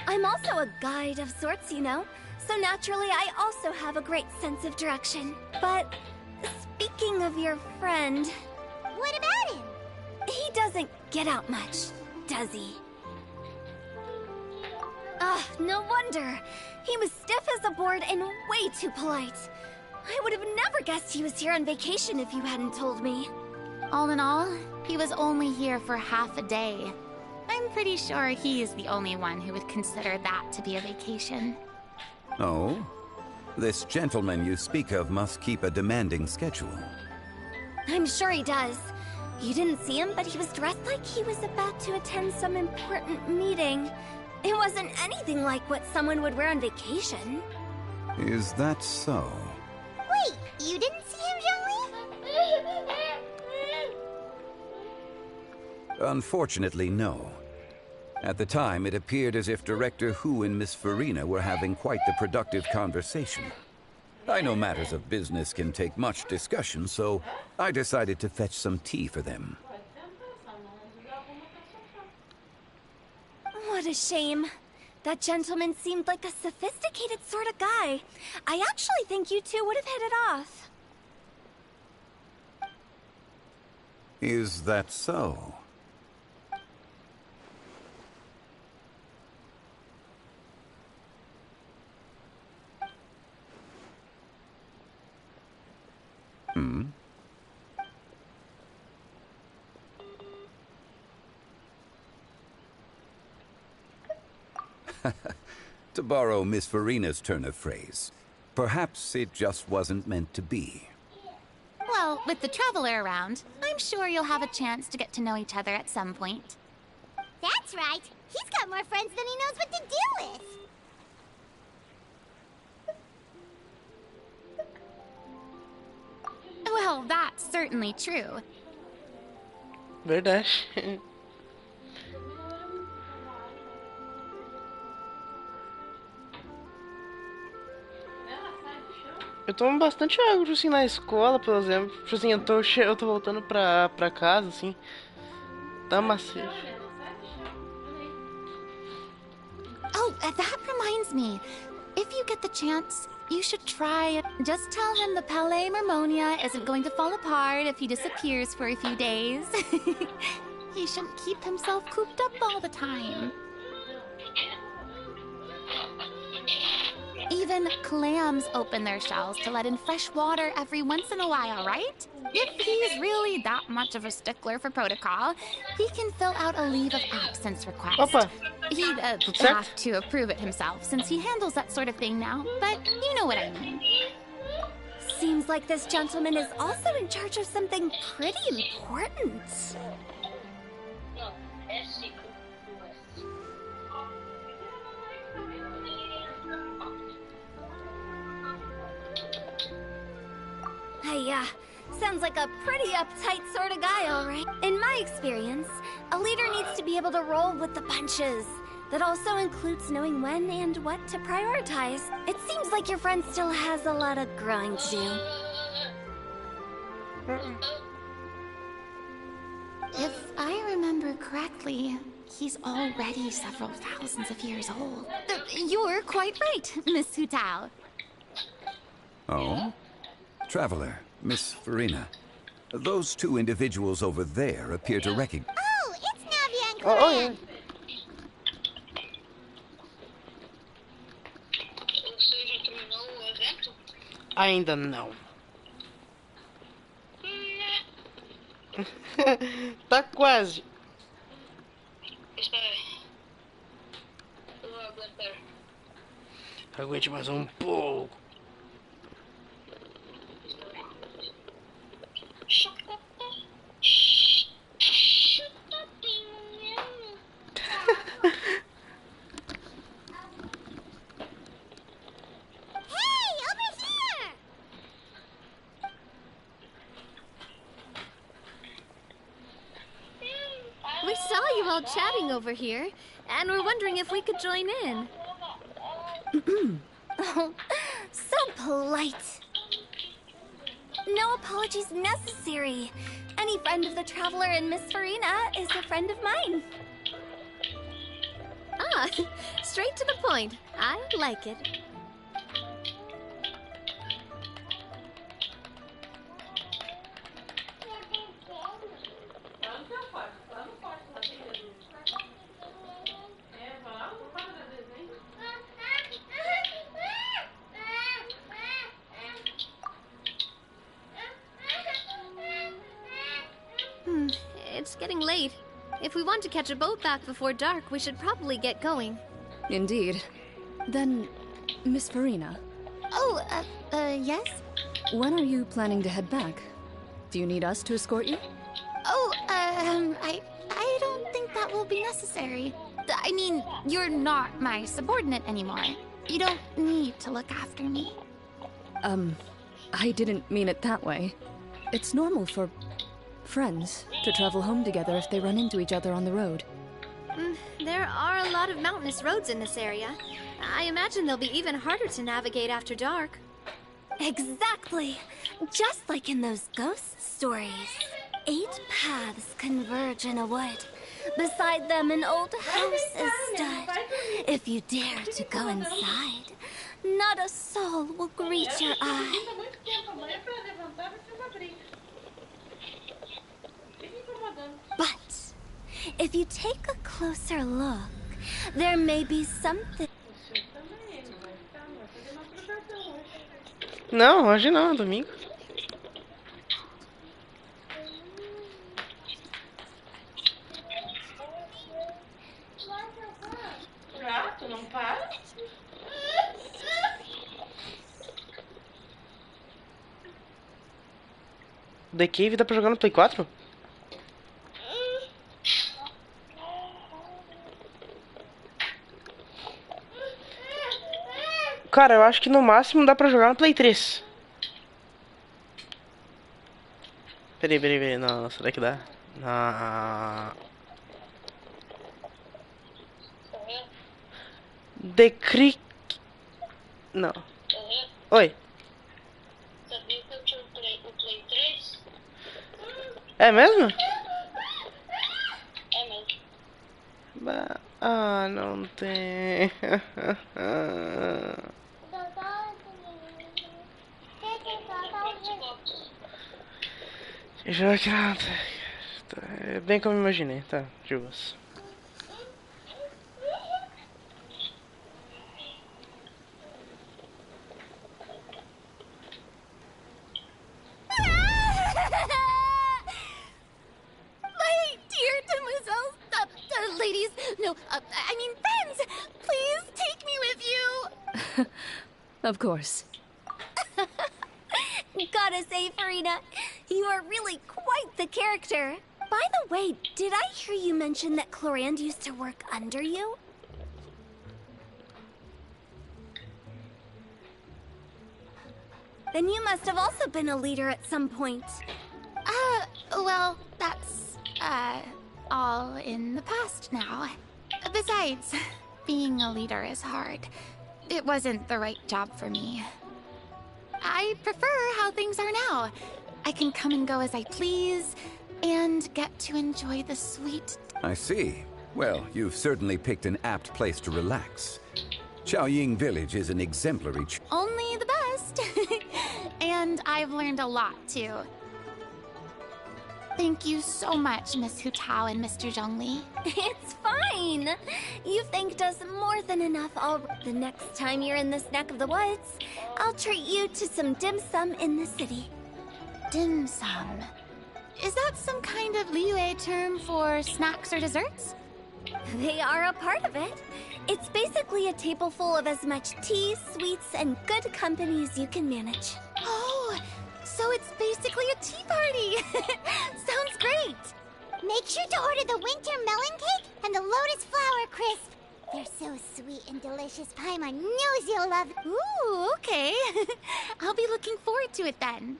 I'm also a guide of sorts, you know. So naturally, I also have a great sense of direction. But speaking of your friend... What about him? He doesn't get out much, does he? Ah, no wonder. He was stiff as a board and way too polite. I would have never guessed he was here on vacation if you hadn't told me. All in all, he was only here for half a day. I'm pretty sure he's the only one who would consider that to be a vacation. Oh? This gentleman you speak of must keep a demanding schedule. I'm sure he does. You didn't see him, but he was dressed like he was about to attend some important meeting. It wasn't anything like what someone would wear on vacation. Is that so? Wait, you didn't see him, Zhongli? Unfortunately, no. At the time, it appeared as if Director Hu and Miss Farina were having quite the productive conversation. I know matters of business can take much discussion, so I decided to fetch some tea for them. What a shame. That gentleman seemed like a sophisticated sort of guy. I actually think you two would have hit it off. Is that so? Hmm? To borrow Miss Farina's turn of phrase, perhaps it just wasn't meant to be. Well, with the traveler around, I'm sure you'll have a chance to get to know each other at some point. That's right. He's got more friends than he knows what to do with. Well, that's certainly true. Verdade. Eu tomo bastante água, tipo assim, na escola, por exemplo. Tipo assim, eu tô voltando pra casa, assim. Tá macio. Oh, that reminds me. If you get the chance, you should try it. Just tell him the Palais Mermonia isn't going to fall apart if he disappears for a few days. He shouldn't keep himself cooped up all the time. Even clams open their shells to let in fresh water every once in a while, right? If he's really that much of a stickler for protocol, he can fill out a leave of absence request. Opa. He'd have to approve it himself since he handles that sort of thing now, but you know what I mean. Seems like this gentleman is also in charge of something pretty important. Sounds like a pretty uptight sort of guy, all right. In my experience, a leader needs to be able to roll with the punches. That also includes knowing when and what to prioritize. It seems like your friend still has a lot of growing to do. If I exactly. He's already several thousands of years old. You're quite right, Miss Hu Tao. Oh? Traveler, Miss Farina. Those two individuals over there appear to recognize... Oh, it's Navia and Oh, Corinne. yeah. Você já terminou o evento? Ainda não. Tá quase. Espera aí. Eu vou aguentar. Aguente mais um pouco. We saw you all chatting over here, and we're wondering if we could join in. Oh, so polite. No apologies necessary. Any friend of the Traveler and Miss Farina is a friend of mine. Ah, straight to the point. I like it. It's getting late. If we want to catch a boat back before dark, we should probably get going. Indeed. Then, Miss Farina. Oh, yes? When are you planning to head back? Do you need us to escort you? Oh, I don't think that will be necessary. I mean, you're not my subordinate anymore. You don't need to look after me. I didn't mean it that way. It's normal for friends to travel home together if they run into each other on the road. There are a lot of mountainous roads in this area. I imagine they'll be even harder to navigate after dark. Exactly. Just like in those ghost stories. 8 paths converge in a wood. Beside them an old house is stood. If you dare to go inside, not a soul will greet your eye. But if you take a closer look, there may be something. Não, hoje não, domingo. Gato, não para? The Cave dá pra jogar no Play 4? Cara, eu acho que no máximo dá pra jogar no Play 3. Peraí. Não, será que dá? Não. The Creek... Não. Oi. Sabia que eu tinha o Play 3? É mesmo? É mesmo. Ah, não tem. Já que não tem. É bem como eu imaginei, tá? De boas. Ladies, no, I mean friends, please take me with you. Of course. Gotta say, Farina, you are really quite the character. By the way, did I hear you mention that Clorand used to work under you? Then you must have also been a leader at some point. Well, that's, all in the past now. Besides, being a leader is hard. It wasn't the right job for me. I prefer how things are now. I can come and go as I please, and get to enjoy the sweet, I see. Well, you've certainly picked an apt place to relax. Xiaoying Village is an exemplary Only the best. And I've learned a lot, too. Thank you so much, Miss Hu Tao and Mr. Zhongli. It's fine. You thanked us more than enough already. The next time you're in this neck of the woods, I'll treat you to some dim sum in the city. Dim sum. Is that some kind of Liyue term for snacks or desserts? They are a part of it. It's basically a table full of as much tea, sweets, and good company as you can manage. Oh, so it's basically a tea party. Sounds great. Make sure to order the winter melon cake and the lotus flower crisp. They're so sweet and delicious, Paimon knows you'll love it. Ooh, okay. I'll be looking forward to it then.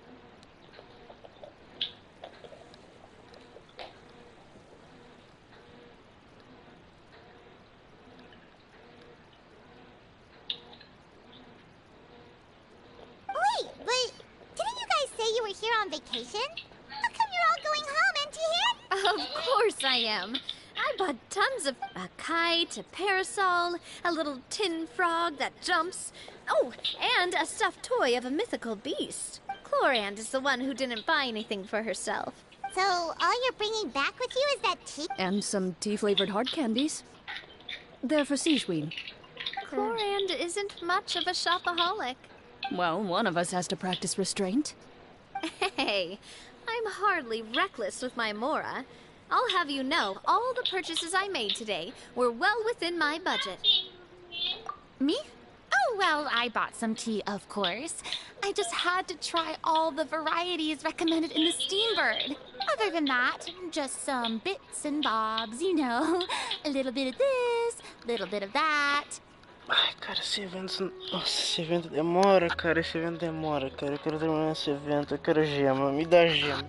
Wait, but didn't you guys say you were here on vacation? How come you're all going home empty-handed? Of course I am. I bought tons of a kite, a parasol, a little tin frog that jumps. Oh, and a stuffed toy of a mythical beast. Chlorand is the one who didn't buy anything for herself. So all you're bringing back with you is that tea? And some tea-flavored hard candies. They're for Sishween. Chlorand isn't much of a shopaholic. Well, one of us has to practice restraint. Hey, I'm hardly reckless with my Mora. I'll have you know, all the purchases I made today were well within my budget. Me? Oh, well, I bought some tea, of course. I just had to try all the varieties recommended in the Steambird. Other than that, just some bits and bobs, you know. A little bit of this, a little bit of that. Ai, cara, esse evento... Nossa, esse evento demora, cara. Esse evento demora, cara. Eu quero terminar esse evento. Eu quero gema. Me dá gema.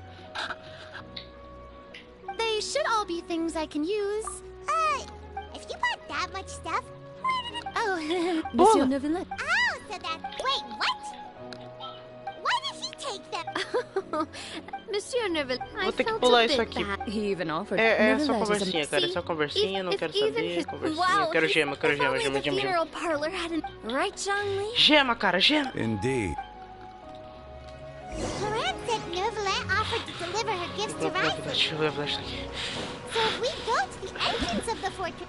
They should all be things I can use. If you bought that much stuff, where did it... Oh, Monsieur Neuvillette. Oh, so that... Wait, what? Why did he take them? Monsieur Neville, I Vou ter que felt pular a isso bit aqui. bad. He even offered. É só Neuvillette is a- conversinha, cara. É só conversinha. Não quero saber. Conversinha. Eu quero gema, eu quero If gema, only gema, the gema, gema. funeral parlor had an... Right, Zhongli? Gema, cara, gema. Indeed. Chlorand said Neuvillette offered to deliver her gifts to Ryzen. Deixa eu levar isso aqui. So if we go to the entrance of the fortress...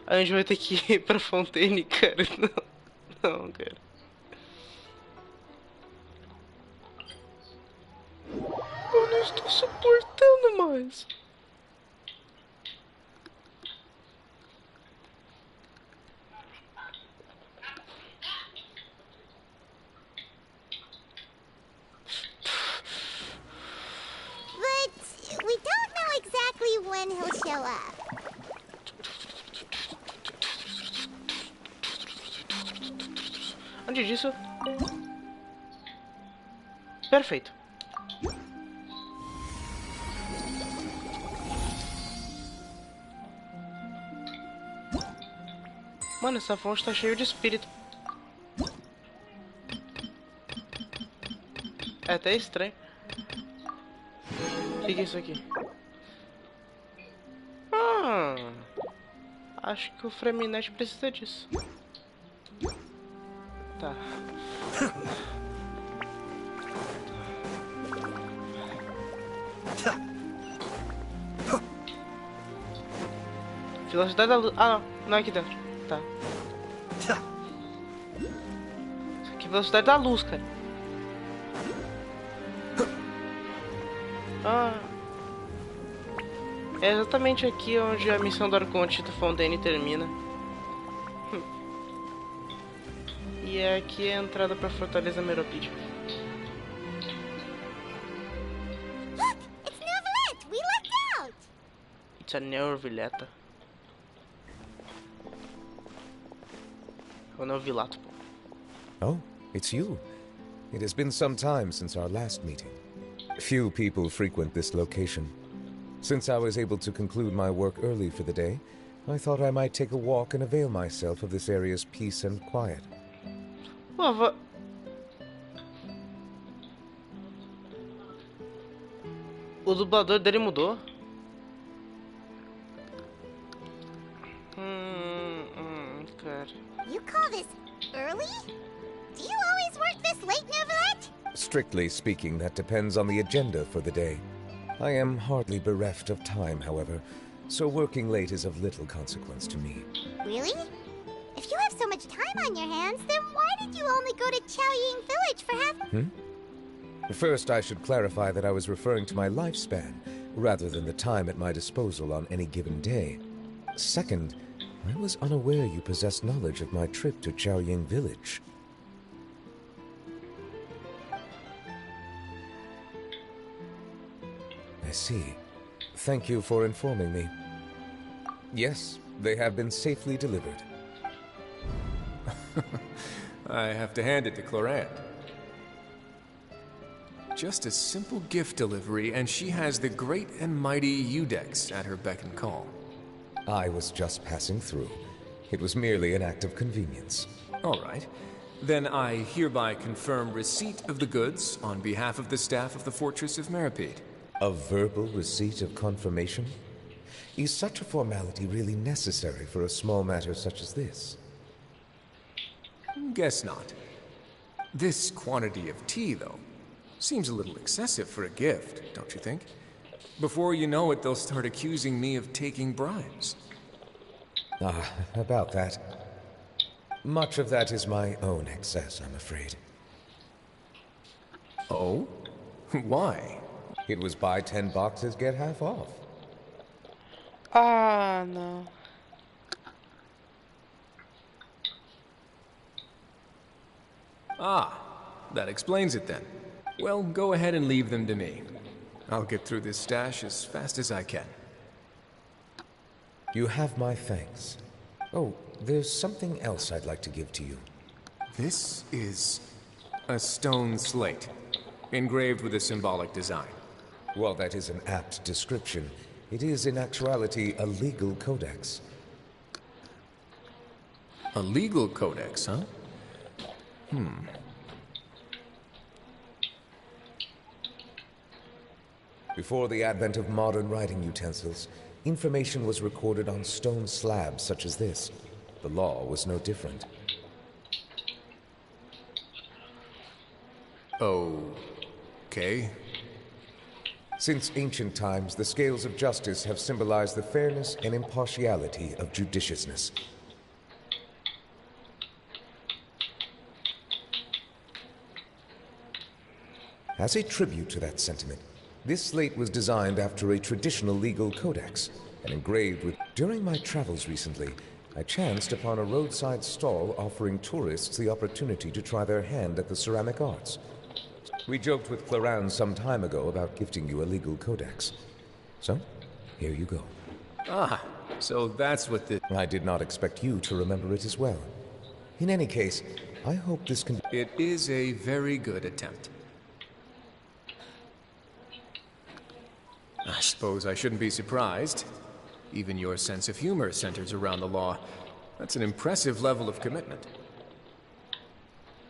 A gente vai ter que ir pra Fontaine, cara. Não, cara. Eu não estou suportando mais. But we don't know exactly when he'll show up. Antes disso... Perfeito. Mano, essa fonte tá cheia de espírito. É até estranho. O que é isso aqui? Acho que o Freminet precisa disso. Tá. Velocidade da luz. Ah, não. Não é aqui dentro. Tá. Isso aqui é velocidade da luz, cara. É exatamente aqui onde a missão do Arconte do Fontaine termina. E é aqui a entrada pra Fortaleza Meropídia. Look! It's Neuvillette! We lucked out! It's a Neuvillette. É o Neuvillato, pô. Oh, it's you. It has been some time since our last meeting. Few people frequent this location. Since I was able to conclude my work early for the day, I thought I might take a walk and avail myself of this area's peace and quiet. Pô, O dublador dele mudou? Cara. You call this early? Do you always work this late, Neuvillette? Strictly speaking, that depends on the agenda for the day. I am hardly bereft of time, however, so working late is of little consequence to me. Really? If you have so much time on your hands, then why did you only go to Chaoying Village for half— First, I should clarify that I was referring to my lifespan, rather than the time at my disposal on any given day. Second, I was unaware you possessed knowledge of my trip to Chaoying Village. I see. Thank you for informing me. Yes, they have been safely delivered. I have to hand it to Clorant. Just a simple gift delivery, and she has the great and mighty Udex at her beck and call. I was just passing through. It was merely an act of convenience. All right. Then I hereby confirm receipt of the goods on behalf of the staff of the Fortress of Meripede. A verbal receipt of confirmation? Is such a formality really necessary for a small matter such as this? Guess not. This quantity of tea, though, seems a little excessive for a gift, don't you think? Before you know it, they'll start accusing me of taking bribes. About that. Much of that is my own excess, I'm afraid. Oh? Why? It was buy 10 boxes, get half off. No. That explains it then. Well, go ahead and leave them to me. I'll get through this stash as fast as I can. You have my thanks. Oh, there's something else I'd like to give to you. This is a stone slate, engraved with a symbolic design. While that is an apt description, it is in actuality a legal codex. A legal codex, huh? Before the advent of modern writing utensils, information was recorded on stone slabs such as this. The law was no different. Okay. Since ancient times, the scales of justice have symbolized the fairness and impartiality of judiciousness. As a tribute to that sentiment, this slate was designed after a traditional legal codex and engraved with... During my travels recently, I chanced upon a roadside stall offering tourists the opportunity to try their hand at the ceramic arts. We joked with Clorant some time ago about gifting you a legal codex. So, here you go. So that's what the... I did not expect you to remember it as well. In any case, I hope this can... It is a very good attempt. I suppose I shouldn't be surprised. Even your sense of humor centers around the law. That's an impressive level of commitment.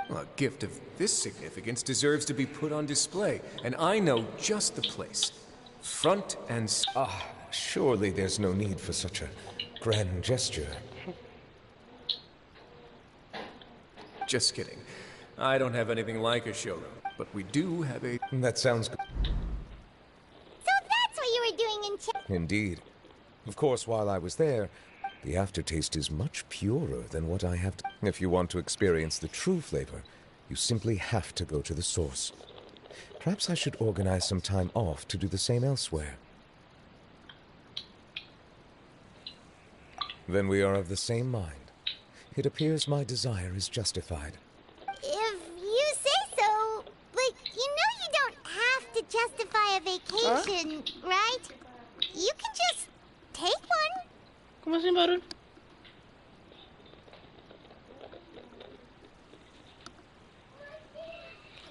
Well, a gift of this significance deserves to be put on display, and I know just the place. Front and... surely there's no need for such a grand gesture. Just kidding. I don't have anything like a showroom, but we do have a... That sounds good. Indeed. Of course, while I was there, the aftertaste is much purer than what I have to... If you want to experience the true flavor, you simply have to go to the source. Perhaps I should organize some time off to do the same elsewhere. Then we are of the same mind. It appears my desire is justified. If you say so, like, you know you don't have to justify a vacation, right? You can just take one. Como assim, barulho?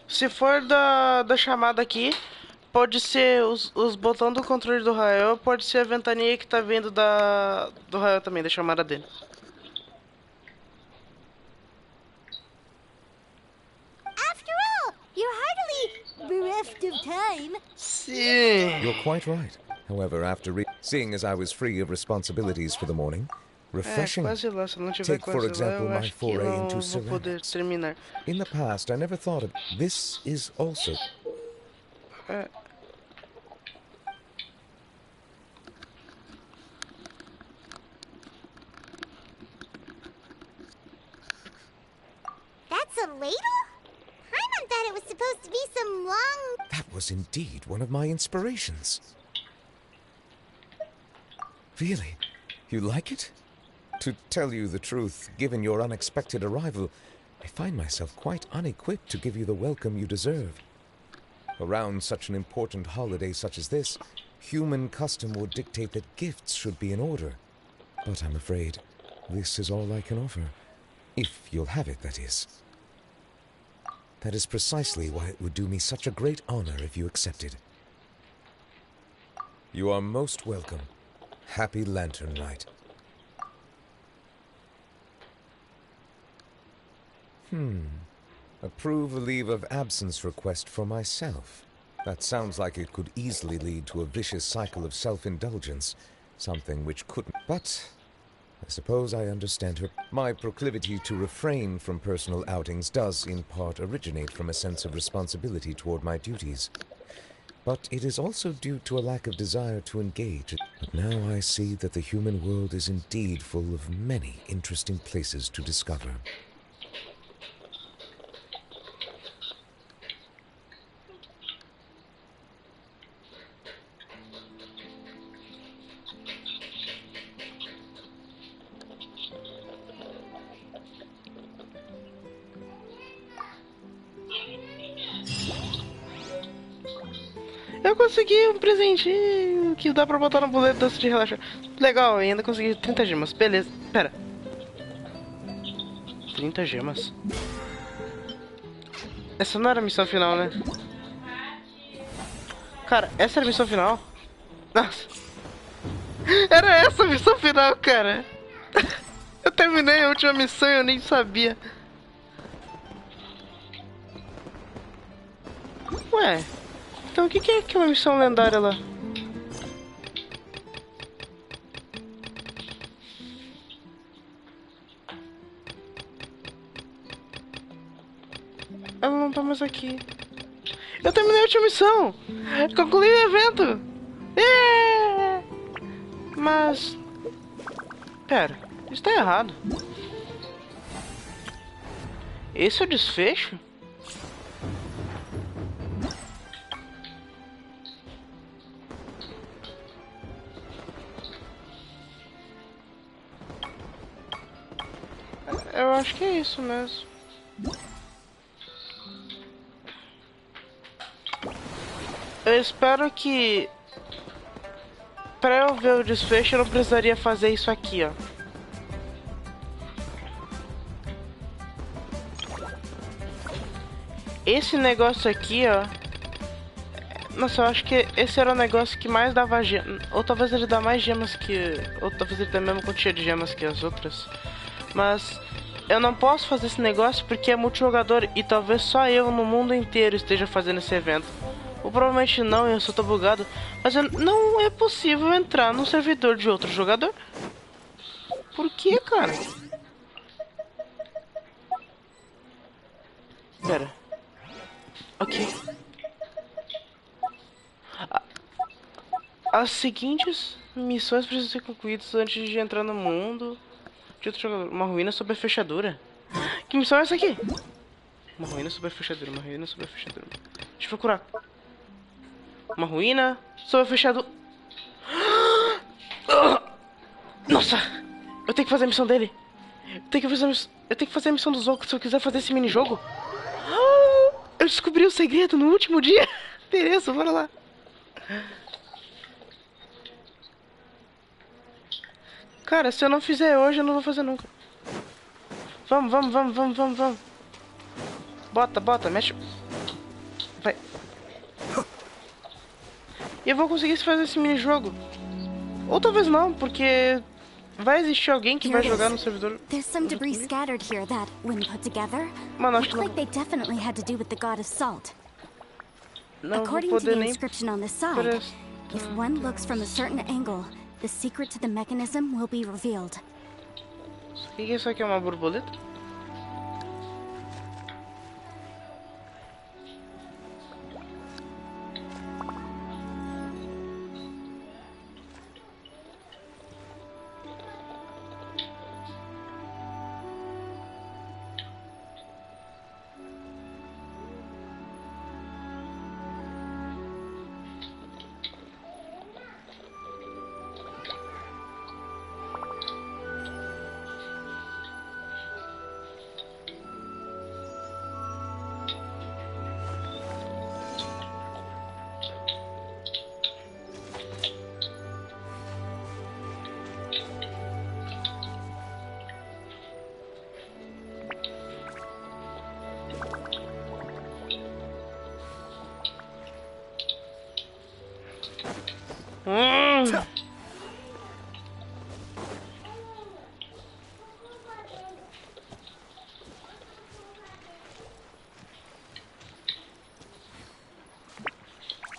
Se for da chamada aqui, pode ser os botões do controle do Rael, pode ser a ventania que tá vindo do Rael também, da chamada dele. After all, you're hardly bereft waste of time. Sim. You're quite right. However, after seeing as I was free of responsibilities for the morning, refreshing. Quase lá, se não tiver Take, for quase example, lá, eu my acho que foray não into vou poder ceramics. terminar. In the past, I never thought of this is also. That's a ladle? Paimon thought it was supposed to be some long... That was indeed one of my inspirations. Really? You like it? To tell you the truth, given your unexpected arrival, I find myself quite unequipped to give you the welcome you deserve. Around such an important holiday such as this, human custom would dictate that gifts should be in order. But I'm afraid this is all I can offer. If you'll have it, that is. That is precisely why it would do me such a great honor if you accepted. You are most welcome. Happy Lantern Night. Approve a leave of absence request for myself. That sounds like it could easily lead to a vicious cycle of self-indulgence, something which couldn't. But I suppose I understand her. My proclivity to refrain from personal outings does in part originate from a sense of responsibility toward my duties. But it is also due to a lack of desire to engage. But now I see that the human world is indeed full of many interesting places to discover. Eu consegui um presentinho que dá pra botar no boleto antes de relaxar. Legal, ainda consegui 30 gemas. Beleza, pera. 30 gemas? Essa não era a missão final, né? Cara, essa era a missão final? Nossa. Era essa a missão final, cara. Eu terminei a última missão e eu nem sabia. Ué, então o que é aquela missão lendária lá? Ela não tá mais aqui. Eu terminei a última missão! Concluí o evento! Mas... Pera, isso tá errado. Esse é o desfecho? Eu acho que é isso mesmo. Eu espero que... Pra eu ver o desfecho eu não precisaria fazer isso aqui, ó. Esse negócio aqui, ó. Nossa, eu acho que esse era o negócio que mais dava gemas. Ou talvez ele dá mais gemas que... Ou talvez ele dê a mesma quantidade de gemas que as outras. Mas... eu não posso fazer esse negócio porque é multijogador e talvez só eu no mundo inteiro esteja fazendo esse evento. Ou provavelmente não, eu só tô bugado. Mas não é possível entrar no servidor de outro jogador. Por que, cara? Pera. Ok. As seguintes missões precisam ser concluídas antes de entrar no mundo de outro jogador. Uma ruína sobre a fechadura. Que missão é essa aqui? Uma ruína sobre a fechadura, uma ruína sobre a fechadura. Deixa eu procurar. Uma ruína sobre a fechadura. Nossa! Eu tenho que fazer a missão dele. Eu tenho que fazer a missão dos outros se eu quiser fazer esse mini-jogo. Eu descobri o segredo no último dia. Beleza, bora lá. Cara, se eu não fizer hoje, eu não vou fazer nunca. Vamos. Bota, mexe. Vai. E eu vou conseguir fazer esse mini-jogo. Ou talvez não, porque vai existir alguém que vai jogar no servidor. There's some debris scattered here that, when put together, Mano, acho que look like they definitely had to do with the god of salt. According to the inscription on the side, if one looks from a certain angle, the secret to the mechanism will be revealed. O que é isso aqui? É uma borboleta?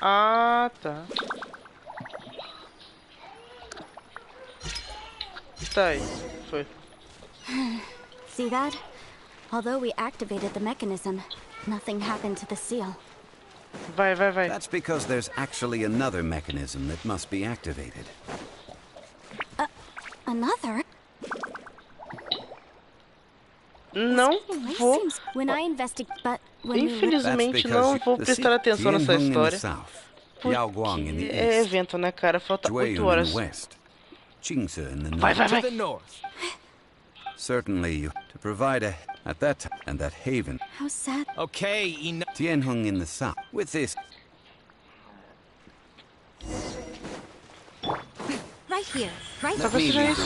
Ah, tá. Tá aí, foi. See that? Although we activated the mechanism, nothing happened to the seal. Vai. That's because there's actually another mechanism that must be activated. Another? Não vou. When I investigate, but when Infelizmente não vou prestar atenção nessa história. Porque é evento, né, cara? Falta 8 horas. Vai. Certainly, to provide at that time, and that haven. How sad. Okay, enough. Tianheng in the south. With this. Right here. Right Tá vendo isso?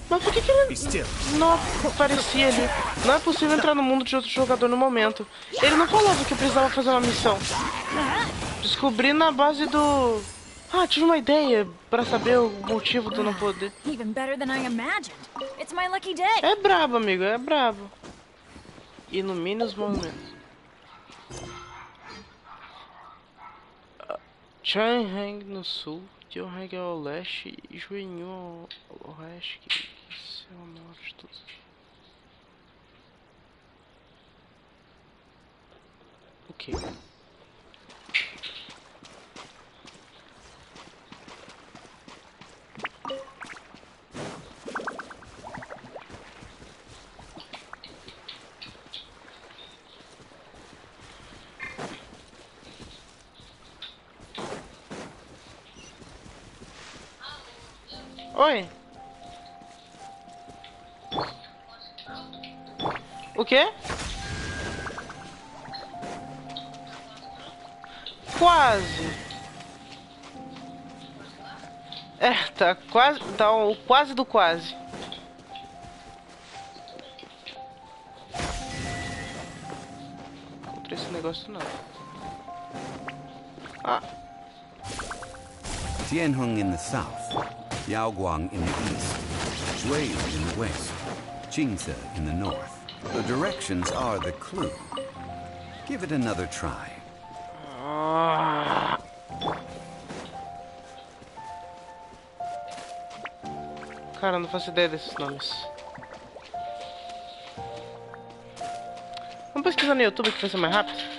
Mas por que ele não aparecia ali? Não é possível entrar no mundo de outro jogador no momento. Ele não falava que eu precisava fazer uma missão. Descobri na base do... Ah, tive uma ideia pra saber o motivo do não poder. Even better than I imagined. It's my lucky day. É brabo, amigo, é brabo. Ilumine os movimentos. Tianheng no sul, Tianheng ao leste e Juinhu ao oeste, que é o norte de todos. Ok. Oi. O quê? Quase. É, tá quase, tá o quase do quase. Encontrei esse negócio não. Ah. Tianheng in the south. Yaoguang in the east, Shui in the west, Jingze in the north. The directions are the clue. Give it another try. Cara, não faço ideia desses nomes. Vamos pesquisar no YouTube que vai ser mais rápido.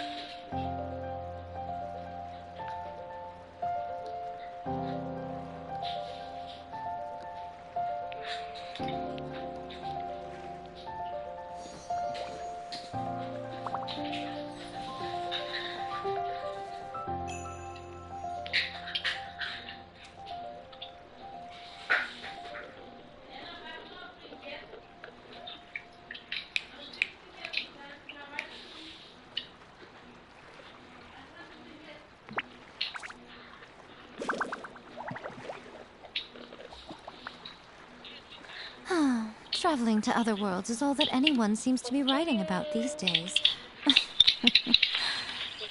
Traveling to other worlds is all that anyone seems to be writing about these days.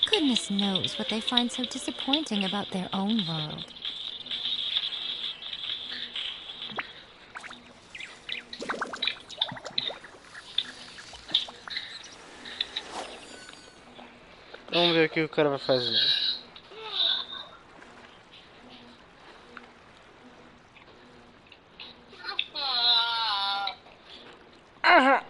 Goodness knows what they find so disappointing about their own world. Vamos ver o que o cara vai fazer. Aham.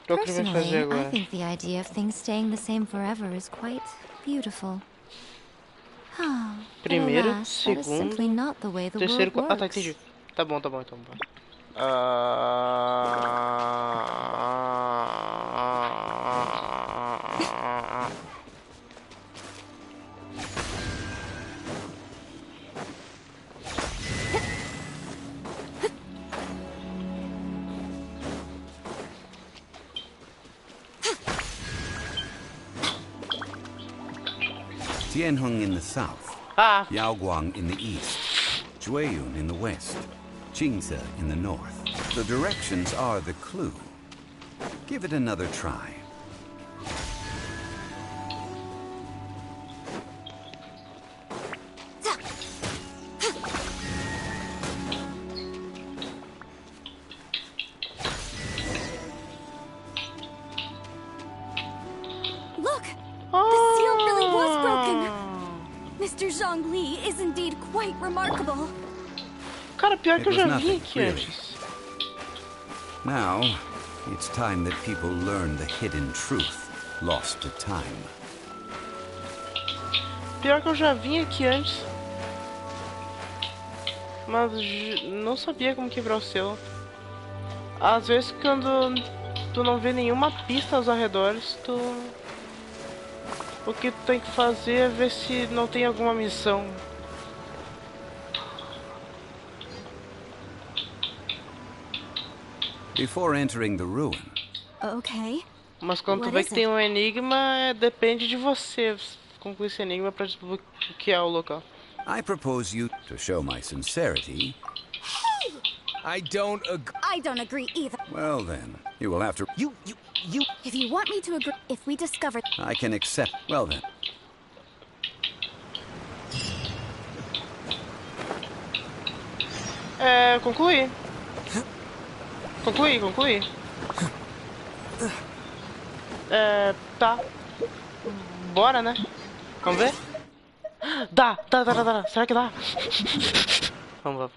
Personally, I think the idea of things staying the same forever is quite beautiful. Primeiro, Alas, that is simply segundo, not the way the terceiro, world ah, tá, works. entendi. Tá bom, então. Tianheng in the south, Yaoguang in the east, Jueyun in the west, Qingze in the north. The directions are the clue. Give it another try. Look! The seal really was broken! Mr. Zhongli is indeed quite remarkable. Cara, pior que eu It já was vi nothing, aqui really. antes. Now, it's time that people learn the hidden truth lost to time. Pior que eu já vim aqui antes. Mas não sabia como quebrar o selo. Às vezes quando tu não vê nenhuma pista aos arredores, o que tu tem que fazer é ver se não tem alguma missão. Before entering the ruin, Okay. Mas quando tu vê que tem um enigma, depende de você concluir esse enigma pra desbloquear o local. I propose you to show my sincerity. I don't agree either. Well then, you will have to... You... If you want me to agree, if we discover... I can accept. Well then. Concluir. Tá. Bora, né? Vamos ver? Dá. Será que dá? Vamos lá.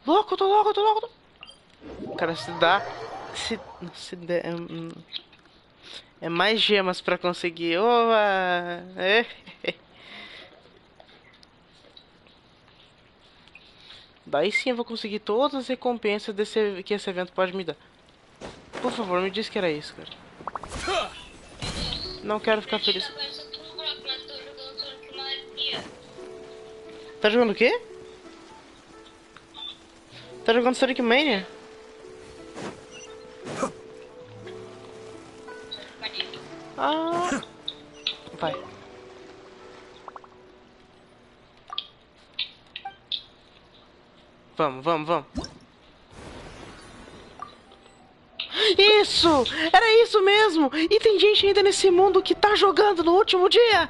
Louco, tô louco. Cara, se dá... Se der... É mais gemas pra conseguir. Oba! Daí sim eu vou conseguir todas as recompensas que esse evento pode me dar. Por favor, me diz que era isso, cara. Não quero ficar feliz. Tá jogando o quê? Tá jogando Sonic Mania? Vai. Vamos. Isso! Era isso mesmo! E tem gente ainda nesse mundo que tá jogando no último dia!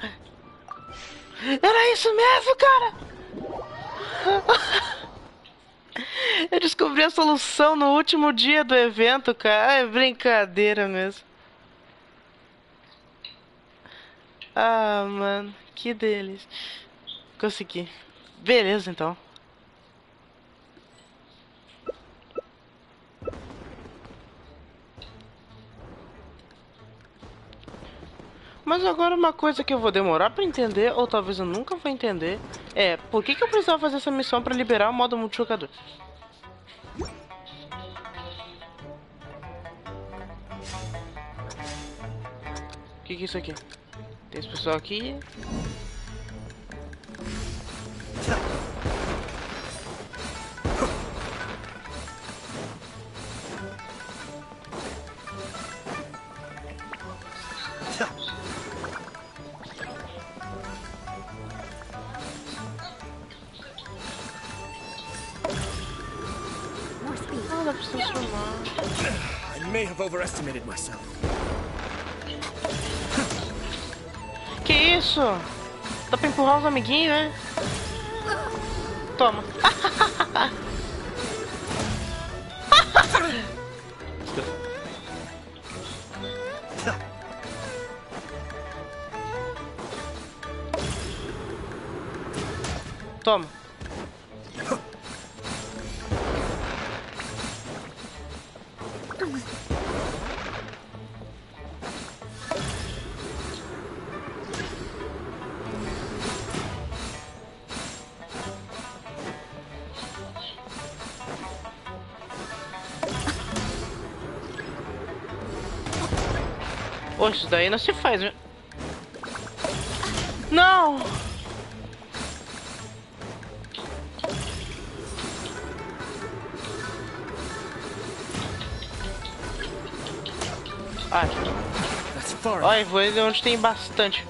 Era isso mesmo, cara! Eu descobri a solução no último dia do evento, cara. É brincadeira mesmo. Ah, mano. Que delícia. Consegui. Beleza, então. Mas agora uma coisa que eu vou demorar pra entender, ou talvez eu nunca vou entender, é por que eu precisava fazer essa missão pra liberar o modo multijogador? O que é isso aqui? Tem esse pessoal aqui. I may have overestimated myself. Que isso? Dá pra empurrar os amiguinhos, né? Toma. Toma. Poxa, isso daí não se faz, viu? Não! Ai. Olha, vou ali onde tem bastante.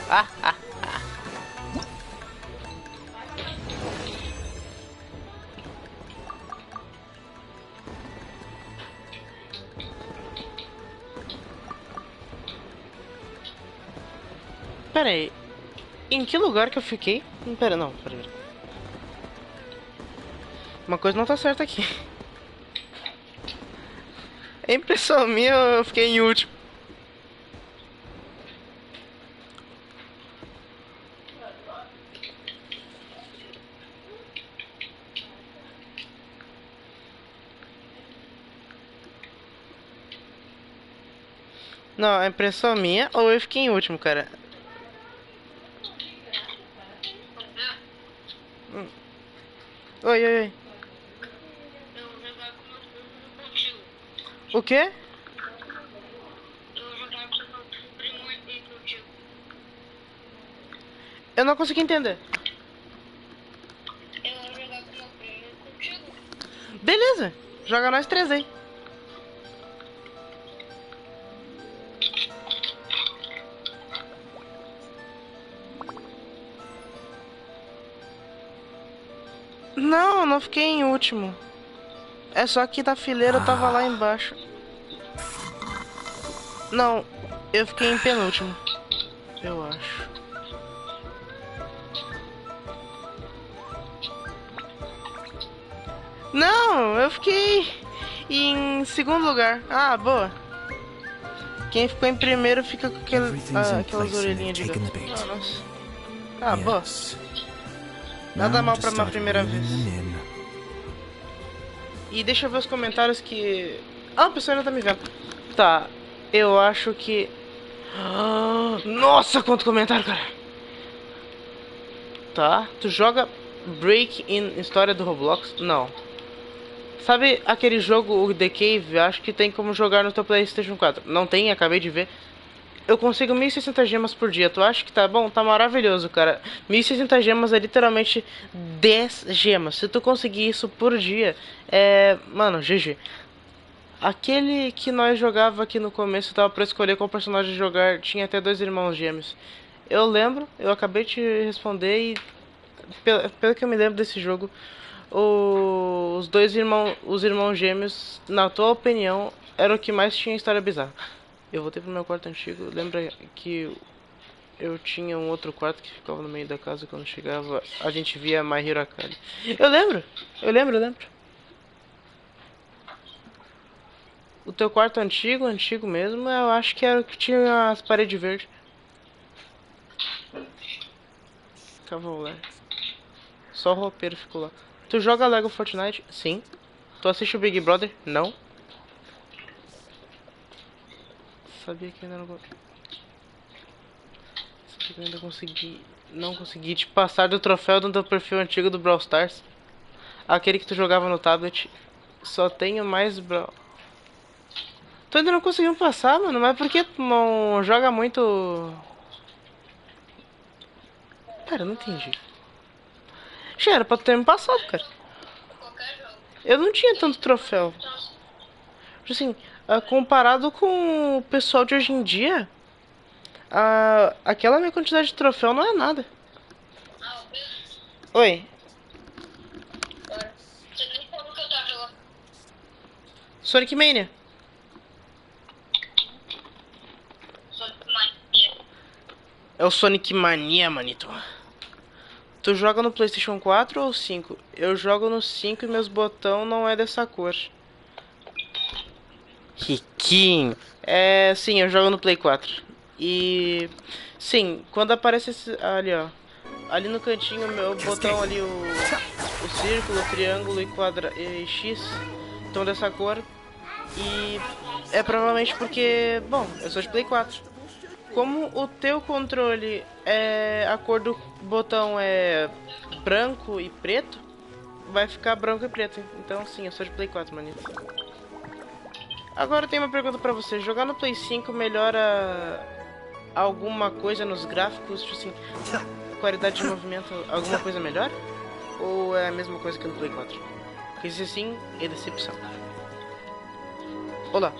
Ah, ah, ah. Pera aí. Em que lugar que eu fiquei? Pera, não, pera. Uma coisa não tá certa aqui. É impressão minha, eu fiquei em último. Não, é impressão minha ou eu fiquei em último, cara? Oi, oi, oi. O quê? Eu não consegui entender. Beleza, joga nós três aí. Não, não fiquei em último. É só que da fileira eu tava lá embaixo. Não, eu fiquei em penúltimo. Eu acho. Não, eu fiquei em segundo lugar. Ah, boa. Quem ficou em primeiro fica com aquelas orelhinhas de gato. Ah, nossa. Ah, boa. Nada mal pra uma primeira vez. E deixa eu ver os comentários que... Ah, a pessoa ainda tá me vendo. Tá, eu acho que... Nossa, quanto comentário, cara. Tá, tu joga Break in História do Roblox? Não. Sabe aquele jogo, o The Cave? Acho que tem como jogar no teu PlayStation 4. Não tem, acabei de ver. Eu consigo 1060 gemas por dia. Tu acha que tá bom? Tá maravilhoso, cara. 1060 gemas é literalmente 10 gemas. Se tu conseguir isso por dia, mano, GG. Aquele que nós jogava aqui no começo, tava pra escolher qual personagem jogar, tinha até 2 irmãos gêmeos. Eu lembro, eu acabei de responder e... Pelo que eu me lembro desse jogo, os irmãos gêmeos, na tua opinião, era o que mais tinha história bizarra. Eu voltei pro meu quarto antigo. Lembra que eu tinha um outro quarto que ficava no meio da casa. Quando chegava, a gente via My Hero Academia. Eu lembro. O teu quarto antigo mesmo, eu acho que era o que tinha as paredes verdes. Ficava lá. Só o roupeiro ficou lá. Tu joga Lego Fortnite? Sim. Tu assiste o Big Brother? Não. Sabia que ainda não... Sabia que eu ainda consegui... Não consegui te passar do troféu do teu perfil antigo do Brawl Stars. Aquele que tu jogava no tablet. Só tenho mais Brawl... Tu ainda não conseguiu passar, mano? Mas por que tu não joga muito... Cara, não entendi. Já era pra tu ter me passado, cara. Eu não tinha tanto troféu. Assim, comparado com o pessoal de hoje em dia, aquela minha quantidade de troféu não é nada. Oi. Sonic Mania. É o Sonic Mania, manito. Tu joga no PlayStation 4 ou 5? Eu jogo no 5 e meus botões não é dessa cor. Riquinho. É, sim, eu jogo no Play 4. E sim, quando aparece esse, ali, ó. Ali no cantinho, meu botão ali, o círculo, o triângulo e X estão dessa cor. E é provavelmente porque, bom, eu sou de Play 4. Como o teu controle é a cor do botão é branco e preto, vai ficar branco e preto. Então sim, eu sou de Play 4, manito. Agora eu tenho uma pergunta pra você. Jogar no Play 5 melhora alguma coisa nos gráficos? Tipo assim, qualidade de movimento, alguma coisa melhor? Ou é a mesma coisa que no Play 4? Porque se sim, é decepção. Olá.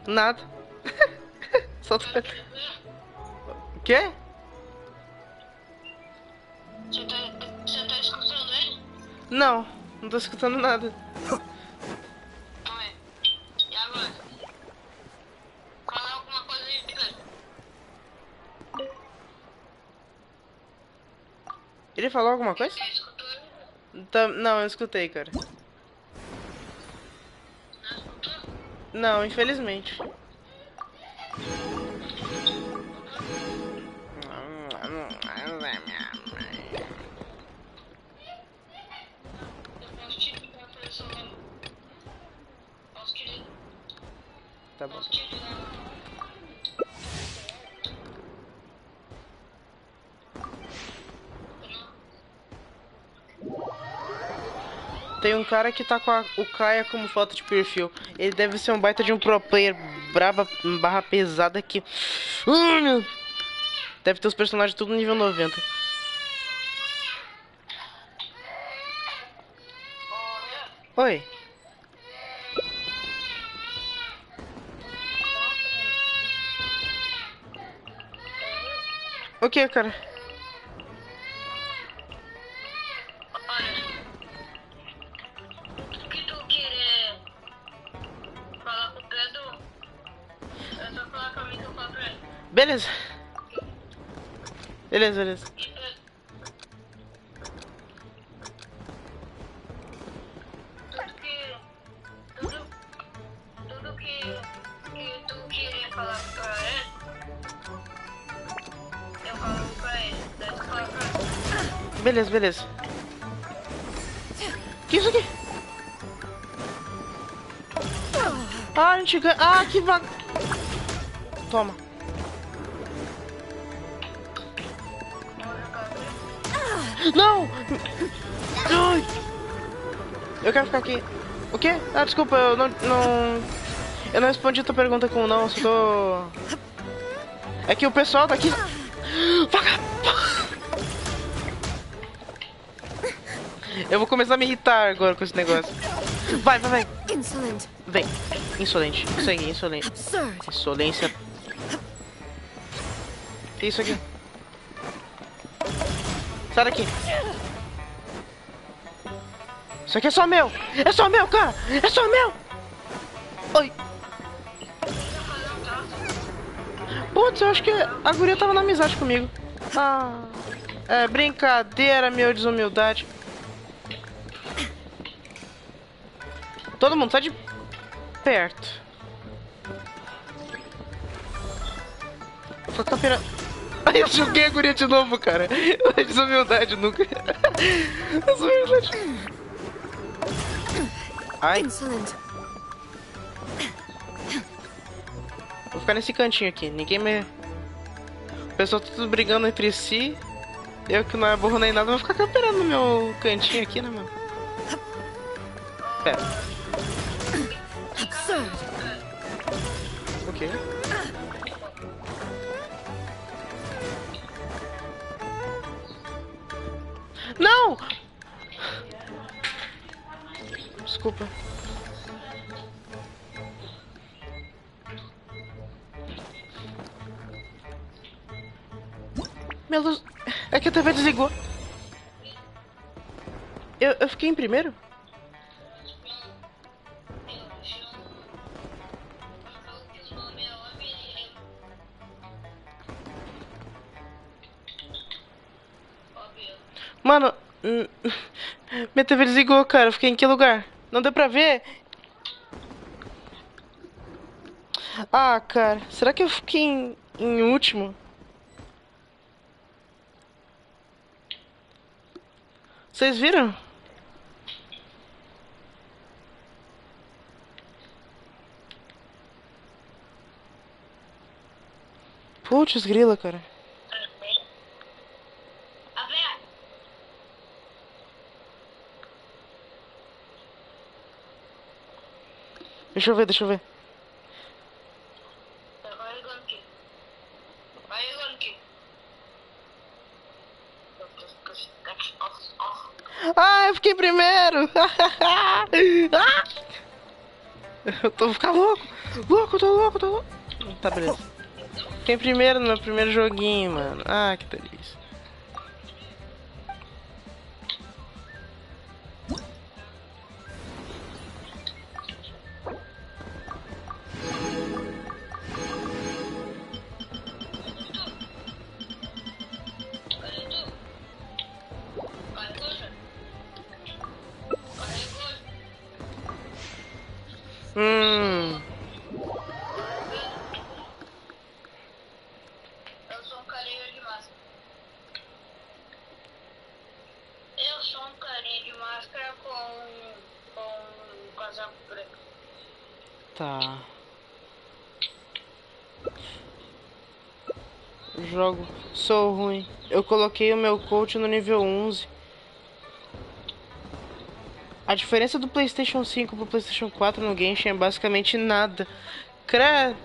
Nada. Só tô... O quê? Você tá escutando ele? Não, não tô escutando nada. E agora? Fala alguma coisa aí, Pedro. Ele falou alguma coisa? Você escutou ele? Tá, não, eu escutei, cara. Não, infelizmente. Tá bom. Tem um cara que tá com o Kaia como foto de perfil. Ele deve ser um baita de um pro player braba, barra pesada que... Deve ter os personagens tudo nível 90. Oi. O que, cara? Beleza. Beleza. Tudo que tu queria falar pra ele, eu falo pra ele. Daí tu fala pra ele. Beleza. Que isso aqui? Ah, a gente ganha. Ah, que vaga. Toma. Não! Ai! Eu quero ficar aqui. O quê? Ah, desculpa, eu não... Eu não respondi a tua pergunta com não, só tô... É que o pessoal daqui... Eu vou começar a me irritar agora com esse negócio. Vai. Vem. Insolente. Isso aí, insolente. Insolência. Que isso aqui? Sai daqui. Isso aqui é só meu. É só meu, cara. É só meu. Oi. Putz, eu acho que a guria tava na amizade comigo. Ah, é brincadeira, meu desumildade. Todo mundo sai de perto. Vou ficar pirando. Ai, eu joguei a guria de novo, cara. Desumildade nunca. Desumildade. Ai. Vou ficar nesse cantinho aqui. Ninguém me... O pessoal tá tudo brigando entre si. Eu que não é burro nem nada, vou ficar camperando no meu cantinho aqui, né, mano? Pera. O quê? Não! Desculpa. Meu Deus, é que a TV desligou. Eu fiquei em primeiro? Mano, minha TV desligou, cara. Eu fiquei em que lugar? Não deu pra ver? Ah, cara. Será que eu fiquei em último? Vocês viram? Putz, grila, cara. Deixa eu ver, deixa eu ver. Ah, eu fiquei em primeiro! Ah! Eu tô ficando louco! Louco, tô louco, tô louco! Tá, beleza. Fiquei em primeiro no meu primeiro joguinho, mano. Ah, que delícia. Eu sou um carinha de máscara. Eu sou um carinha de máscara com um casaco preto. Tá. Jogo. Sou ruim. Eu coloquei o meu coach no nível 11. A diferença do PlayStation 5 pro PlayStation 4 no Genshin é basicamente nada. Credo.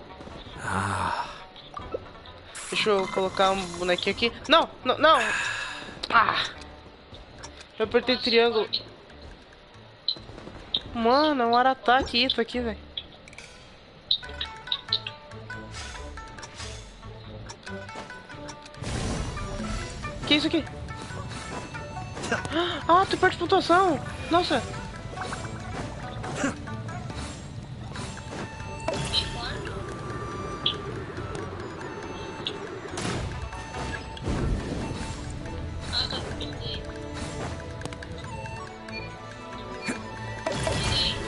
Deixa eu colocar um bonequinho aqui. Não, não, não. Ah. Eu apertei triângulo. Mano, é um ataque isso aqui, velho. Que isso aqui? Ah, tu perde pontuação. Nossa.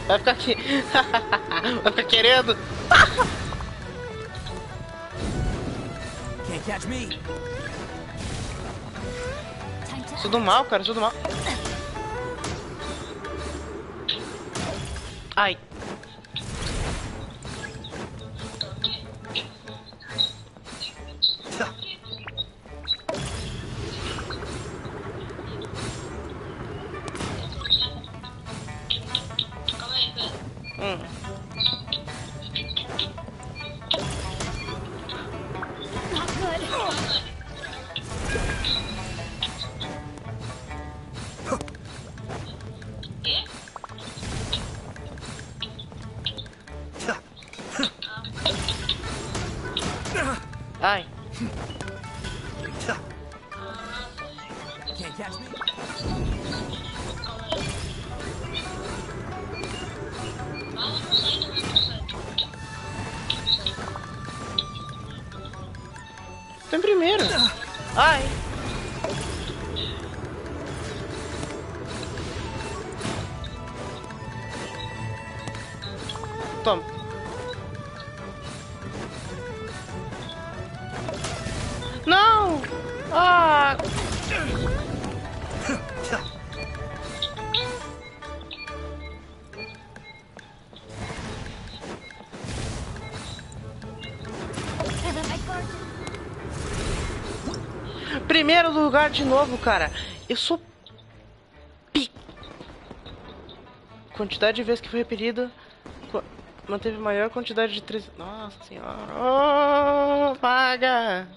Vai ficar aqui. Vai ficar querendo. Can't catch me. Sou do mal, cara, sou do mal. Ai. Ai. Can't catch me. Tô em primeiro. Ai. Toma. Não! Ah! Primeiro lugar de novo, cara. Eu sou quantidade de vezes que foi repetido manteve maior quantidade de 3. Nossa senhora. Oh, paga.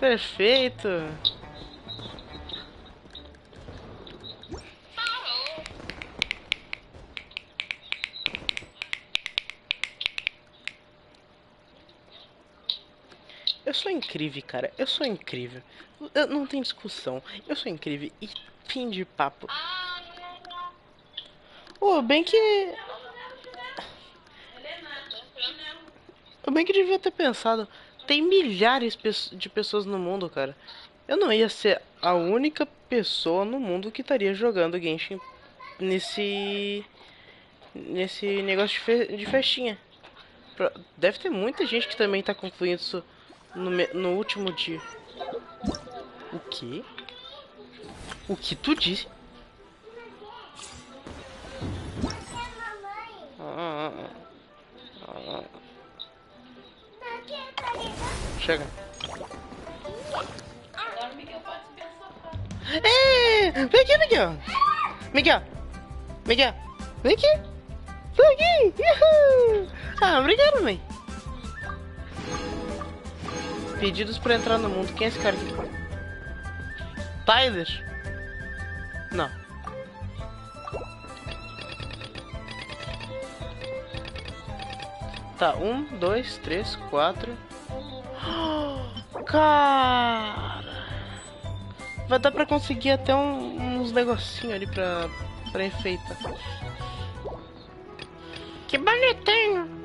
Perfeito. Eu sou incrível, cara. Eu sou incrível. Não tem discussão. Eu sou incrível. E Fim de papo. Oh, bem que... Eu bem que devia ter pensado. Tem milhares de pessoas no mundo, cara. Eu não ia ser a única pessoa no mundo que estaria jogando Genshin nesse negócio de festinha. Deve ter muita gente que também tá concluindo isso no último dia. O quê? O que tu disse? Chega. Agora o Miguel pode subir no sofá. Ei, vem aqui, Miguel. Miguel, vem aqui. Vem aqui. Uhul. Ah, obrigado, mãe. Pedidos pra entrar no mundo. Quem é esse cara aqui? Tyler? Não. Tá, 1, 2, 3, 4. Cara, vai dar pra conseguir até uns negocinhos ali pra enfeitar. Que bonitinho!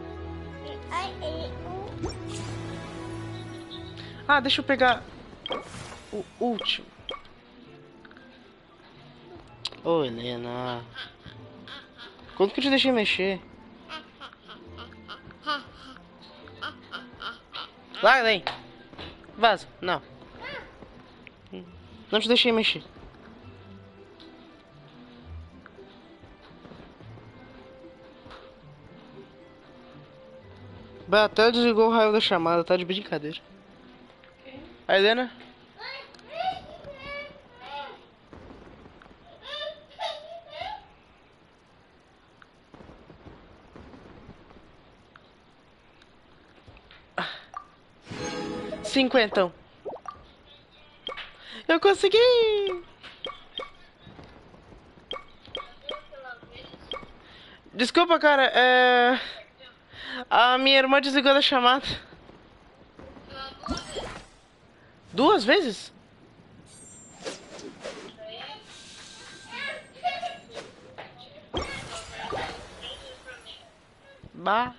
Ah, deixa eu pegar o último. Ô, Helena, quando que eu te deixei mexer? Larga daí. Vaza. Não. Não te deixei mexer. Bah, até desligou o raio da chamada. Tá de brincadeira. A Helena? Cinquentão. Eu consegui! Desculpa, cara, a minha irmã desligou da chamada. 2 vezes? Bah.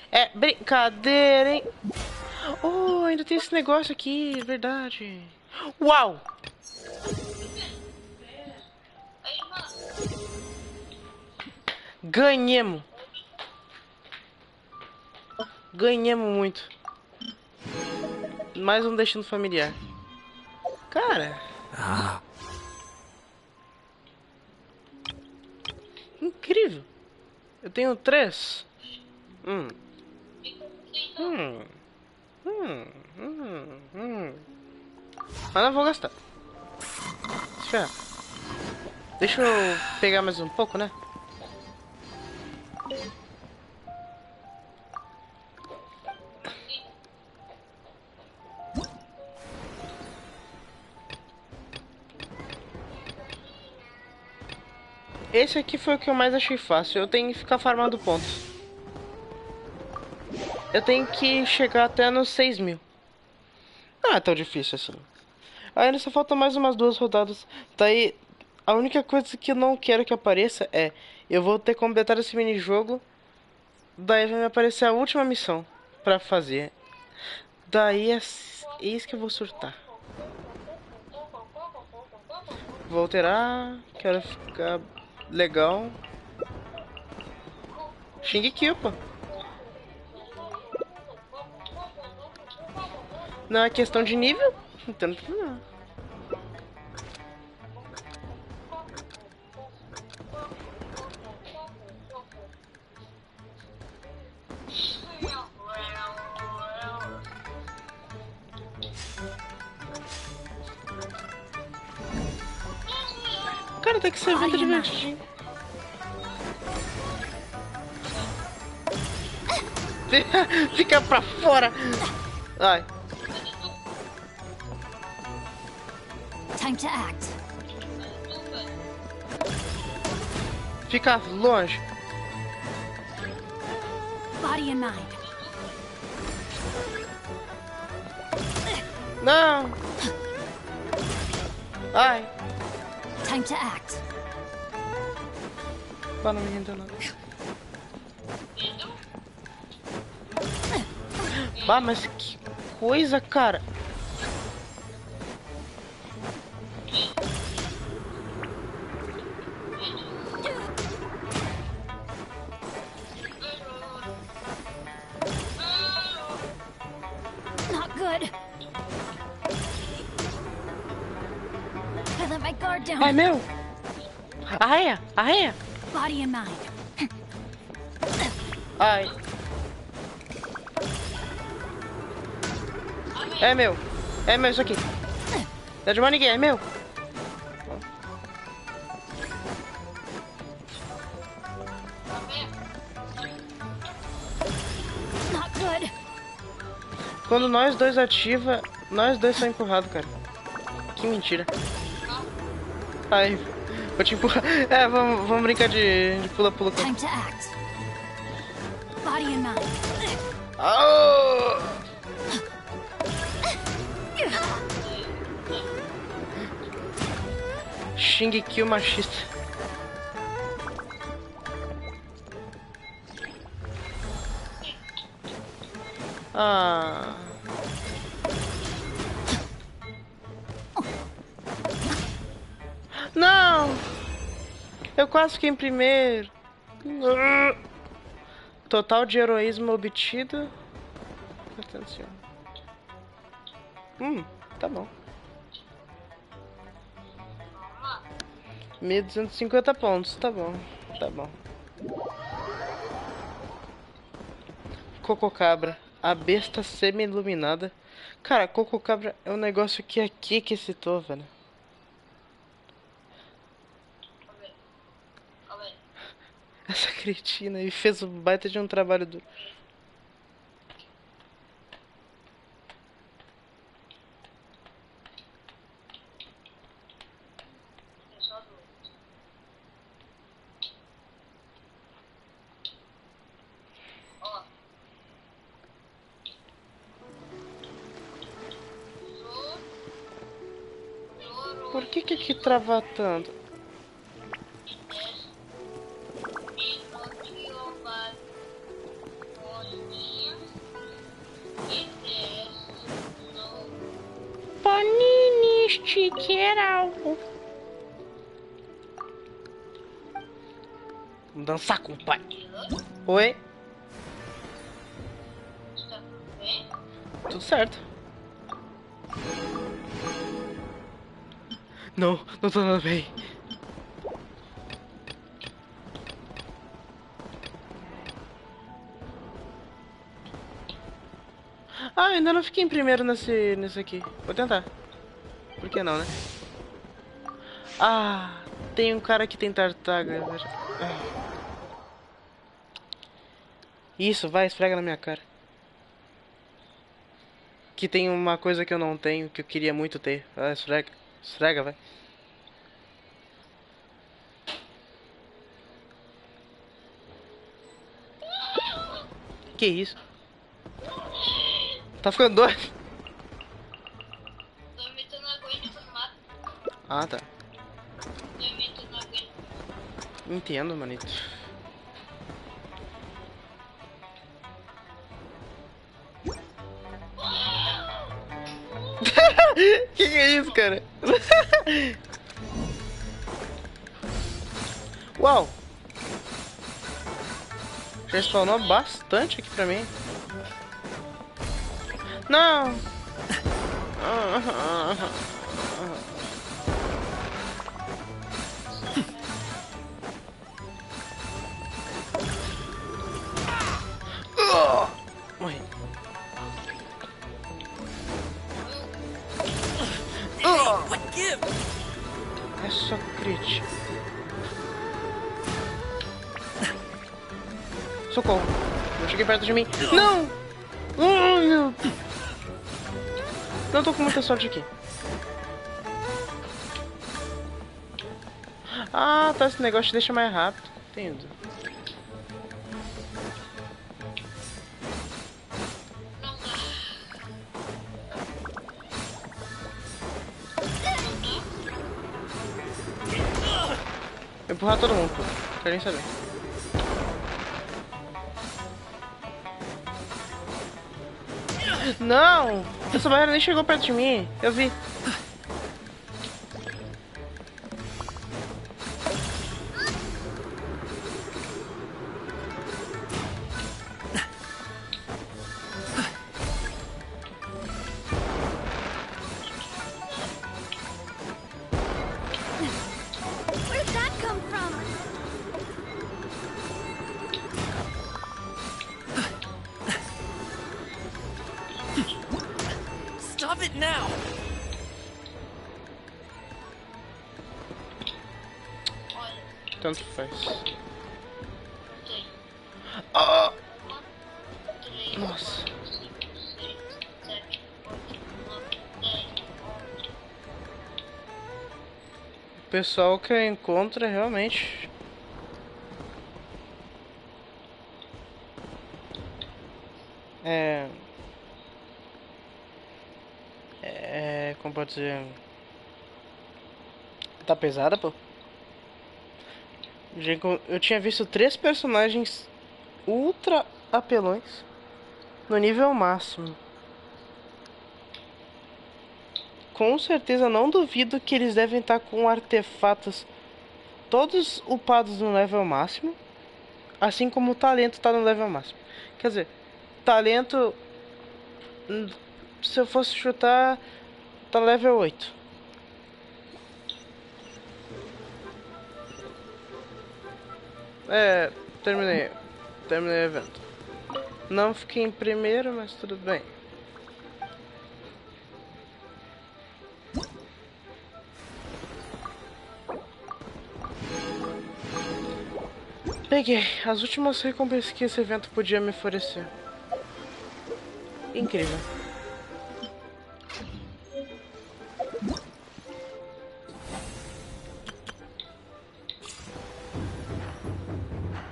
É brincadeira, hein? Oh, ainda tem esse negócio aqui, verdade. Uau! Ganhemos. Ganhemos muito. Mais um destino familiar. Cara. Incrível. Eu tenho 3. Mas não vou gastar. Espera. Deixa eu pegar mais um pouco, né? Esse aqui foi o que eu mais achei fácil. Eu tenho que ficar farmando pontos. Eu tenho que chegar até nos 6.000. Não é tão difícil assim. Ainda só falta mais umas 2 rodadas. Daí, a única coisa que eu não quero que apareça é... Eu vou ter completado esse minijogo. Daí vai me aparecer a última missão pra fazer. Daí é isso que eu vou surtar. Vou alterar. Quero ficar legal. Shingeki, pô. Não é questão de nível? Então não. Cara, tem que ser muito divertidinho. Fica pra fora. Ai. Time to act. Fica longe. Body and mind. Não. Ai. Time to act. Pá, não me rendeu nada. Bah, mas que coisa, cara. Not good. I let my guard down. Ai, meu. Arreia, arreia. Body and mind. Ai. É meu isso aqui. Não é de mais ninguém, é meu. Not good. Quando nós dois ativa, nós dois são empurrados, cara. Que mentira. Ai, vou te empurrar. É, vamos brincar de pula-pula. Time to act. Body and mind. Oh! Shingeki, o machista. Ah. Não! Eu quase fiquei em primeiro. Total de heroísmo obtido. Atenção. Tá bom. 1.250 pontos, tá bom. Tá bom. Cococabra, a besta semi-iluminada. Cara, Cococabra é um negócio que Aqui que citou, velho. Essa cretina aí fez um baita de um trabalho duro. Por que aqui trava tanto? Panini sticker algo. Vamos dançar com o pai. Oi? Tudo certo. Não, não tô nada bem. Ah, ainda não fiquei em primeiro nesse aqui. Vou tentar. Por que não, né? Ah, tem um cara que tem tartaga. Isso, vai, esfrega na minha cara. Que tem uma coisa que eu não tenho, que eu queria muito ter. Ah, esfrega. Esfrega, vai. Que isso? Tá ficando doido? Ah, tá. Entendo, manito. Que é isso, cara? Uau! Já spawnou bastante aqui pra mim. Não! Morri. É só crítico. Socorro. Não cheguei perto de mim. Não! Oh, meu. Não tô com muita sorte aqui. Ah, tá. Esse negócio te deixa mais rápido. Entendo. Vou empurrar todo mundo, pô. Não quero nem saber. Não! Essa barreira nem chegou perto de mim. Eu vi. Where'd that come from? Stop it now! Tanto faz. Oh! Nossa. O pessoal que eu encontro é realmente... como pode dizer... Tá pesada, pô. Eu tinha visto 3 personagens ultra apelões no nível máximo. Com certeza não duvido que eles devem estar com artefatos todos upados no level máximo, assim como o talento tá no level máximo. Quer dizer, talento, se eu fosse chutar, tá level 8. Terminei o evento. Não fiquei em primeiro, mas tudo bem. Peguei as últimas recompensas que esse evento podia me oferecer. Incrível.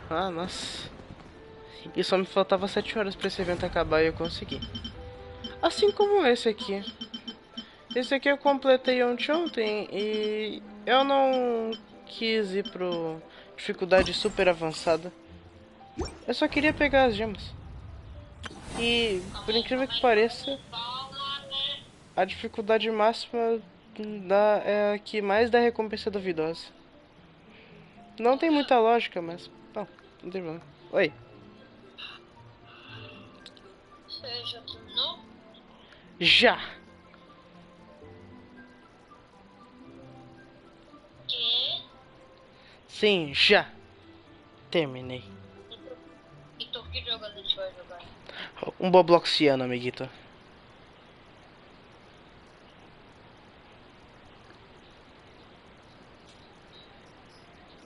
Ah, nossa. E só me faltava 7 horas para esse evento acabar e eu consegui. Assim como esse aqui. Esse aqui eu completei ontem e eu não quis ir pro dificuldade super avançada. Eu só queria pegar as gemas. E, por incrível que pareça, a dificuldade máxima é a que mais dá recompensa duvidosa. Não tem muita lógica, mas... Não tem problema. Oi. Você já terminou? Já. Que? Sim, já. Terminei. Então que jogo a gente vai jogar? Um Bobloxiano, amiguito.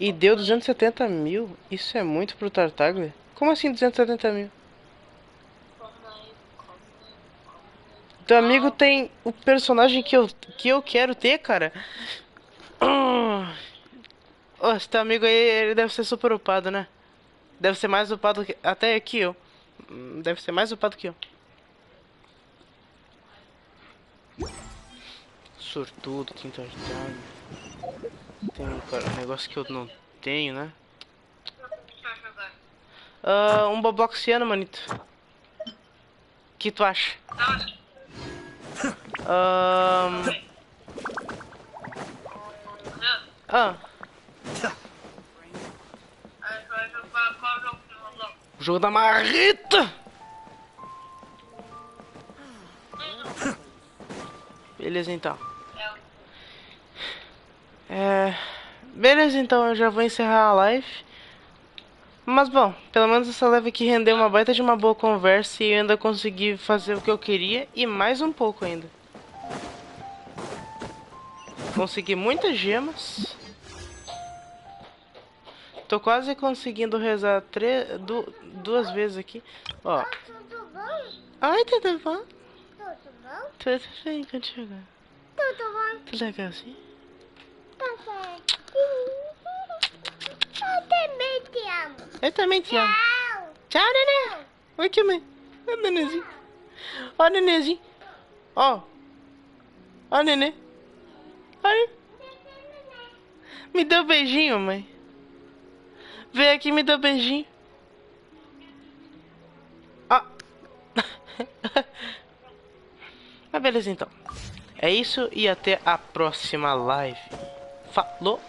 E deu 270 mil? Isso é muito pro Tartaglia? Como assim 270 mil? Teu amigo tem o personagem que eu quero ter, cara. Oh, esse teu amigo aí, ele deve ser super upado, né? Deve ser mais upado até que eu. Deve ser mais upado que eu. Sortudo, quinto ajudar. Tem um negócio que eu não tenho, né? Um Bobloxiano, manito. O que tu acha? O jogo da marrita! Beleza, então. Beleza, então eu já vou encerrar a live. Mas bom, pelo menos essa live aqui rendeu uma baita de uma boa conversa e eu ainda consegui fazer o que eu queria e mais um pouco ainda. Consegui muitas gemas. Tô quase conseguindo rezar 2 vezes aqui. Ó. Tudo bom? Oi, tudo bom? Tudo bom? Tudo bem contigo? Tudo bom? Tudo legalzinho? Tá certo. Eu também te amo. Eu também te amo. Tchau. Tchau, neném. Oi, que mãe. Ó, nenenzinho. Ó, nenenzinho. Ó. Ó, neném. Olha. Me deu um beijinho, mãe. Vem aqui e me dá um beijinho. Ah. Mas beleza então. É isso e até a próxima live. Falou!